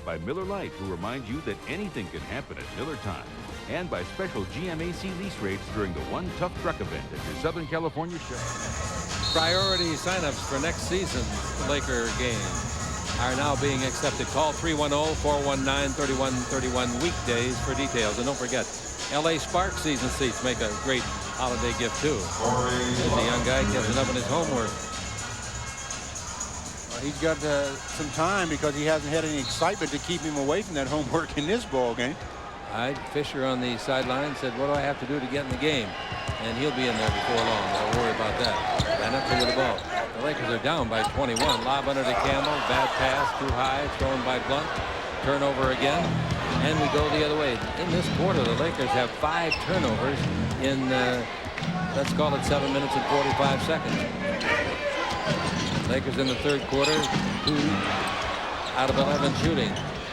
[SPEAKER 23] By Miller Lite, who reminds you that anything can happen at Miller time. And by special GMAC lease rates during the One Tough Truck event at your Southern California show.
[SPEAKER 2] Priority signups for next season's Laker game are now being accepted. Call 310-419-3131 weekdays for details. And don't forget, LA Sparks season seats make a great holiday gift too. As the young guy catching up on his homework.
[SPEAKER 3] Well, he's got some time because he hasn't had any excitement to keep him away from that homework in this ball game.
[SPEAKER 2] Fisher on the sideline said, what do I have to do to get in the game? And he'll be in there before long. Don't worry about that. Van Exel with the ball. The Lakers are down by 21. Lob under to Campbell. Bad pass, too high, thrown by Blunt. Turnover again. And we go the other way. In this quarter, the Lakers have 5 turnovers in, let's call it 7 minutes and 45 seconds. Lakers in the third quarter, 2 out of 11 shooting.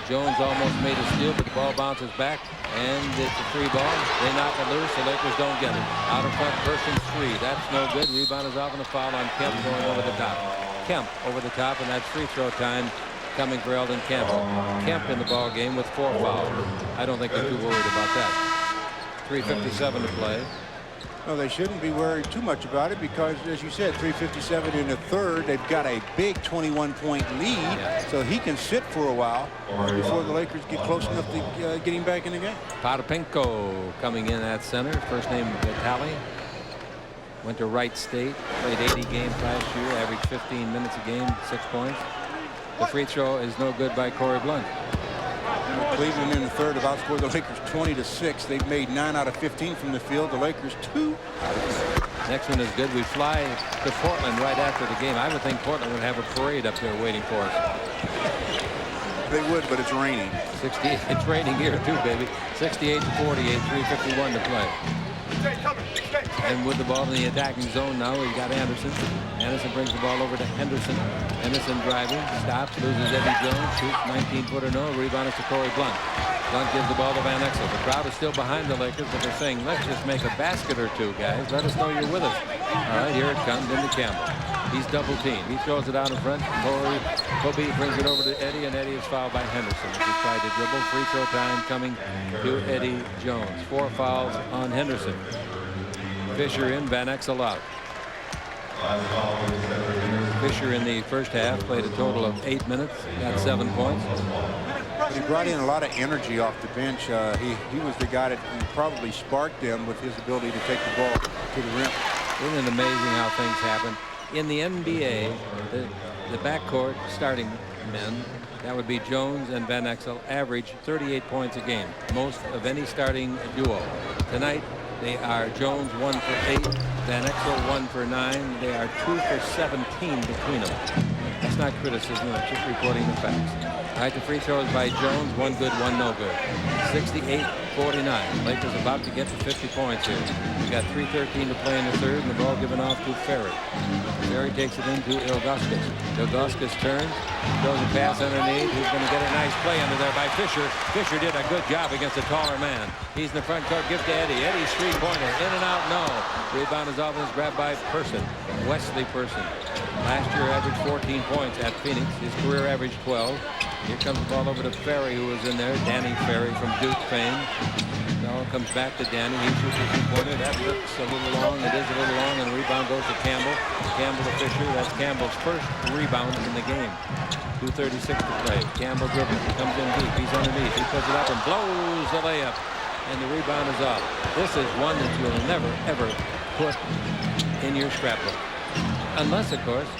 [SPEAKER 2] Jones almost made a steal, but the ball bounces back, and it's a free ball. They knock it loose. The Lakers don't get it. Out of front, Person's 3. That's no good. Rebound is off, and a foul on Kemp going over the top. Kemp over the top, and that's free throw time coming for Eldon Campbell. Kemp in the ball game with 4 fouls. I don't think they're too worried about that. 3:57 to play.
[SPEAKER 3] Well, they shouldn't be worried too much about it because, as you said, 3:57 in the third. They've got a big 21-point lead, so he can sit for a while before the Lakers get close enough to get him back in the game.
[SPEAKER 2] Potapenko coming in at center. First name Vitali. Went to Wright State. Played 80 games last year. Averaged 15 minutes a game. 6 points. The free throw is no good by Corey Blunt.
[SPEAKER 3] Cleveland in the third have outscored the Lakers 20-6. They've made 9 out of 15 from the field. The Lakers 2 out of 6.
[SPEAKER 2] Next one is good. We fly to Portland right after the game. I would think Portland would have a parade up there waiting for us.
[SPEAKER 3] They would, but it's raining.
[SPEAKER 2] 68. It's raining here too, baby. 68-48. 3:51 to play. And with the ball in the attacking zone now, we've got Anderson. Anderson brings the ball over to Henderson. Henderson driving, stops, loses Eddie Jones, shoots 19-footer, no. Rebound is to Corey Blunt. Blunt gives the ball to Van Exel. The crowd is still behind the Lakers, but they're saying, let's just make a basket or two, guys. Let us know you're with us. All right, here it comes into Campbell. He's double teamed. He throws it out in front. Kobe brings it over to Eddie, and Eddie is fouled by Henderson. He tried to dribble. Free throw time coming to Eddie Jones. 4 fouls on Henderson. Fisher in, Van Exel out. Fisher in the first half played a total of 8 minutes, got 7 points.
[SPEAKER 3] But he brought in a lot of energy off the bench. He was the guy that probably sparked them with his ability to take the ball to the rim.
[SPEAKER 2] Isn't it amazing how things happen? In the NBA, the backcourt starting men, that would be Jones and Van Exel, average 38 points a game, most of any starting duo. Tonight, they are Jones 1 for 8, Van Exel 1 for 9. They are 2 for 17 between them. That's not criticism, that's just reporting the facts. All right, the free throws by Jones, 1 good, 1 no good. 68-49. Lakers about to get to 50 points here. We got 3:13 to play in the third, and the ball given off to Ferry. Ferry takes it into Ilgauskas. Ilgauskas turns, throws a pass underneath. He's going to get a nice play under there by Fisher. Fisher did a good job against a taller man. He's in the front court, gives to Eddie. Eddie's three-pointer, in and out, no. Rebound is off and is grabbed by Person, Wesley Person. Last year averaged 14 points at Phoenix. His career averaged 12. Here comes the ball over to Ferry, who was in there. Danny Ferry from Duke fame. So Ball comes back to Danny. He shoots a two-pointer. That looks a little long. It is a little long, and the rebound goes to Campbell. Campbell to Fisher. That's Campbell's first rebound in the game. 2:36 to play. Campbell dribbles. He comes in deep. He's underneath. He puts it up and blows the layup, and the rebound is off. This is one that you'll never, ever put in your scrapbook. Unless, of course,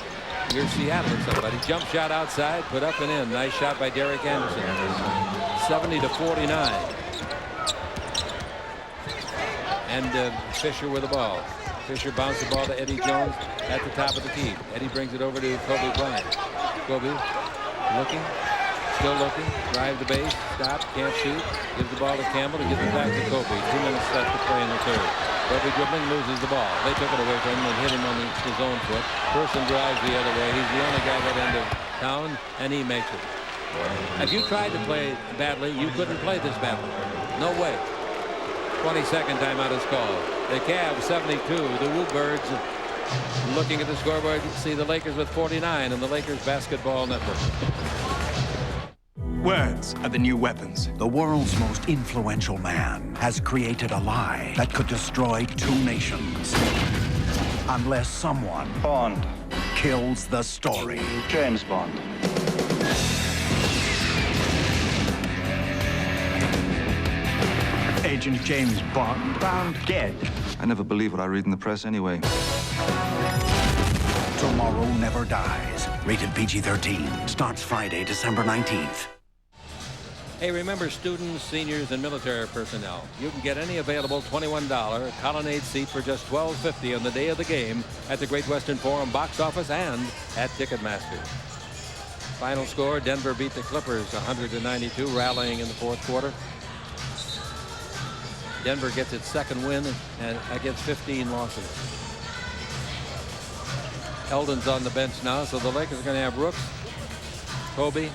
[SPEAKER 2] you're Seattle or somebody. Jump shot outside, put up and in. Nice shot by Derek Anderson. 70-49. And Fisher with the ball. Fisher bounced the ball to Eddie Jones at the top of the key. Eddie brings it over to Kobe Bryant. Kobe looking, still looking, drive the base, stop, can't shoot. Gives the ball to Campbell to give it back to Kobe. 2 minutes left to play in the third. Kobe dribbling, loses the ball. They took it away from him and hit him on his own foot. Person drives the other way. He's the only guy that end of town, and he makes it. If you tried to play badly, you couldn't play this badly. No way. 22nd timeout is called. The Cavs 72. The Woo Birds looking at the scoreboard. You see the Lakers with 49 and the Lakers Basketball Network.
[SPEAKER 9] Words are the new weapons.
[SPEAKER 15] The world's most influential man has created a lie that could destroy 2 nations. Unless someone
[SPEAKER 9] Bond
[SPEAKER 15] kills the story.
[SPEAKER 9] James Bond.
[SPEAKER 15] Agent James Bond found dead.
[SPEAKER 9] I never believe what I read in the press anyway.
[SPEAKER 15] Tomorrow Never Dies. Rated PG-13. Starts Friday, December 19th.
[SPEAKER 2] Hey, remember students, seniors, and military personnel. You can get any available $21 colonnade seat for just $12.50 on the day of the game at the Great Western Forum box office and at Ticketmaster. Final score, Denver beat the Clippers 100-92, rallying in the fourth quarter. Denver gets its second win against 15 losses. Eldon's on the bench now, so the Lakers are going to have Brooks, Kobe,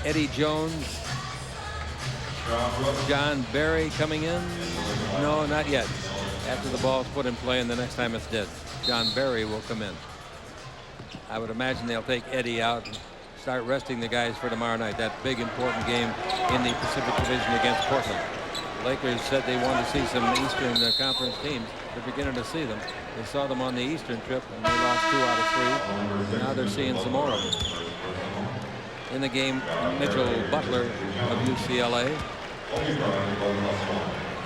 [SPEAKER 2] Eddie Jones, John Barry coming in. No, not yet. After the ball's put in play and the next time it's dead, John Barry will come in. I would imagine they'll take Eddie out and start resting the guys for tomorrow night. That big important game in the Pacific Division against Portland. The Lakers said they wanted to see some Eastern Conference teams. They're beginning to see them. They saw them on the Eastern trip and they lost 2 out of 3. Now they're seeing some more of them. In the game, Mitchell Butler of UCLA.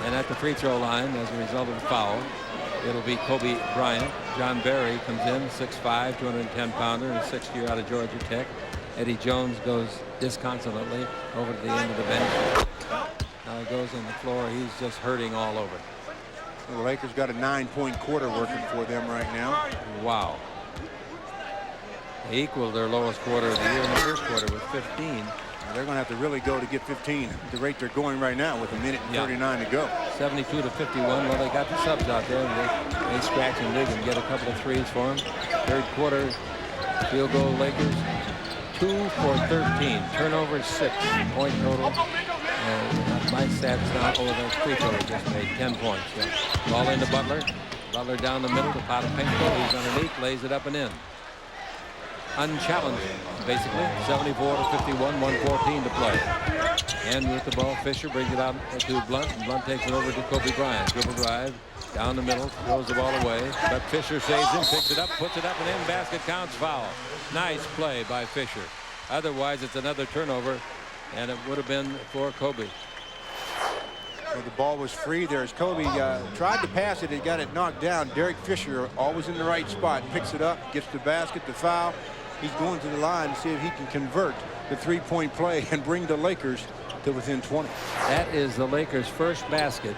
[SPEAKER 2] And at the free throw line, as a result of the foul, it'll be Kobe Bryant. John Barry comes in, 6'5", 210-pounder, and a 6th year out of Georgia Tech. Eddie Jones goes disconsolately over to the end of the bench. Now he goes on the floor. He's just hurting all over.
[SPEAKER 3] The Lakers got a 9-point quarter working for them right now.
[SPEAKER 2] Wow. They equaled their lowest quarter of the year in the first quarter with 15.
[SPEAKER 3] They're going to have to really go to get 15 at the rate they're going right now with 1:39 to go.
[SPEAKER 2] 72-51. Well, they got the subs out there. And they scratch and dig and get a couple of threes for them. Third quarter field goal Lakers 2 for 13. Turnovers 6. Point total. My stats now over the free throw just made 10 points. Yeah. Ball into Butler. Butler down the middle to Potapenko. He's underneath, lays it up and in. Unchallenged, basically. 74-51, 1:14 to play. And with the ball, Fisher brings it out to Blunt, and Blunt takes it over to Kobe Bryant. Dribble drive, down the middle, throws the ball away. But Fisher saves him, picks it up, puts it up and in. Basket counts, foul. Nice play by Fisher. Otherwise, it's another turnover, and it would have been for Kobe.
[SPEAKER 3] Well, the ball was free there as Kobe tried to pass it. He got it knocked down. Derek Fisher, always in the right spot, picks it up, gets the basket, the foul. He's going to the line to see if he can convert the three-point play and bring the Lakers to within 20.
[SPEAKER 2] That is the Lakers' first basket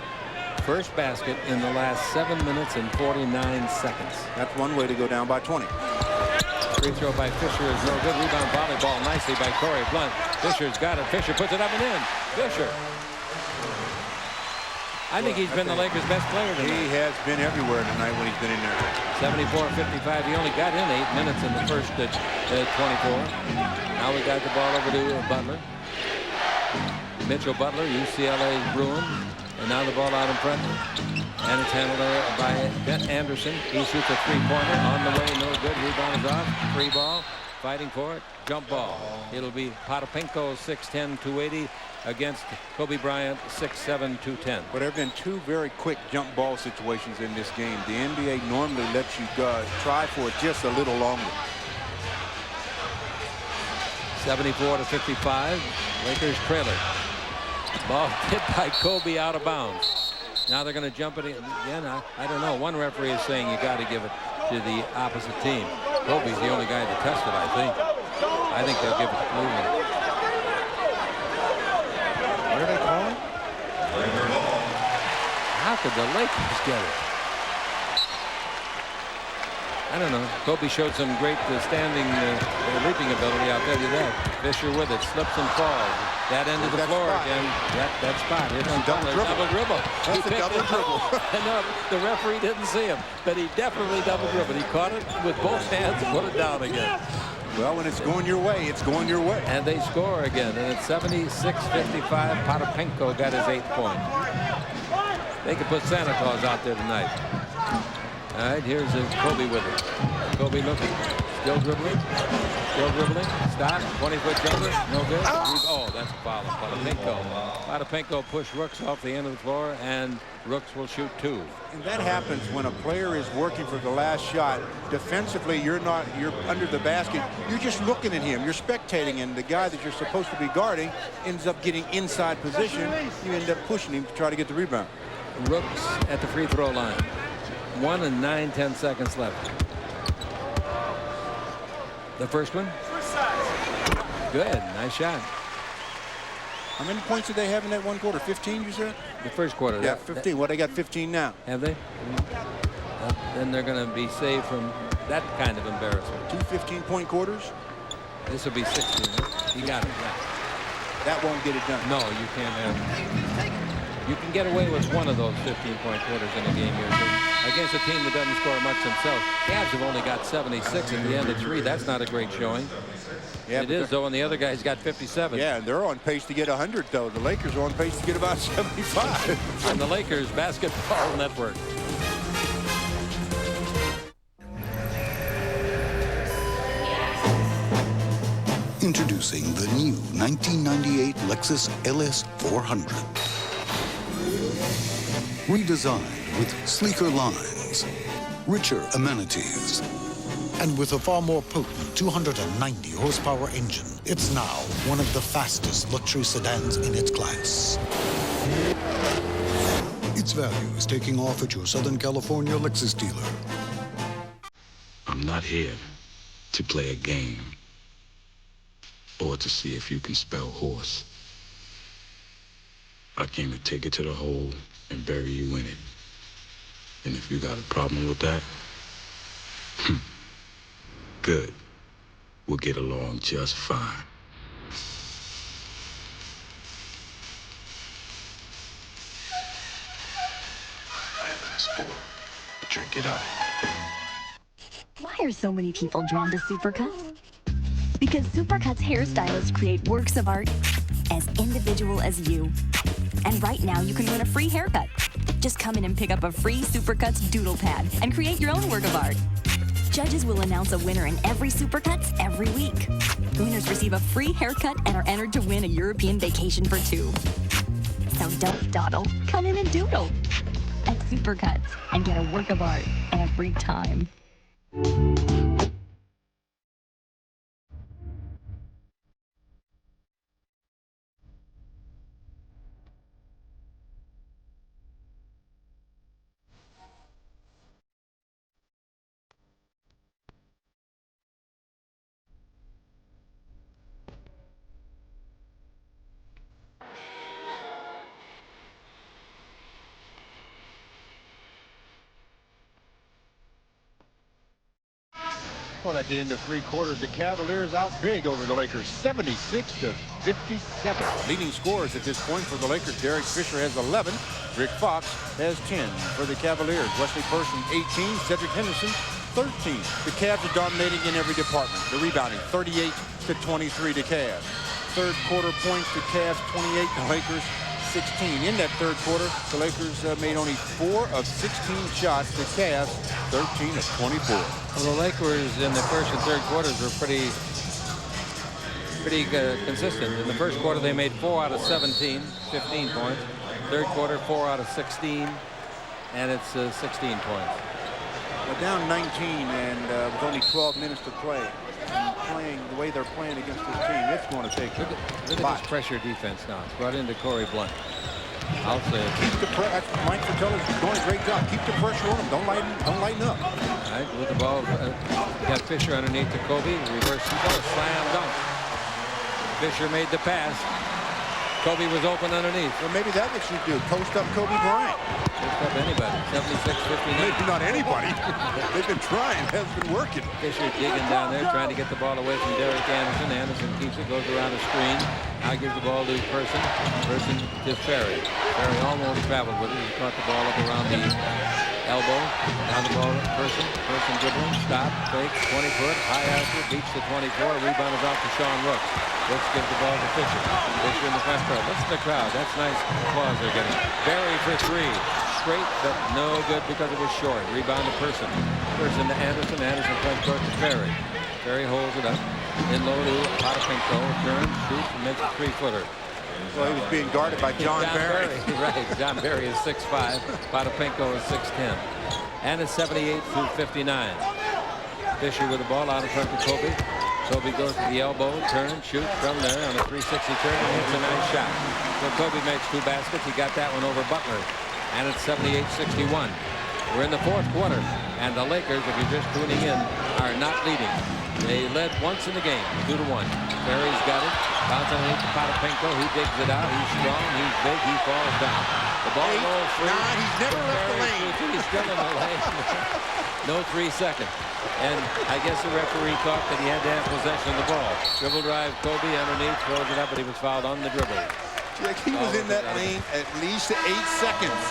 [SPEAKER 2] in the last 7 minutes and 49 seconds.
[SPEAKER 3] That's one way to go down by 20.
[SPEAKER 2] Free throw by Fisher is no good. Rebound volleyball nicely by Corey Blunt. Fisher's got it. Fisher puts it up and in. Fisher. I think he's been the Lakers' best player tonight.
[SPEAKER 3] He has been everywhere tonight when he's been in there.
[SPEAKER 2] 74-55. He only got in 8 minutes in the first 24. Now we got the ball over to Butler. Mitchell Butler, UCLA's ruined. And now the ball out in front. And it's handled by Ben Anderson. He shoots a three-pointer on the way. No good. Rebound is off. Free ball. Fighting for it. Jump ball. It'll be Potapenko, 6'10", 280. against Kobe Bryant, 6'7", 210.
[SPEAKER 3] But there have been two very quick jump ball situations in this game. The NBA normally lets you try for it just a little longer.
[SPEAKER 2] 74-55. Lakers trailer. Ball hit by Kobe out of bounds. Now they're going to jump it again. I don't know. One referee is saying you got to give it to the opposite team. Kobe's the only guy that touched it, I think. I think they'll give it to Cleveland.
[SPEAKER 3] What are they calling?
[SPEAKER 2] How could the Lakers get it? I don't know. Kobe showed some great standing leaping ability, I'll tell you that. Fisher with it, slips and falls. That end of the floor again. That spot. Here's a double dribble.
[SPEAKER 3] That's a double dribble.
[SPEAKER 2] No, the referee didn't see him, but he definitely double dribbled. He caught it with both hands and put it down again.
[SPEAKER 3] Well, when it's going your way, it's going your way.
[SPEAKER 2] And they score again, and it's 76-55. Potapenko got his 8th point. They could put Santa Claus out there tonight. All right, here's Kobe with it. Kobe looking. Still dribbling. Stop. 20-foot jumper. No good. Oh, that's a foul of Potapenko. Potapenko pushed Rooks off the end of the floor, and Rooks will shoot 2.
[SPEAKER 3] And that happens when a player is working for the last shot. Defensively, you're under the basket. You're just looking at him. You're spectating, and the guy that you're supposed to be guarding ends up getting inside position. You end up pushing him to try to get the rebound.
[SPEAKER 2] Rooks at the free throw line. 1 and 9/10 seconds left. The first one. Good. Nice shot.
[SPEAKER 3] How many points did they have in that one quarter? 15, you said?
[SPEAKER 2] The first quarter.
[SPEAKER 3] Yeah, 15. Well, they got 15 now.
[SPEAKER 2] Have they? Then they're going to be saved from that kind of embarrassment.
[SPEAKER 3] 2 15-point quarters?
[SPEAKER 2] This will be 16. You got it. Yeah.
[SPEAKER 3] That won't get it done.
[SPEAKER 2] No, you can't have it. You can get away with one of those 15-point quarters in a game here. Against a team that doesn't score much themselves. Cavs have only got 76 at the end of 3. That's not a great showing. Yeah, it is, though, and the other guy's got 57.
[SPEAKER 3] Yeah, and they're on pace to get 100, though. The Lakers are on pace to get about 75.
[SPEAKER 2] On the Lakers Basketball Network.
[SPEAKER 7] Introducing the new 1998 Lexus LS 400. Redesigned with sleeker lines, richer amenities, and with a far more potent 290 horsepower engine, it's now one of the fastest luxury sedans in its class. Its value is taking off at your Southern California Lexus dealer.
[SPEAKER 13] I'm not here to play a game or to see if you can spell horse. I came to take it to the hole and bury you in it. And if you got a problem with that, good. We'll get along just fine. Drink it up.
[SPEAKER 16] Why are so many people drawn to Supercuts? Because Supercuts hairstylists create works of art as individual as you. And right now you can win a free haircut. Just come in and pick up a free Supercuts doodle pad and create your own work of art. Judges will announce a winner in every Supercuts every week. Winners receive a free haircut and are entered to win a European vacation for 2. So don't dawdle, come in and doodle at Supercuts and get a work of art every time.
[SPEAKER 3] Well, that did into 3 quarters. The Cavaliers out big over the Lakers, 76-57. Leading scorers at this point for the Lakers, Derek Fisher has 11. Rick Fox has 10 for the Cavaliers. Wesley Person, 18. Cedric Henderson, 13. The Cavs are dominating in every department. The rebounding, 38-23 to Cavs. Third quarter points to Cavs, 28. The Lakers, 16. In that third quarter, the Lakers made only 4 of 16 shots. The Cavs, 13 of 24.
[SPEAKER 2] Well, the Lakers in the first and third quarters were pretty pretty consistent. In the first quarter, they made 4 out of 17, 15 points. Third quarter, 4 out of 16, and it's 16 points.
[SPEAKER 3] Well, down 19 and with only 12 minutes to play. And playing the way they're playing against this team, it's going to take.
[SPEAKER 2] Look at this pressure defense now. It's brought into Corey Blunt. I'll say it.
[SPEAKER 3] Keep the pressure. Mike Fratello's doing a great job. Keep the pressure on him. Don't lighten up.
[SPEAKER 2] All right, with the ball, got Fisher underneath to Kobe. Reverse slam dunk. Fisher made the pass. Kobe was open underneath.
[SPEAKER 3] Well, maybe that's what you do. Post up Kobe Bryant.
[SPEAKER 2] Post up anybody. 76-59.
[SPEAKER 3] Maybe not anybody. They've been trying. It hasn't been working.
[SPEAKER 2] Fisher digging down there, trying to get the ball away from Derek Anderson. Anderson keeps it, goes around the screen. Now gives the ball to Person. Person to Ferry. Ferry almost traveled with it. He caught the ball up around the elbow. Down the ball to Person. Person dribbling. Stop. Fake. 20-foot. High after. Beats the 24. Rebound is off to Sean Rooks. Rooks gives the ball to Fisher. Fisher in the front row. Listen to the crowd. That's nice applause they're getting. Berry for 3. Straight, but no good because it was short. Rebound to Person. Person to Anderson. Anderson front court to Ferry. Ferry holds it up. In low to Potapinko. Turns, shoots, and makes a 3-footer.
[SPEAKER 3] Well, he was being guarded by John Barry.
[SPEAKER 2] Right. John Barry is 6'5". Potapinko is 6'10". And it's 78-59. Fisher with the ball out in front to Kobe. Kobe goes to the elbow, turns, shoots from there on a 360 turn, and hits a nice shot. So Kobe makes 2 baskets. He got that one over Butler. And it's 78-61. We're in the fourth quarter, and the Lakers, if you're just tuning in, are not leading. They led once in the game, 2-1. Ferry's got it. Bouncing underneath to Potapinko. He digs it out. He's strong. He's big. He falls down. The ball rolls free.
[SPEAKER 3] He's never left the lane.
[SPEAKER 2] He's still in the lane. No 3 seconds. And I guess the referee thought that he had to have possession of the ball. Dribble drive, Kobe underneath, throws it up, but he was fouled on the dribble.
[SPEAKER 3] Jack, he was in that lane at least 8 seconds.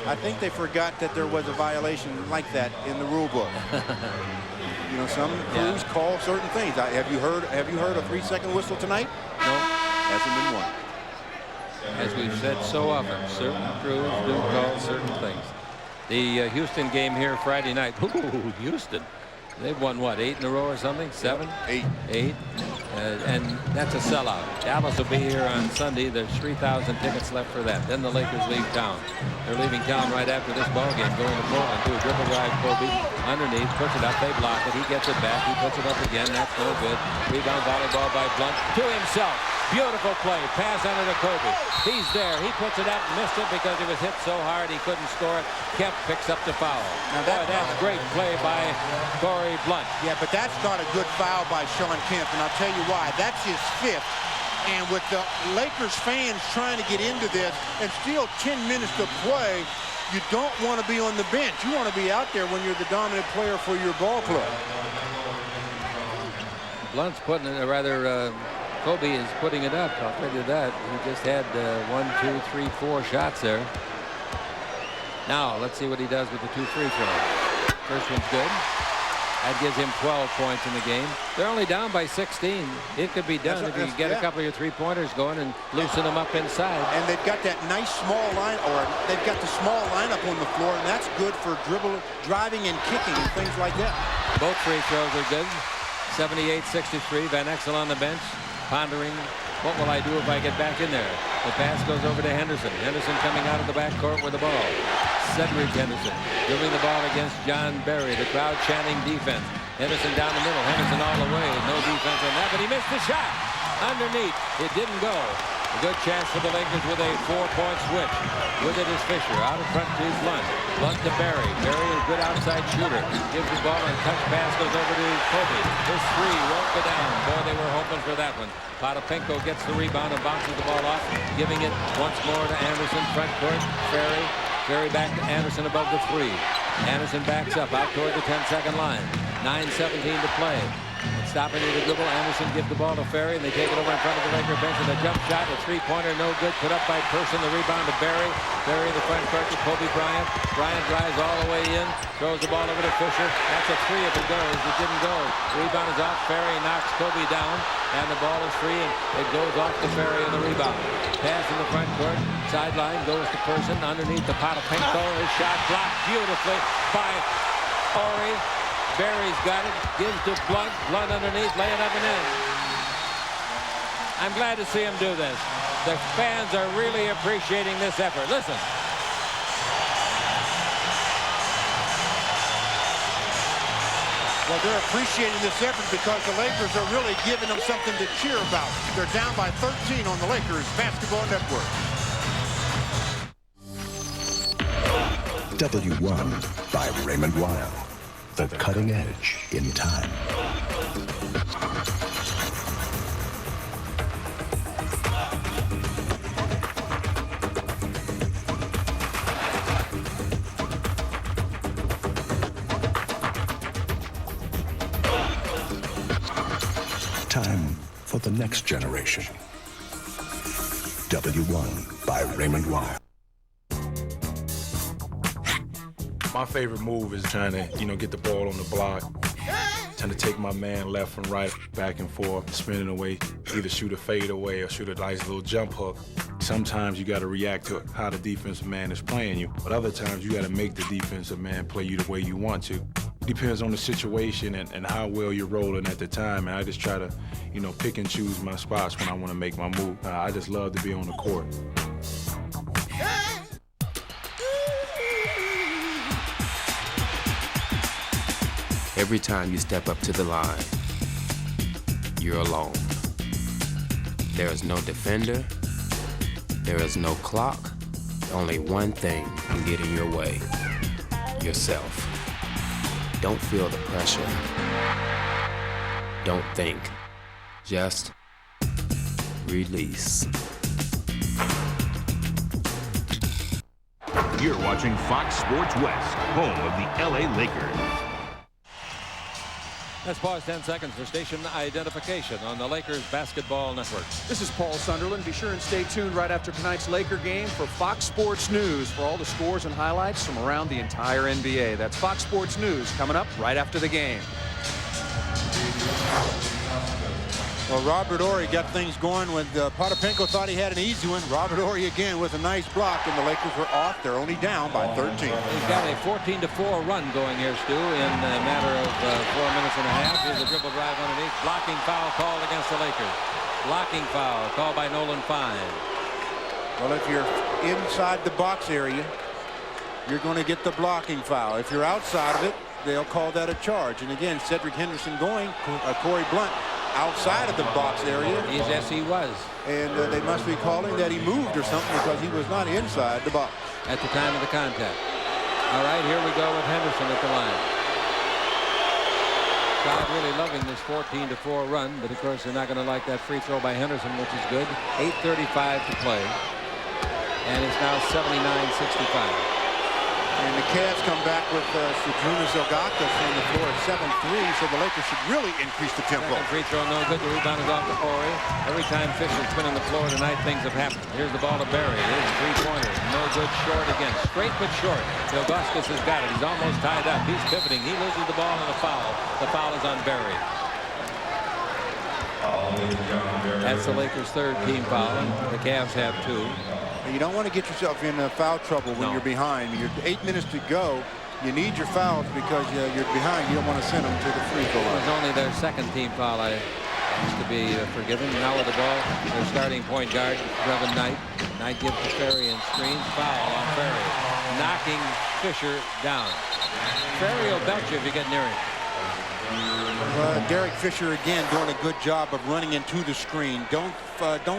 [SPEAKER 3] I think they forgot that there was a violation like that in the rule book. You know, some crews call certain things. Have you heard a 3-second whistle tonight?
[SPEAKER 2] No.
[SPEAKER 3] Hasn't been one.
[SPEAKER 2] As we've said so often, certain crews do call certain things. The Houston game here Friday night. Ooh, Houston. They've won, what, 8 in a row or something? 7?
[SPEAKER 3] 8.
[SPEAKER 2] 8. And that's a sellout. Dallas will be here on Sunday. There's 3,000 tickets left for that. Then the Lakers leave town. They're leaving town right after this ball game, going to Portland to a dribble drive. Kobe underneath, puts it up. They block it. He gets it back. He puts it up again. That's no good. Rebound volleyball by Blunt to himself. Beautiful play. Pass under to Kobe. He's there. He puts it up and missed it because it was hit so hard he couldn't score it. Kemp picks up the foul. Now that's great play by Corey Blunt.
[SPEAKER 3] Yeah, but that's not a good foul by Sean Kemp, and I'll tell you why. That's his 5th. And with the Lakers fans trying to get into this and still 10 minutes to play, you don't want to be on the bench. You want to be out there when you're the dominant player for your ball club.
[SPEAKER 2] Blunt's putting it, Kobe is putting it up. I'll tell you that. He just had 1, 2, 3, 4 shots there. Now, let's see what he does with the 2 free throws. First one's good. That gives him 12 points in the game. They're only down by 16. It could be done if you get a couple of your 3-pointers going and loosen them up inside.
[SPEAKER 3] And they've got that nice small line, or they've got the small lineup on the floor, and that's good for driving and kicking and things like that.
[SPEAKER 2] Both free throws are good. 78-63. Van Exel on the bench, pondering, what will I do if I get back in there? The pass goes over to Henderson. Henderson coming out of the backcourt with the ball. Cedric Henderson giving the ball against John Barry. The crowd chanting defense. Henderson down the middle. Henderson all the way. No defense on that, but he missed the shot. Underneath. It didn't go. A good chance for the Lakers with a 4-point switch. With it is Fisher. Out in front to Blunt. Blunt to Barry. Barry is a good outside shooter. Gives the ball and touch pass goes over to Kobe. His 3 won't go down. Boy, they were hoping for that one. Potapinko gets the rebound and bounces the ball off. Giving it once more to Anderson. Front court. Ferry. Ferry back to Anderson above the 3. Anderson backs up out toward the 10-second line. 9:17 to play. Stopping with a dribble. Anderson gives the ball to Ferry, and they take it over in front of the Laker bench. And a jump shot, a 3-pointer, no good. Put up by Person. The rebound to Barry. Barry in the front court to Kobe Bryant. Bryant drives all the way in. Throws the ball over to Fisher. That's a 3 if it goes. It didn't go. Rebound is off. Ferry knocks Kobe down. And the ball is free, and it goes off to Ferry in the rebound. Pass in the front court. Sideline goes to Person. Underneath the Potapinko. His shot blocked beautifully by Ori. Barry's got it. Gives to Blunt. Blunt underneath. Laying up and in. I'm glad to see him do this. The fans are really appreciating this effort. Listen.
[SPEAKER 3] Well, they're appreciating this effort because the Lakers are really giving them something to cheer about. They're down by 13 on the Lakers Basketball Network.
[SPEAKER 11] W1 by Raymond Weil. The cutting edge in time. Time for the next generation. W1 by Raymond Weil.
[SPEAKER 17] My favorite move is trying to, get the ball on the block, trying to take my man left and right, back and forth, spinning away, either shoot a fade away or shoot a nice little jump hook. Sometimes you got to react to how the defensive man is playing you, but other times you got to make the defensive man play you the way you want to. Depends on the situation and how well you're rolling at the time, and I just try to, pick and choose my spots when I want to make my move. I just love to be on the court.
[SPEAKER 19] Every time you step up to the line, you're alone. There is no defender. There is no clock. Only one thing can get in your way: yourself. Don't feel the pressure. Don't think. Just release.
[SPEAKER 22] You're watching Fox Sports West, home of the LA Lakers.
[SPEAKER 2] Let's pause 10 seconds for station identification on the Lakers Basketball Network.
[SPEAKER 20] This is Paul Sunderland. Be sure and stay tuned right after tonight's Laker game for Fox Sports News for all the scores and highlights from around the entire NBA. That's Fox Sports News coming up right after the game.
[SPEAKER 3] Well, Robert Horry got things going when Potapenko thought he had an easy one. Robert Horry again with a nice block, and the Lakers were off. They're only down by 13.
[SPEAKER 2] He's got a 14-4 run going here, Stu, in a matter of 4 minutes and a half. Here's a dribble drive underneath. Blocking foul called against the Lakers. Blocking foul called by Nolan Fine.
[SPEAKER 3] Well, if you're inside the box area, you're going to get the blocking foul. If you're outside of it, they'll call that a charge. And again, Cedric Henderson going, Corey Blunt outside of the box area.
[SPEAKER 2] Yes, he was.
[SPEAKER 3] And they must be calling that he moved or something because he was not inside the box.
[SPEAKER 2] At the time of the contact. All right, here we go with Henderson at the line. Crowd really loving this 14-4 run, but of course they're not going to like that free throw by Henderson, which is good. 8:35 to play. And it's now 79-65.
[SPEAKER 3] And the Cavs come back with Sadrunas Ilgakas on the floor at 7-3, so the Lakers should really increase the tempo.
[SPEAKER 2] Second free throw, no good. The rebound is off to Horry. Every time Fisher's been on the floor tonight, things have happened. Here's the ball to Barry. Here's a three-pointer. No good, short again. Straight but short. Ilgakas has got it. He's almost tied up. He's pivoting. He loses the ball and a foul. The foul is on Barry. That's the Lakers' third team foul. The Cavs have two.
[SPEAKER 3] You don't want to get yourself in foul trouble when you're behind. You're 8 minutes to go. You need your fouls because you're behind. You don't want to send them to the free throw line.
[SPEAKER 2] It was only their second team foul I used to be forgiven. Now with the ball, their starting point guard, Brevin Knight. Knight gives to Ferry and screens. Foul on Ferry. Knocking Fisher down. Ferry will bet you if you get near him.
[SPEAKER 3] Derek Fisher again doing a good job of running into the screen. Don't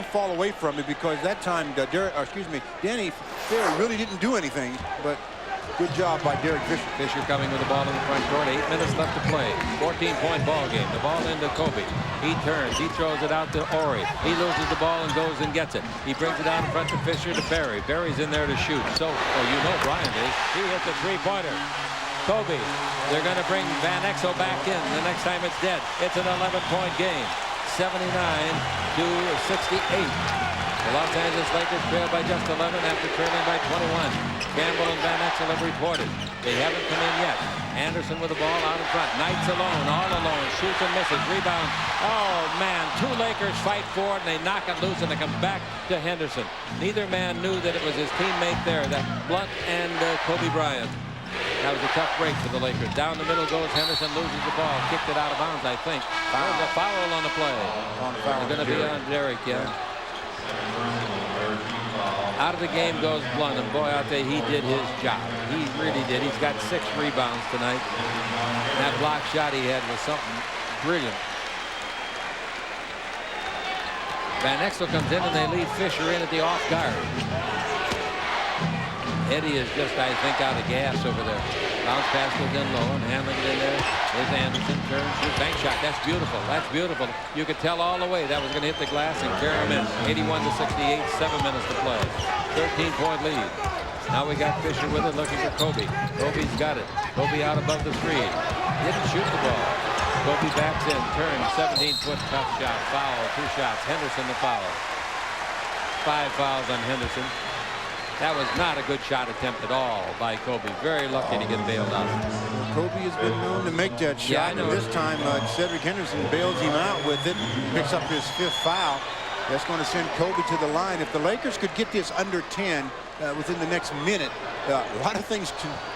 [SPEAKER 3] fall away from it because that time Danny Ferry really didn't do anything, but good job by Derek Fisher.
[SPEAKER 2] Fisher coming with the ball in the front court. 8 minutes left to play. 14-point ball game. The ball into Kobe. He turns. He throws it out to Horry. He loses the ball and goes and gets it. He brings it out in front to Fisher to Barry. Barry's in there to shoot. So, Bryant is. He hits a three-pointer. Kobe. They're going to bring Van Exel back in. The next time it's dead. It's an 11-point game. 79-68. The Los Angeles Lakers trail by just 11 after trailing by 21. Campbell and Van Exel have reported. They haven't come in yet. Anderson with the ball out in front. Knight's alone, all alone. Shoots and misses. Rebound. Oh, man. Two Lakers fight for it, and they knock it loose, and it comes back to Henderson. Neither man knew that it was his teammate there, that Blunt and Kobe Bryant. That was a tough break for the Lakers. Down the middle goes Henderson, loses the ball, kicked it out of bounds, I think. There's a foul on the play. It's going to be on Derek, yeah. Out of the game goes Blunt, and boy, I'll tell you, he did his job. He really did. He's got 6 rebounds tonight. That block shot he had was something brilliant. Van Exel comes in, and they leave Fisher in at the off guard. Eddie is just, I think, out of gas over there. Bounce pass goes in low, and handling it in there is Anderson. Turns, shoots, bank shot. That's beautiful. That's beautiful. You could tell all the way that was going to hit the glass and carry him in. 81-68, 7 minutes to play. 13-point lead. Now we got Fisher with it, looking for Kobe. Kobe's got it. Kobe out above the screen. Didn't shoot the ball. Kobe backs in, turns, 17-foot tough shot. Foul, 2 shots. Henderson the foul. 5 fouls on Henderson. That was not a good shot attempt at all by Kobe. Very lucky to get bailed out.
[SPEAKER 3] Kobe has been known to make that shot.
[SPEAKER 2] Yeah,
[SPEAKER 3] and this time, Cedric Henderson bails him out with it. Picks up his 5th foul. That's going to send Kobe to the line. If the Lakers could get this under 10 within the next minute, a lot of things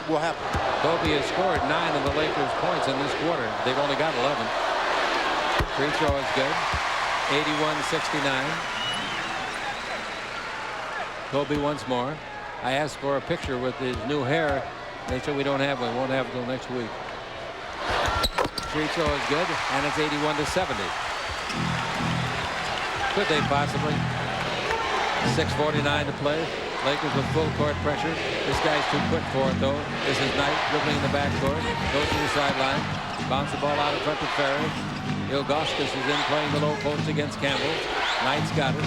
[SPEAKER 3] will happen.
[SPEAKER 2] Kobe has scored 9 of the Lakers' points in this quarter. They've only got 11. Free throw is good. 81-69. Kobe once more. I asked for a picture with his new hair. They said we don't have one. Won't have it till next week. Free throw is good, and it's 81-70. Could they possibly? 6:49 to play. Lakers with full court pressure. This guy's too quick for it, though. This is Knight dribbling in the backcourt. Goes to the sideline. Bounce the ball out in front of Ferry. Ilgauskas is in playing the low post against Campbell. Knight's got it.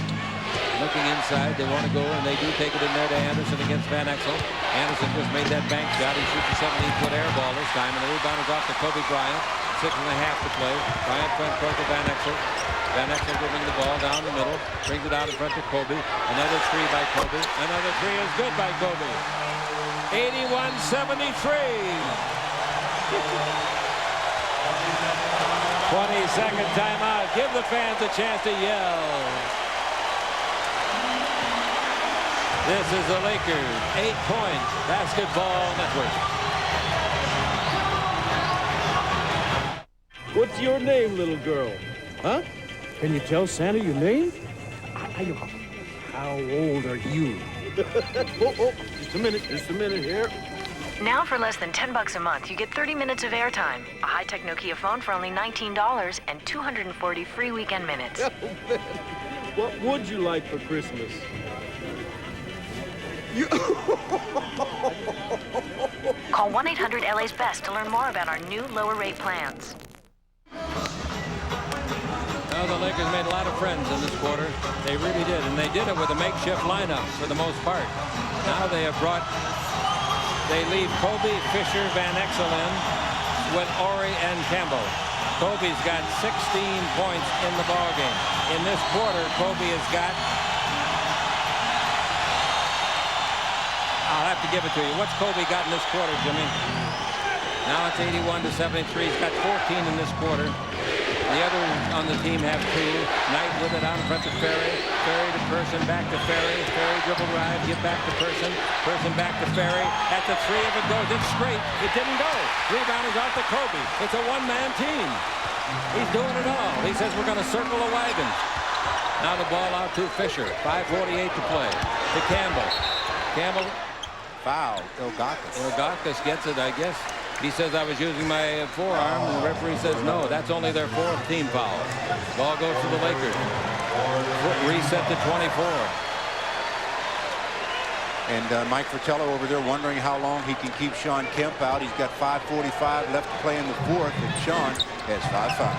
[SPEAKER 2] Looking inside, they want to go, and they do take it in there to Anderson against Van Exel. Anderson just made that bank shot. He shoots a 17-foot air ball this time, and the rebound is off to Kobe Bryant. 6.5 to play. Bryant front court to Van Exel. Van Exel dribbling the ball down the middle, brings it out in front to Kobe. Another 3 by Kobe. Another 3 is good by Kobe. 81-73. 20-second timeout. Give the fans a chance to yell. This is the Lakers 8-point basketball network.
[SPEAKER 4] What's your name, little girl? Huh? Can you tell Santa your name? How old are you? Just a minute here.
[SPEAKER 5] Now for less than $10 a month, you get 30 minutes of airtime, a high-tech Nokia phone for only $19, and 240 free weekend minutes.
[SPEAKER 4] What would you like for Christmas?
[SPEAKER 5] Call 1-800-LA's Best to learn more about our new lower rate plans.
[SPEAKER 2] Well, the Lakers made a lot of friends in this quarter. They really did, and they did it with a makeshift lineup for the most part. Now they leave Kobe, Fisher, Van Exel in with Ori and Campbell. Kobe's got 16 points in the ballgame. In this quarter, Kobe has got, I'll have to give it to you. What's Kobe got in this quarter, Jimmy? Now it's 81-73. He's got 14 in this quarter. The others on the team have 2. Knight with it out in front of Ferry. Ferry to Person, back to Ferry. Ferry dribble drive, give back to Person. Person back to Ferry. At the 3 if it goes. It's straight. It didn't go. Rebound is out to Kobe. It's a one-man team. He's doing it all. He says we're going to circle the wagons. Now the ball out to Fisher. 5:48 to play. To Campbell. Campbell.
[SPEAKER 3] Foul.
[SPEAKER 2] Ilgauskas gets it, I guess. He says I was using my forearm, and the referee says no. That's only their 4th team foul. Ball goes to the Lakers. Reset to 24.
[SPEAKER 3] And Mike Fratello over there wondering how long he can keep Sean Kemp out. He's got 5:45 left to play in the 4th, and Sean has 5 fouls.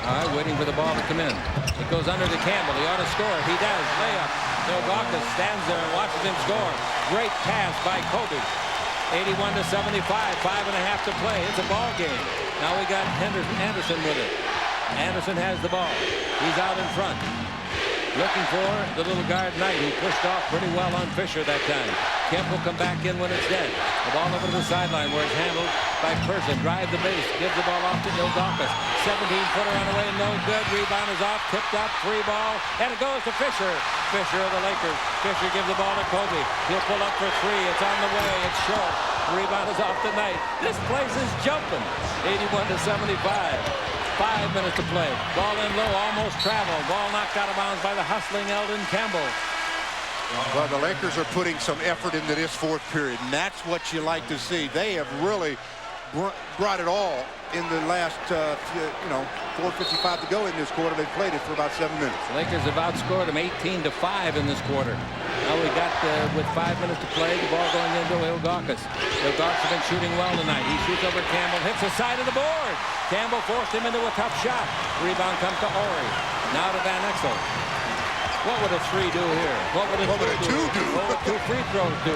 [SPEAKER 2] All right, waiting for the ball to come in. It goes under to Campbell. He ought to score. He does. Layup. Ilgauskas stands there and watches him score. Great pass by Kobe. 81-75, 5.5 to play. It's a ball game. Now we got Anderson with it. Anderson has the ball. He's out in front. Looking for the little guard Knight, who pushed off pretty well on Fisher that time. Kemp will come back in when it's dead. The ball over to the sideline where it's handled by Person. Drive the base. Gives the ball off to Ildakis. 17-footer on the way. No good. Rebound is off. Tipped up. Free ball. And it goes to Fisher. Fisher of the Lakers. Fisher gives the ball to Kobe. He'll pull up for three. It's on the way. It's short. Rebound is off the night. This place is jumping. 81-75. 5 minutes to play. Ball in low. Almost traveled. Ball knocked out of bounds by the hustling Eldon Campbell.
[SPEAKER 3] Well, the Lakers are putting some effort into this fourth period, and that's what you like to see. They have really brought it all in the last, 4:55 to go in this quarter. They've played it for about 7 minutes.
[SPEAKER 2] The Lakers have outscored them 18-5 in this quarter. Now we got, with 5 minutes to play, the ball going into Ildakis. Ildakis has been shooting well tonight. He shoots over Campbell, hits the side of the board. Campbell forced him into a tough shot. Rebound comes to Ori. Now to Van Exel. What would a three do here? What would a two do? What would two free throws do?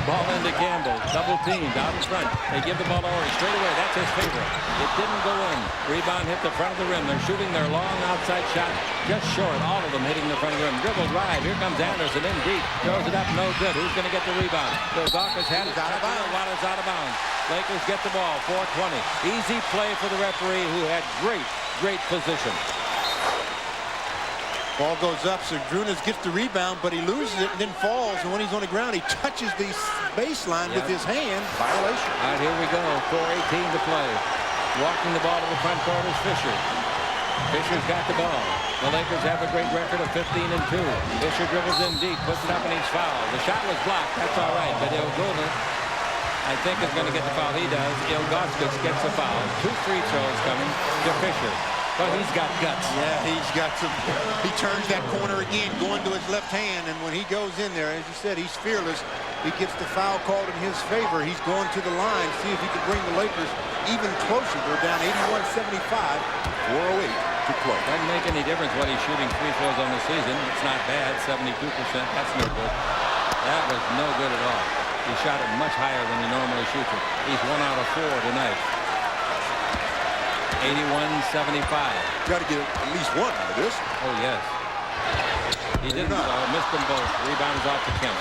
[SPEAKER 2] Ball into Campbell. Double teamed out in front. They give the ball to Ori straight away. That's his favorite. It didn't go in. Rebound hit the front of the rim. They're shooting their long outside shot just short. All of them hitting the front of the rim. Dribble drive. Here comes Anderson in deep. Throws it up. No good. Who's going to get the rebound? Ildakis had it out of bounds. While it's out of bounds. Lakers get the ball. 4:20. Easy play for the referee who had great position.
[SPEAKER 3] Ball goes up, so Drunas gets the rebound, but he loses it and then falls. And when he's on the ground, he touches the baseline with his hand. Violation.
[SPEAKER 2] All right, here we go. 4:18 to play. Walking the ball to the front court is Fisher. Fisher's got the ball. The Lakers have a great record of 15-2. Fisher dribbles in deep, puts it up, and he's fouled. The shot was blocked. That's all right, but Ildakis, I think, is going to get the foul. He does. Ildakis gets the foul. 2 free throws coming to Fisher. But he's got guts.
[SPEAKER 3] Yeah, he's got some. He turns that corner again, going to his left hand, and when he goes in there, as you said, he's fearless. He gets the foul called in his favor. He's going to the line, see if he can bring the Lakers even closer. They're down 81-75, 4:08 to play.
[SPEAKER 2] Doesn't make any difference what he's shooting free throws on the season. It's not bad, 72%. That's no good. That was no good at all. He shot it much higher than he normally shoots it. He's 1 out of 4 tonight. 81-75.
[SPEAKER 3] Got to get at least one out of this.
[SPEAKER 2] Oh, yes. He didn't, though. Missed them both. Rebound is off to Kemp.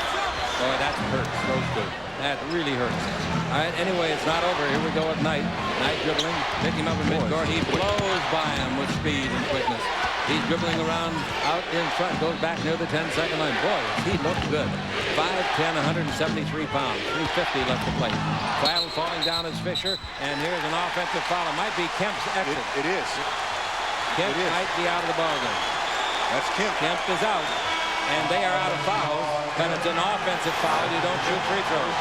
[SPEAKER 2] Boy, that hurts. Those two. That really hurts. All right, anyway, it's not over. Here we go at Knight. Knight dribbling. Pick him up in midcourt. He blows by him with speed and quickness. He's dribbling around out in front. Goes back near the 10-second line. Boy, he looked good. 5'10", 173 pounds. 350 left to play. Foul falling down is Fisher. And here's an offensive foul. It might be Kemp's exit.
[SPEAKER 3] It is.
[SPEAKER 2] Kemp might be out of the ballgame.
[SPEAKER 3] That's Kemp.
[SPEAKER 2] Kemp is out. And they are out of fouls. But it's an offensive foul. You don't shoot free throws.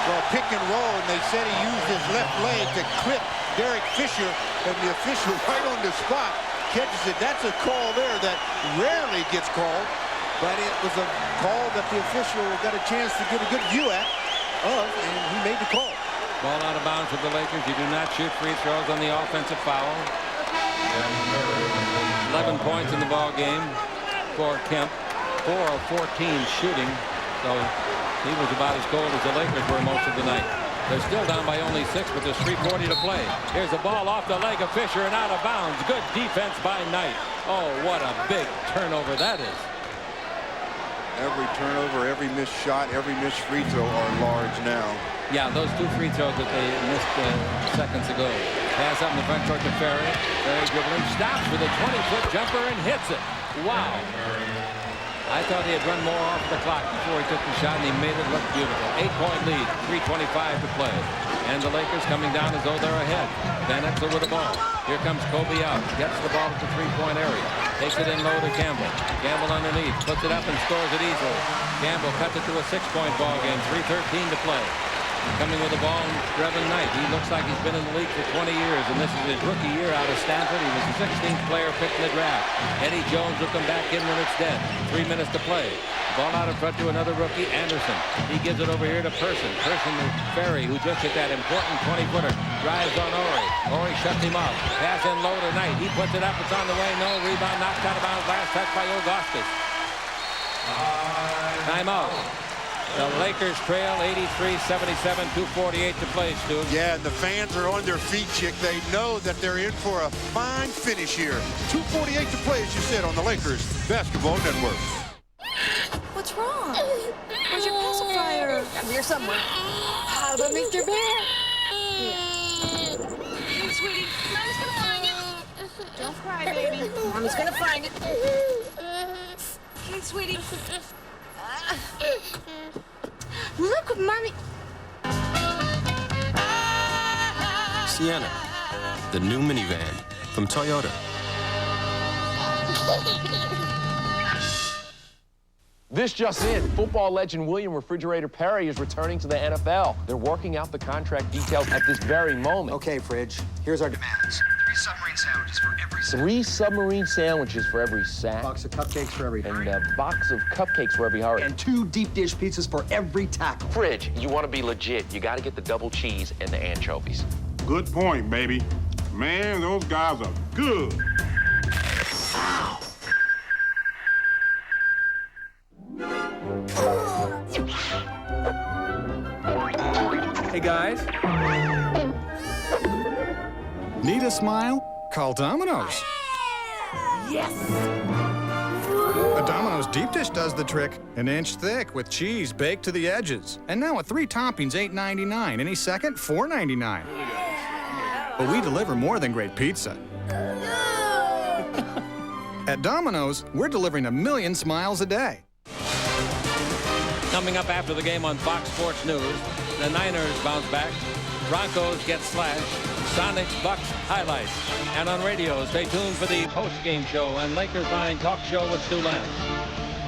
[SPEAKER 3] Well, pick and roll, and they said he used his left leg to clip Derek Fisher, and the official right on the spot catches it. That's a call there that rarely gets called, but it was a call that the official got a chance to get a good view at and he made the call.
[SPEAKER 2] Ball out of bounds with the Lakers. You do not shoot free throws on the offensive foul. 11 points in the ball game for Kemp. 4 of 14 shooting, so he was about as cold as the Lakers were most of the night. They're still down by only 6, but there's 3:40 to play. Here's the ball off the leg of Fisher and out of bounds. Good defense by Knight. Oh, what a big turnover that is.
[SPEAKER 3] Every turnover, every missed shot, every missed free throw are large now.
[SPEAKER 2] Yeah, those 2 free throws that they missed seconds ago. Pass up in the front court to Ferry. Ferry dribbling, stops with a 20-foot jumper and hits it. Wow. I thought he had run more off the clock before he took the shot, and he made it look beautiful. 8-point lead, 3:25 to play. And the Lakers coming down as though they're ahead. Van Exel with the ball. Here comes Kobe out. Gets the ball at the 3-point area. Takes it in low to Campbell. Campbell underneath. Puts it up and scores it easily. Campbell cuts it to a 6-point ball game. 3:13 to play. Coming with the ball, Brevin Knight. He looks like he's been in the league for 20 years, and this is his rookie year out of Stanford. He was the 16th player picked in the draft. Eddie Jones will come back in when it's dead. 3 minutes to play. Ball out in front to another rookie, Anderson. He gives it over here to Person. Person to Ferry, who just hit that important 20-footer. Drives on Ori. Ori shuts him off. Pass in low to Knight. He puts it up. It's on the way. No rebound. Knocked out of bounds. Last touch by Ildakis. Timeout. The Lakers trail 83-77, 2:48 to play, Stu.
[SPEAKER 3] Yeah, and the fans are on their feet, Chick. They know that they're in for a fine finish here. 2:48 to play, as you said, on the Lakers Basketball Network.
[SPEAKER 14] What's What's wrong? Where's your pacifier?
[SPEAKER 8] Gotta be here somewhere. How about Mr. Bear?
[SPEAKER 14] Hey, sweetie, Mommy's gonna find it. Don't cry, baby.
[SPEAKER 8] Mommy's gonna find it.
[SPEAKER 14] Hey, sweetie. Look what Mommy...
[SPEAKER 1] Sienna, the new minivan from Toyota.
[SPEAKER 10] This just in, football legend William Refrigerator Perry is returning to the NFL. They're working out the contract details at this very moment.
[SPEAKER 12] Okay, Fridge, here's our demands. 3 submarine sandwiches for every sack.
[SPEAKER 10] 3 submarine sandwiches for every sack.
[SPEAKER 12] Box of cupcakes for every hurry.
[SPEAKER 10] And a box of cupcakes for every hurry.
[SPEAKER 12] And 2 deep dish pizzas for every tackle.
[SPEAKER 10] Fridge, you want to be legit, you got to get the double cheese and the anchovies.
[SPEAKER 24] Good point, baby. Man, those guys are good.
[SPEAKER 20] Hey, guys.
[SPEAKER 25] Need a smile? Call Domino's.
[SPEAKER 8] Yes!
[SPEAKER 25] A Domino's deep dish does the trick. An inch thick with cheese baked to the edges. And now at 3 toppings, $8.99. Any second, $4.99. But we deliver more than great pizza. At Domino's, we're delivering 1 million smiles a day.
[SPEAKER 2] Coming up after the game on Fox Sports News, the Niners bounce back, Broncos get slashed, Sonics Bucks highlights, and on radio, stay tuned for the post-game show and Lakers Line talk show with Stu Lance.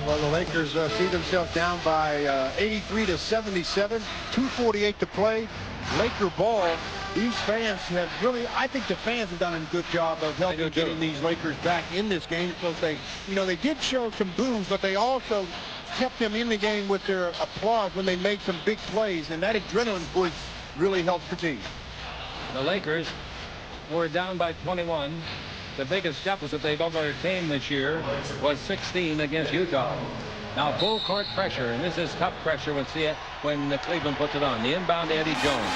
[SPEAKER 3] Well, the Lakers see themselves down by 83-77, 2:48 to play. Laker ball. These fans have really, I think the fans have done a good job of helping getting these Lakers back in this game. So they did show some boos, but they also kept them in the game with their applause when they made some big plays, and that adrenaline boost really helped the team.
[SPEAKER 2] The Lakers were down by 21. The biggest deficit they've ever attained this year was 16 against Utah. Now full court pressure, and this is tough pressure when Cleveland puts it on. The inbound to Eddie Jones.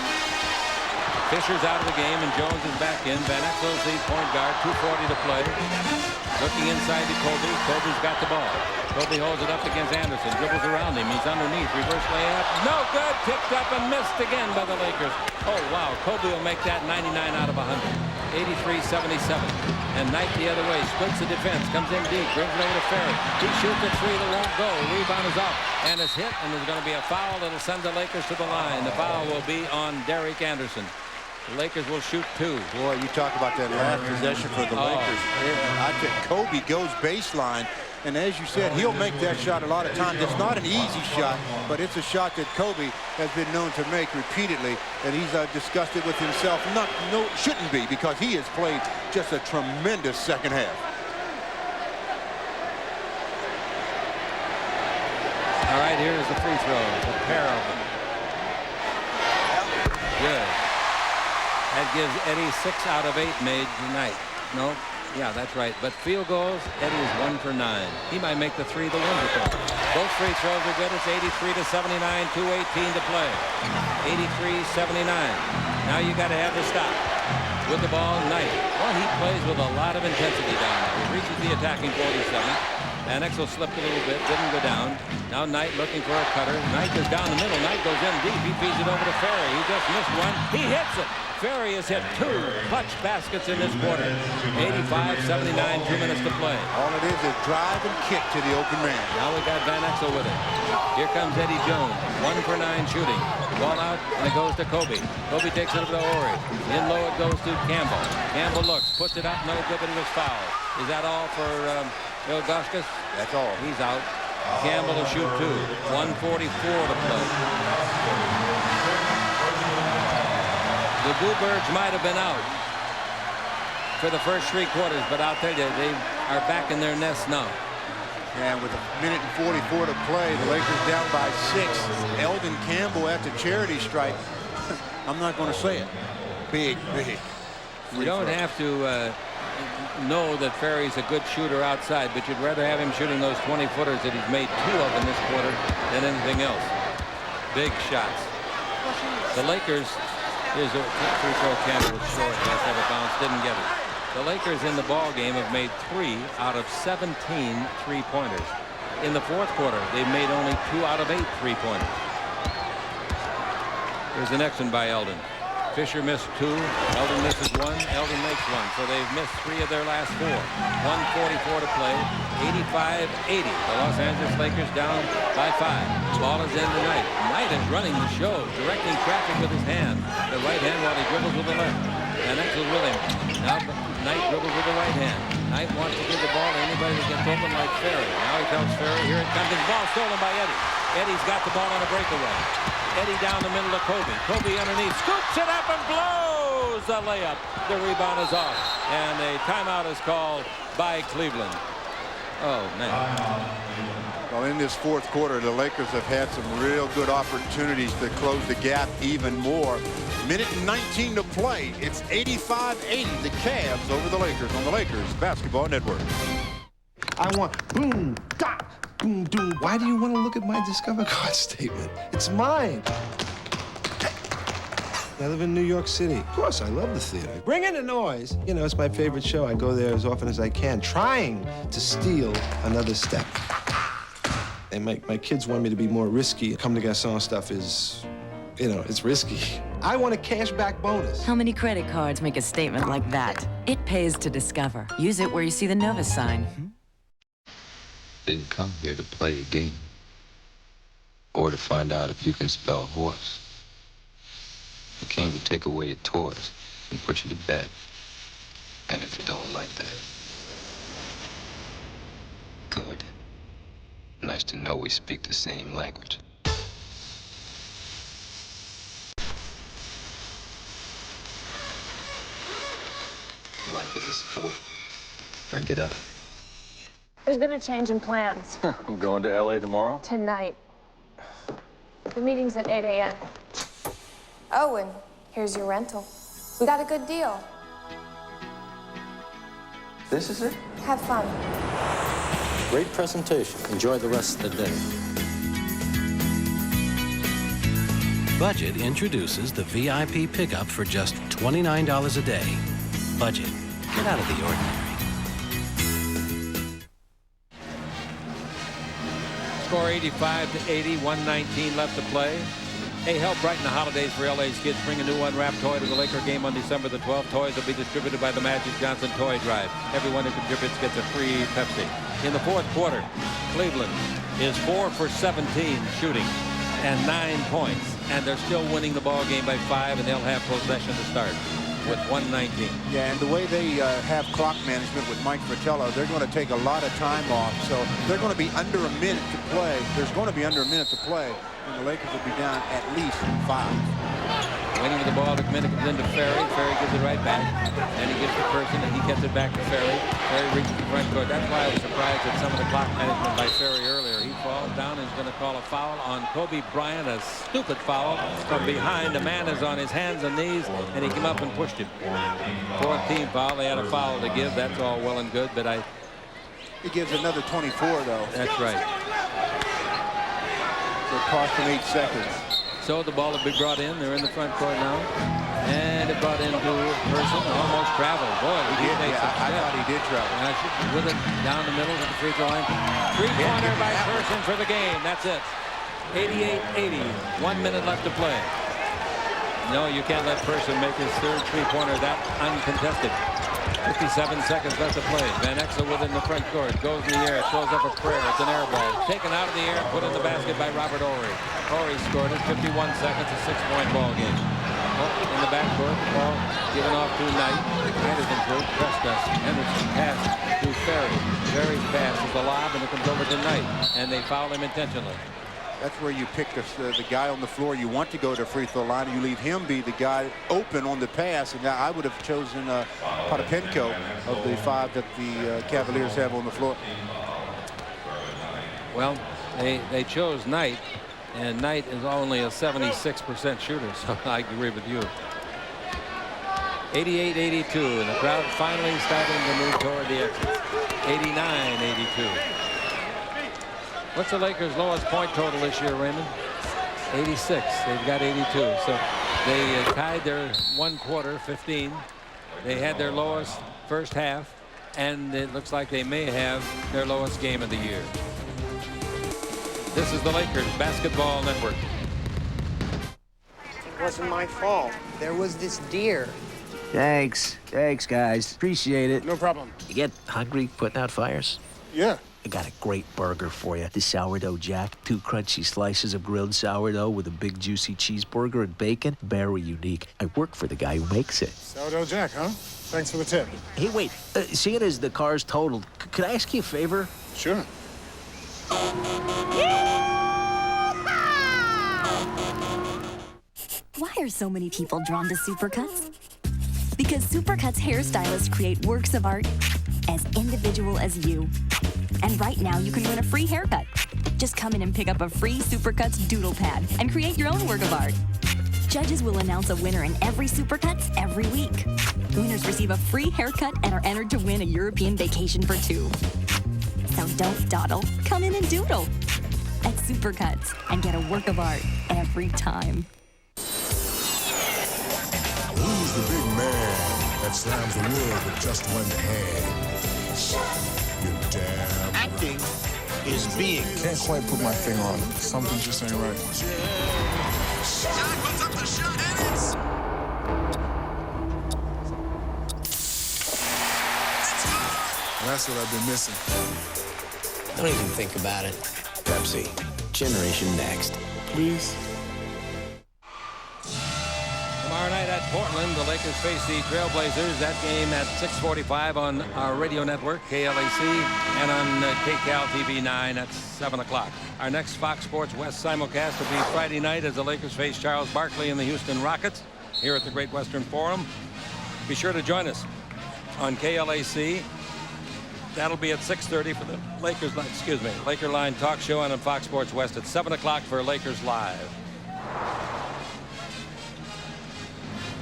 [SPEAKER 2] Fisher's out of the game, and Jones is back in. Van Exel's the point guard, 2:40 to play. Looking inside to Kobe. Kobe's got the ball. Kobe holds it up against Anderson, dribbles around him. He's underneath, reverse layup. No good, picked up and missed again by the Lakers. Oh, wow, Kobe will make that 99 out of 100. 83-77. And Knight the other way, splits the defense, comes in deep, brings it over to Ferry. He shoots a 3 that won't go. Rebound is up, and it's hit, and there's going to be a foul that'll send the Lakers to the line. The foul will be on Derek Anderson. The Lakers will shoot 2.
[SPEAKER 3] Boy, you talk about that last possession for the Lakers. I think Kobe goes baseline, and as you said, he'll make that shot a lot of times. It's not an easy shot, but it's a shot that Kobe has been known to make repeatedly, and he's disgusted with himself. Shouldn't be, because he has played just a tremendous second half.
[SPEAKER 2] All right, here's the free throws, a pair of them. Good. That gives Eddie 6 out of 8 made tonight. No, yeah, that's right. But field goals, Eddie is 1 for 9. He might make the 3 the wins it though. Both free throws are good. It's 83-79, 2:18 to play. 83-79. Now you got to have the stop. With the ball, Knight. Well, he plays with a lot of intensity down there. He reaches the attacking 47. And Exel slipped a little bit, didn't go down. Now Knight looking for a cutter. Knight goes down the middle. Knight goes in deep. He feeds it over to Ferry. He just missed one. He hits it. Ferry has hit 2 clutch baskets in this quarter. 85-79, 2 minutes to play.
[SPEAKER 3] All it is drive and kick to the open man.
[SPEAKER 2] Now we got Van Exel with it. Here comes Eddie Jones. 1 for 9 shooting. Ball out, and it goes to Kobe. Kobe takes it over to Horry. In low it goes to Campbell. Campbell looks, puts it up, no good, but it was fouled. Is that all for Ilgauskas?
[SPEAKER 3] That's all.
[SPEAKER 2] He's out. Campbell will shoot 2. 1:44 to play. The Bluebirds might have been out for the first 3 quarters, but I'll tell you, they are back in their nest now.
[SPEAKER 3] And with 1:44 to play, the Lakers down by 6. Eldon Campbell at the charity stripe. I'm not going to say it. Big.
[SPEAKER 2] You don't have to know that Ferry's a good shooter outside, but you'd rather have him shooting those 20-footers that he's made 2 of in this quarter than anything else. Big shots. The Lakers, here's a free throw. Campbell was short. Has to have a bounce. Didn't get it. The Lakers in the ball game have made 3 out of 17 3-pointers. In the fourth quarter, they made only 2 out of 8 three-pointers. Here's the next one by Eldon. Fisher missed 2. Eldon misses 1. Eldon makes 1. So they've missed 3 of their last 4. 1:44 to play. 85-80. The Los Angeles Lakers down by 5. Ball is in tonight. Knight is running the show, directing traffic with his hand. The right hand while he dribbles with the left. And that's with William. Now Knight dribbles with the right hand. Knight wants to give the ball to anybody that gets open like Ferry. Now he tells Ferry, here it comes. His ball stolen by Eddie. Eddie's got the ball on a breakaway. Eddie down the middle to Kobe. Kobe underneath. Scoops it up and blows the layup. The rebound is off. And a timeout is called by Cleveland. Oh, man.
[SPEAKER 3] Well, in this fourth quarter, the Lakers have had some real good opportunities to close the gap even more. Minute and 19 to play. It's 85-80. The Cavs over the Lakers on the Lakers Basketball Network.
[SPEAKER 6] I want boom, dot, boom, doom. Why do you want to look at my Discover card statement? It's mine. I live in New York City. Of course, I love the theater. Bring in the noise. You know, it's my favorite show. I go there as often as I can, trying to steal another step. And my kids want me to be more risky. Come to Garçon stuff is, you know, it's risky. I want a cashback bonus.
[SPEAKER 5] How many credit cards make a statement like that? It pays to Discover. Use it where you see the Novus sign.
[SPEAKER 13] Didn't come here to play a game or to find out if you can spell horse. I came to take away your toys and put you to bed. And if you don't like that, good. Nice to know we speak the same language. Life is a sport. Break it up.
[SPEAKER 14] There's been a change in plans.
[SPEAKER 2] I'm going to L.A. tomorrow.
[SPEAKER 14] Tonight. The meeting's at 8 a.m. Oh, and here's your rental. We got a good deal.
[SPEAKER 9] This is it?
[SPEAKER 14] Have fun.
[SPEAKER 9] Great presentation. Enjoy the rest of the day.
[SPEAKER 1] Budget introduces the VIP pickup for just $29 a day. Budget. Get out of the ordinary.
[SPEAKER 2] Score 85-80, 1:19 left to play. Hey, help brighten the holidays for LA's kids. Bring a new unwrapped toy to the Laker game on December the 12th. Toys will be distributed by the Magic Johnson Toy Drive. Everyone who contributes gets a free Pepsi. In the fourth quarter, Cleveland is 4 for 17 shooting and 9 points. And they're still winning the ball game by 5, and they'll have possession to start with 1:19.
[SPEAKER 3] Yeah, and the way they have clock management with Mike Fratello, they're going to take a lot of time off. So they're going to be under a minute to play. There's going to be under a minute to play, and the Lakers will be down at least 5.
[SPEAKER 2] Waiting for the ball to come in. It comes into Ferry. Ferry gives it right back. And he gives to Person, and he gets it back to Ferry. Ferry reaches the front court. That's why I was surprised at some of the clock management by Ferry earlier. He falls down and is going to call a foul on Kobe Bryant, a stupid foul from behind. The man is on his hands and knees, and he came up and pushed him. 4th team foul. They had a foul to give. That's all well and good, but
[SPEAKER 3] He gives another 24, though.
[SPEAKER 2] That's right.
[SPEAKER 3] So it cost him 8 seconds.
[SPEAKER 2] So the ball will be brought in. They're in the front court now. And it brought into Person. Almost traveled. Boy, he did take some steps.
[SPEAKER 3] I thought he did travel.
[SPEAKER 2] With it down the middle of the free throw line. Three-pointer by Person for the game. That's it. 88-80. 1 minute left to play. No, you can't let Person make his third three-pointer that uncontested. 57 seconds left to play. Van Exel within the front court. Goes in the air. Throws up a prayer. It's an air ball. Taken out of the air and put in the basket by Robert Horry. Horry scored it. 51 seconds. A 6-point ball game. In the backcourt, the ball given off to Knight. Knight is improved. Prescott. Henderson pass to Ferry. Ferry's pass is a lob, and it comes over to Knight. And they foul him intentionally.
[SPEAKER 3] That's where you pick the guy on the floor you want to go to free throw line, and you leave him be the guy open on the pass. And now I would have chosen Potapenko of the 5 that the Cavaliers have on the floor.
[SPEAKER 2] Well, they chose Knight, and Knight is only a 76% shooter, so I agree with you. 88-82, and the crowd finally starting to move toward the exits. 89-82. What's the Lakers' lowest point total this year, Raymond? 86. They've got 82. So they tied their 1 quarter, 15. They had their lowest first half, and it looks like they may have their lowest game of the year. This is the Lakers Basketball Network.
[SPEAKER 7] It wasn't my fault. There was this deer.
[SPEAKER 15] Thanks, guys. Appreciate it.
[SPEAKER 25] No problem.
[SPEAKER 15] You get hungry putting out fires?
[SPEAKER 25] Yeah.
[SPEAKER 15] I got a great burger for you. The Sourdough Jack. 2 crunchy slices of grilled sourdough with a big juicy cheeseburger and bacon. Very unique. I work for the guy who makes it.
[SPEAKER 25] Sourdough Jack, huh? Thanks for the tip.
[SPEAKER 15] Hey, wait. Seeing as the car's totaled, could I ask you a favor?
[SPEAKER 25] Sure.
[SPEAKER 16] Why are so many people drawn to Supercuts? Because Supercuts hairstylists create works of art as individual as you. And right now, you can win a free haircut. Just come in and pick up a free Supercuts doodle pad and create your own work of art. Judges will announce a winner in every Supercuts every week. Winners receive a free haircut and are entered to win a European vacation for 2. So don't dawdle. Come in and doodle at Supercuts and get a work of art every time.
[SPEAKER 11] Who's the big man that slams the world with just one hand? You're damn
[SPEAKER 4] Acting is being.
[SPEAKER 25] Can't quite put my finger on it. Something just ain't right.
[SPEAKER 12] Shot puts up the shot and it's...
[SPEAKER 25] That's what I've been missing.
[SPEAKER 15] Don't even think about it. Pepsi. Generation Next.
[SPEAKER 25] Please.
[SPEAKER 2] Tomorrow night at Portland, the Lakers face the Trailblazers. That game at 6:45 on our radio network, KLAC, and on KCAL TV 9 at 7 o'clock. Our next Fox Sports West simulcast will be Friday night as the Lakers face Charles Barkley and the Houston Rockets here at the Great Western Forum. Be sure to join us on KLAC. That'll be at 6:30 for the Laker Line talk show, and on Fox Sports West at 7 o'clock for Lakers Live.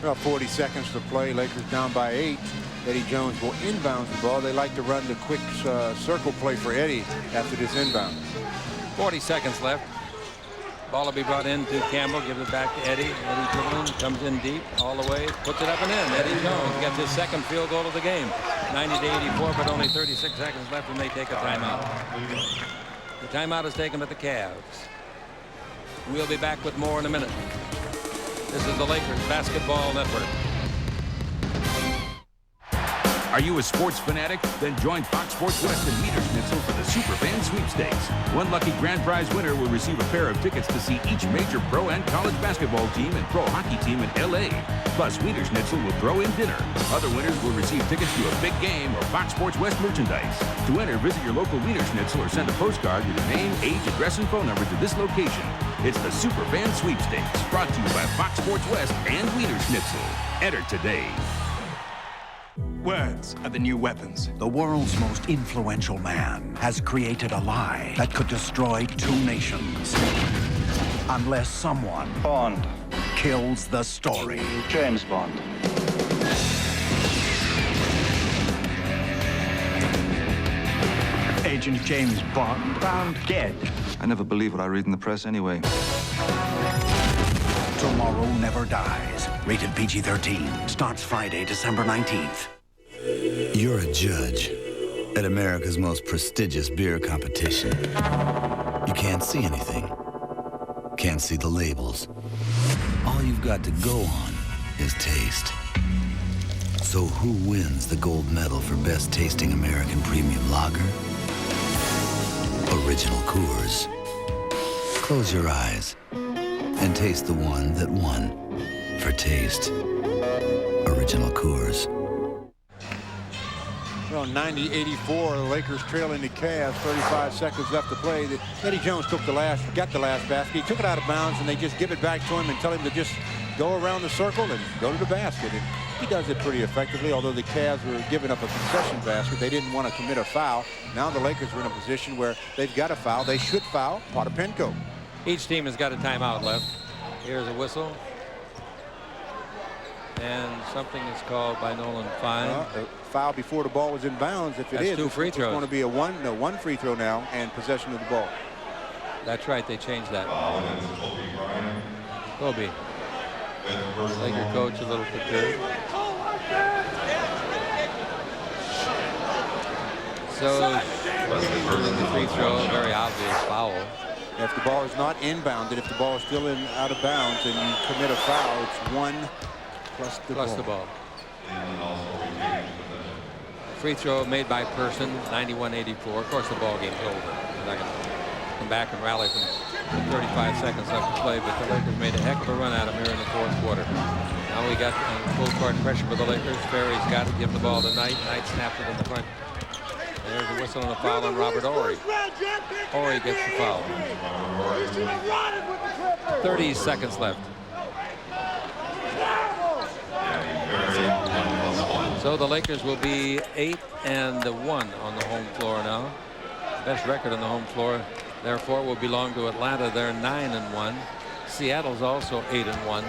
[SPEAKER 3] About 40 seconds to play. Lakers down by 8. Eddie Jones will inbound the ball. They like to run the quick circle play for Eddie after this inbound.
[SPEAKER 2] 40 seconds left. Ball will be brought in to Campbell. Gives it back to Eddie. Eddie dribbling, comes in deep all the way, puts it up and in. Eddie Jones gets his second field goal of the game. 90-84, but only 36 seconds left, and they take a timeout. The timeout is taken by the Cavs. We'll be back with more in a minute. This is the Lakers Basketball Network.
[SPEAKER 22] Are you a sports fanatic? Then join Fox Sports West and Meter Schnitzel for the Superfan Sweepstakes. One lucky grand prize winner will receive a pair of tickets to see each major pro and college basketball team and pro hockey team in L.A. Plus, Meter Schnitzel will throw in dinner. Other winners will receive tickets to a big game or Fox Sports West merchandise. To enter, visit your local Meter Schnitzel or send a postcard with your name, age, address, and phone number to this location. It's the Superfan Sweepstakes, brought to you by Fox Sports West and Meter Schnitzel. Enter today.
[SPEAKER 18] Words are the new weapons.
[SPEAKER 21] The world's most influential man has created a lie that could destroy 2 nations. Unless someone
[SPEAKER 23] Bond
[SPEAKER 21] kills the story.
[SPEAKER 23] James Bond.
[SPEAKER 21] Agent James Bond found dead.
[SPEAKER 23] I never believe what I read in the press anyway.
[SPEAKER 21] Tomorrow Never Dies. Rated PG-13. Starts Friday, December 19th.
[SPEAKER 26] You're a judge at America's most prestigious beer competition. You can't see anything. Can't see the labels. All you've got to go on is taste. So who wins the gold medal for best tasting American premium lager? Original Coors. Close your eyes and taste the one that won for taste. Original Coors.
[SPEAKER 3] Well, 90-84, the Lakers trailing the Cavs. 35 seconds left to play. Eddie Jones got the last basket. He took it out of bounds, and they just give it back to him and tell him to just go around the circle and go to the basket. And he does it pretty effectively, although the Cavs were giving up a concession basket. They didn't want to commit a foul. Now the Lakers are in a position where they've got a foul. They should foul Potapenko.
[SPEAKER 2] Each team has got a timeout left. Here's a whistle. And something is called by Nolan Fine.
[SPEAKER 3] Foul before the ball was in bounds. If it is,
[SPEAKER 2] 2 free throws.
[SPEAKER 3] It's going to be a one free throw now and possession of the ball.
[SPEAKER 2] That's right. They changed that. Kobe. Laker coach a little perturbed. So the free throw, very obvious foul.
[SPEAKER 3] If the ball is not inbounded, if the ball is still out of bounds and you commit a foul, it's 1 plus the ball.
[SPEAKER 10] Free throw made by Person, 91-84. Of course, the ball game's over. They're not going to come back and rally from 35 seconds left to play, but the Lakers made a heck of a run at him here in the fourth quarter. Now we got full court pressure for the Lakers. Ferry's got to give the ball to Knight. Knight snapped it in the front. There's a whistle and a foul on Robert Horry. Horry gets the foul. 30 seconds left. So the Lakers will be 8-1 on the home floor now. Best record on the home floor, therefore, will belong to Atlanta. They're 9-1. Seattle's also 8-1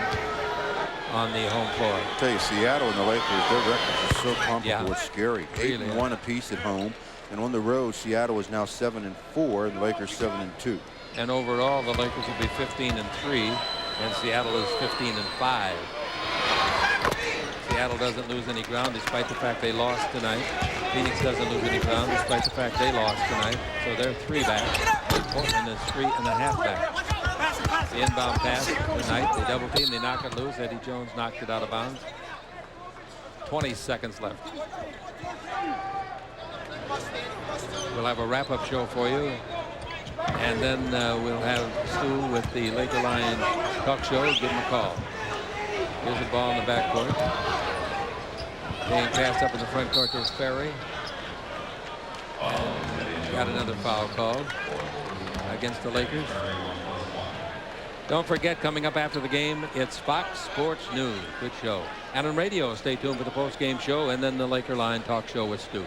[SPEAKER 10] on the home floor.
[SPEAKER 3] I tell you, Seattle and the Lakers, their records are so comparable.
[SPEAKER 10] Yeah,
[SPEAKER 3] it's scary.
[SPEAKER 10] Really
[SPEAKER 3] 8-1 apiece at home, and on the road, Seattle is now 7-4, and the Lakers 7-2.
[SPEAKER 10] And overall, the Lakers will be 15-3, and Seattle is 15-5. Seattle doesn't lose any ground despite the fact they lost tonight. Phoenix doesn't lose any ground despite the fact they lost tonight. So they're 3 back. Portland is 3.5 back. The inbound pass tonight. They double team. They knock it loose. Eddie Jones knocked it out of bounds. 20 seconds left. We'll have a wrap-up show for you. And then we'll have Stu with the Laker Lions talk show. Give him a call. Here's the ball in the backcourt. Being passed up in the front court to Ferry. And got another foul called against the Lakers. Don't forget, coming up after the game, it's Fox Sports News. Good show. And on radio, stay tuned for the post-game show and then the Laker Line talk show with Stu.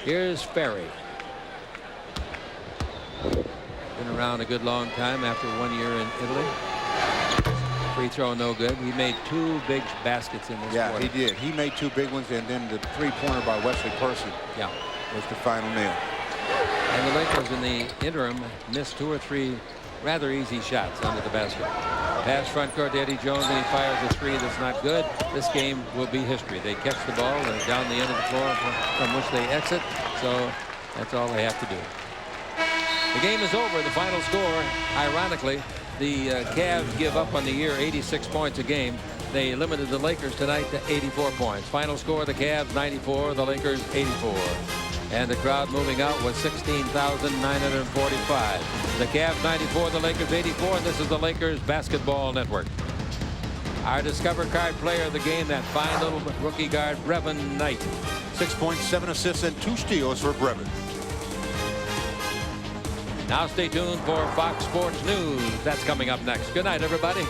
[SPEAKER 10] Here's Ferry. Been around a good long time after 1 year in Italy. Free throw no good. He made 2 big baskets in this quarter.
[SPEAKER 3] Yeah, he did. He made 2 big ones, and then the three-pointer by Wesley Person was the final nail.
[SPEAKER 10] And the Lakers in the interim missed 2 or 3 rather easy shots under the basket. Pass front court to Eddie Jones, and he fires a 3 that's not good. This game will be history. They catch the ball and down the end of the floor from which they exit. So that's all they have to do. The game is over. The final score, ironically, the Cavs give up on the year 86 points a game. They limited the Lakers tonight to 84 points. Final score, the Cavs 94, the Lakers 84. And the crowd moving out was 16,945. The Cavs 94, the Lakers 84, and this is the Lakers Basketball Network. Our Discover Card player of the game, that fine little rookie guard, Brevin Knight.
[SPEAKER 3] 6 points, 7 assists, and 2 steals for Brevin.
[SPEAKER 10] Now stay tuned for Fox Sports News. That's coming up next. Good night, everybody.